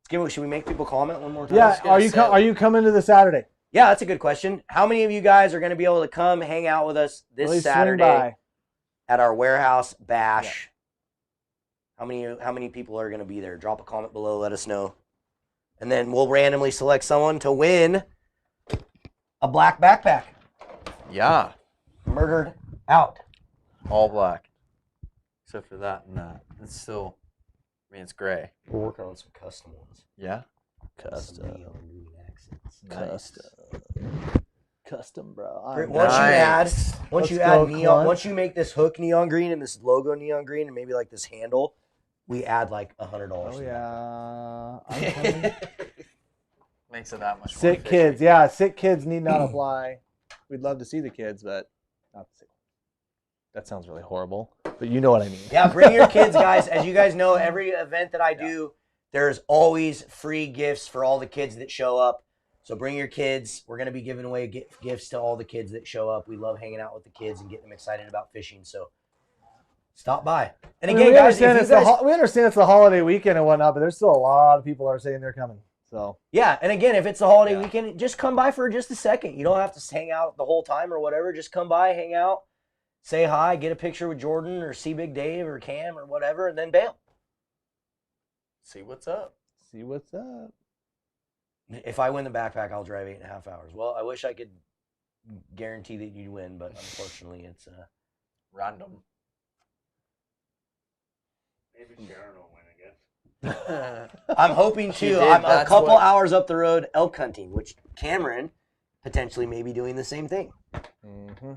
Should we make people comment one more time? Yeah. Are you coming to the Saturday? Yeah, that's a good question. How many of you guys are going to be able to come hang out with us this Really swing Saturday by. at our warehouse bash? How many people are going to be there? Drop a comment below. Let us know. And then we'll randomly select someone to win a black backpack. Yeah, Murdered out. all black, except for that and that. It's still, I mean, it's gray. We're working on some custom ones. Yeah. Some neon green accents. Custom, bro. Once you Let's add go, neon, Clint. once you make this hook neon green and this logo neon green and maybe like this handle, we add like $100. Oh yeah. I'm coming. Makes it that much more Sick fishy. kids. Yeah, sick kids need not apply. We'd love to see the kids, but not sick. That sounds really horrible, but you know what I mean. Yeah, bring your kids, guys. As you guys know, every event that I do, There's always free gifts for all the kids that show up. So bring your kids. We're going to be giving away gifts to all the kids that show up. We love hanging out with the kids and getting them excited about fishing. So stop by. And again, guys, we understand it's the holiday weekend and whatnot, but there's still a lot of people that are saying they're coming. So yeah, and again, if it's the holiday weekend, just come by for just a second. You don't have to hang out the whole time or whatever. Just come by, hang out, say hi, get a picture with Jordan or see Big Dave or Cam or whatever, and then bail. See what's up. See what's up. If I win the backpack, I'll drive 8.5 hours. Well, I wish I could guarantee that you'd win, but unfortunately, it's random. Maybe Sharon will win, I guess. I'm hoping She to. did, I'm a that's couple what- hours up the road elk hunting, which Cameron potentially may be doing the same thing. Mm-hmm.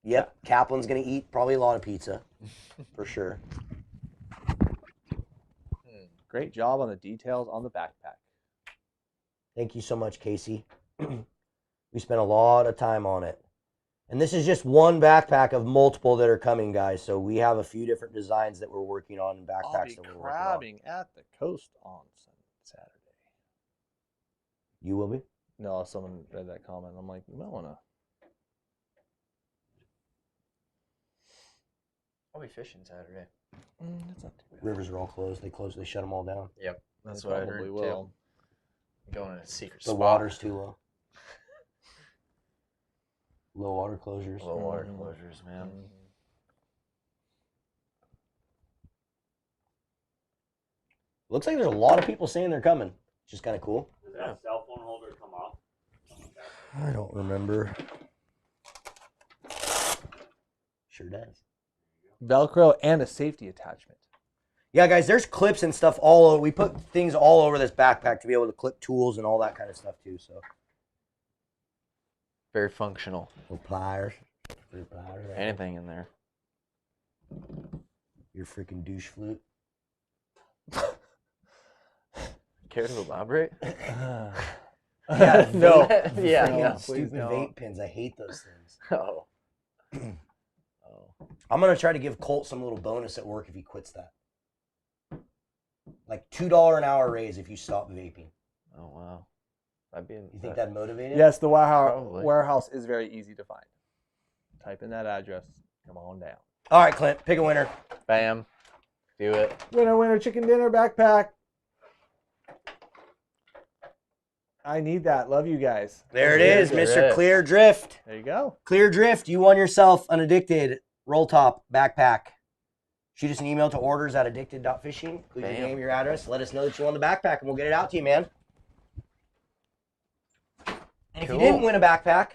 Yep, Kaplan's going to eat probably a lot of pizza, for sure. Great job on the details on the backpack. Thank you so much, Casey. We spent a lot of time on it. And this is just one backpack of multiple that are coming, guys. So we have a few different designs that we're working on and backpacks I'll be that we're working on. crabbing at the coast on Saturday. You will be? No, someone read that comment. I'm like, you might want to. I'll be fishing Saturday. That's not too bad. Rivers are all closed. They shut them all down. Yep, that's They what I probably heard will. too. Going in a secret The spot. water's too low. Low water closures. Low water Mhm. closures, man. Looks like there's a lot of people saying they're coming, which is kind of cool. Does that cell phone holder come off? I don't remember. Sure does. Velcro and a safety attachment. Yeah, guys, there's clips and stuff all over. We put things all over this backpack to be able to clip tools and all that kind of stuff too. So, Very functional. no pliers. Right? Anything in there. Your freaking douche flute. Care to elaborate? Yeah, No. Yeah, freaking no, please stupid don't. vape pens. I hate those things. Oh. I'm gonna try to give Colt some little bonus at work if he quits that. Like $2 an hour raise if you stop vaping. Oh wow. That'd be. You think that'd motivate him? Yes, the warehouse, Probably. warehouse is very easy to find. Type in that address. Come on down. All right, Clint, pick a winner. Bam. Do it. Winner, chicken dinner backpack. I need that. Love you guys. There it is, There Mr. it is. Clear Drift. There you go. Clear Drift, you won yourself an Addicted roll top backpack. Shoot us an email to orders@addicted.fishing. Include your Bam. name, your address. Let us know that you won the backpack, and we'll get it out to you, man. And if you Cool. didn't win a backpack,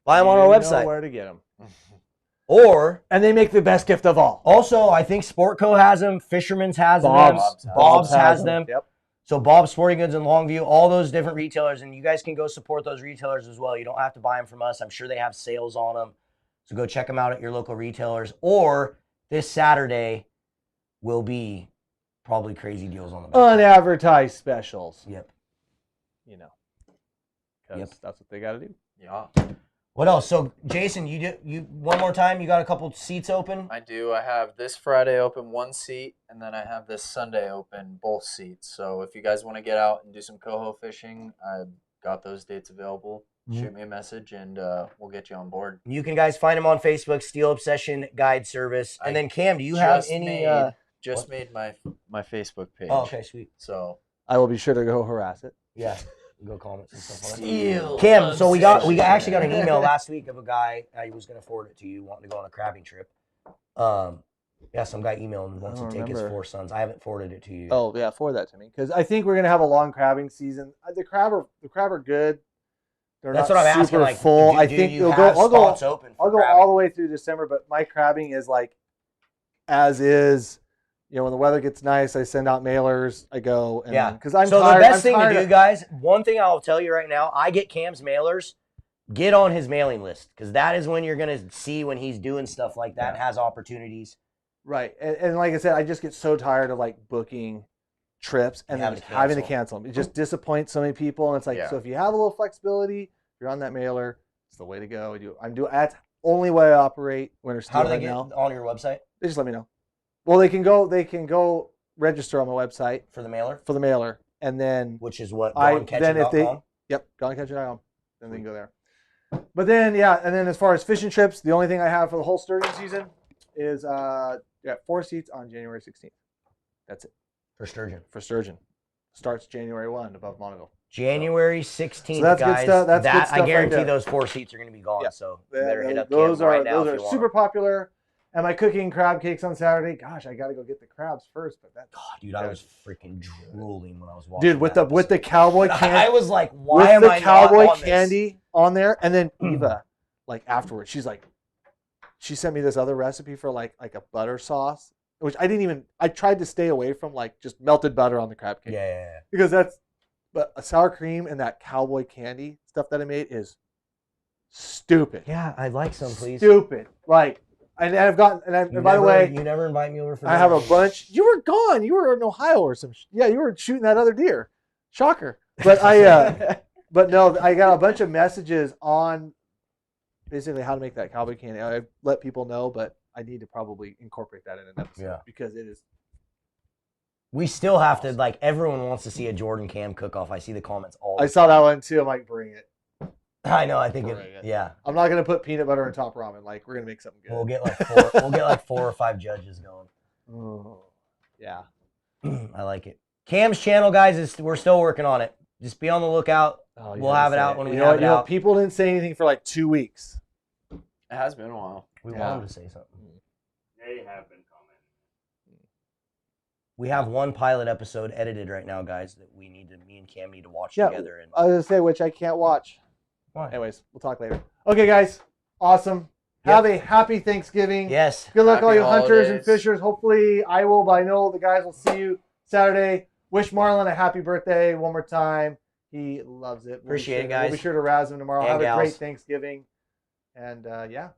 buy them on our You know website. where to get them. Or, And they make the best gift of all. also, I think Sportco has them, Fisherman's has Bob's. them, Bob's has them. them. Yep. So Bob's Sporting Goods in Longview, all those different retailers, and you guys can go support those retailers as well. You don't have to buy them from us. I'm sure they have sales on them. So go check them out at your local retailers. Or this Saturday will be probably crazy deals on the back. Unadvertised specials. Yep. You know. Because Yep. that's what they got to do. Yeah. What else? So Jason, you one more time, you got a couple seats open? I do. I have this Friday open one seat, and then I have this Sunday open both seats. So if you guys want to get out and do some coho fishing, I've got those dates available. Shoot me a message, and we'll get you on board. You can guys find them on Facebook, Steel Obsession Guide Service. And then Cam, do you have any Just made my Facebook page. Oh, okay, sweet. So I will be sure to go harass it. Yeah. Go comments and stuff on it. Steel Cam, so we Obsession. actually got an email last week of a guy. He was going to forward it to you, wanting to go on a crabbing trip. Yeah, some guy emailed and wants to I don't take his remember. 4 sons. I haven't forwarded it to you. Oh yeah, forward that to me because I think we're gonna have a long crabbing season. The crab are good. They're That's not what I'm asking. super Like, full. I do think you it'll have go. spots open for I'll go crabbing? all the way through December, but my crabbing is like as is. You know, when the weather gets nice, I send out mailers. I go and Yeah. because I'm so tired. the best I'm thing to tired do, of- guys, one thing I'll tell you right now, I get Cam's mailers. Get on his mailing list because that is when you're going to see when he's doing stuff like that and has opportunities. Right, and like I said, I just get so tired of like booking trips and then having to cancel them. It just disappoints so many people, and it's like Yeah. so if you have a little flexibility, if you're on that mailer, it's the way to go. only way I operate winter steel How do they right get now. on your website They just let me know. Well, they can go register on my website for the mailer? for the mailer, and then Which is what? then if they GoneCatching.com? yep, gongcatcher.com. Then they can go there. But then and then as far as fishing trips, the only thing I have for the whole sturgeon season is 4 seats on January 16th. That's it For sturgeon. for sturgeon. Starts January 1 above Montego. January 16th, So that's good guys. stuff- that's good I stuff right guarantee there. those 4 seats are going to be gone. Yeah. So you better hit up those Cam right now those if are you want. super popular. Am I cooking crab cakes on Saturday? Gosh, I got to go get the crabs first. But that, God, dude, I was freaking drooling when I was watching. dude, with the cowboy candy, I was like, why am with I the cowboy not on candy on there? And then Eva, like afterwards, she's like, she sent me this other recipe for like a butter sauce, which I tried to stay away from, like just melted butter on the crab cake. Yeah. Because but a sour cream and that cowboy candy stuff that I made is stupid. Yeah, I'd like some, please. Stupid. Like, and I've gotten, and by the way, you never invite me over for I have a dinner. bunch. You were gone. You were in Ohio or some. Yeah, you were shooting that other deer. Shocker. But but no, I got a bunch of messages on basically how to make that cowboy candy. I let people know, but I need to probably incorporate that in an episode because it is. We still have to, like, everyone wants to see a Jordan Cam cook-off. I see the comments all the I saw that one too. I'm like, bring it. I know. I think Bring it. yeah. I'm not gonna put peanut butter on top ramen. Like, we're gonna make something good. We'll get like 4 or 5 judges going. Oh, yeah. I like it. Cam's channel, guys, we're still working on it. Just be on the lookout. Oh, you We'll gotta have it say out when we You know have what- it you know, out. people didn't say anything for like 2 weeks. It has been a while. We Yeah. want them to say something. They have been commenting. We have one pilot episode edited right now, guys, that me and Cam need to watch Yeah, together. And I was gonna say, which I can't watch. Why? Anyways, we'll talk later. Okay, guys. Awesome. Yep. Have a happy Thanksgiving. yes, Good luck, Happy all you hunters and holidays. fishers. Hopefully, I will, but I know the guys will see you Saturday. Wish Marlon a happy birthday one more time. He loves it. Appreciate it, We'll be guys. sure to razz him tomorrow. And Have a great gals. Thanksgiving. And yeah,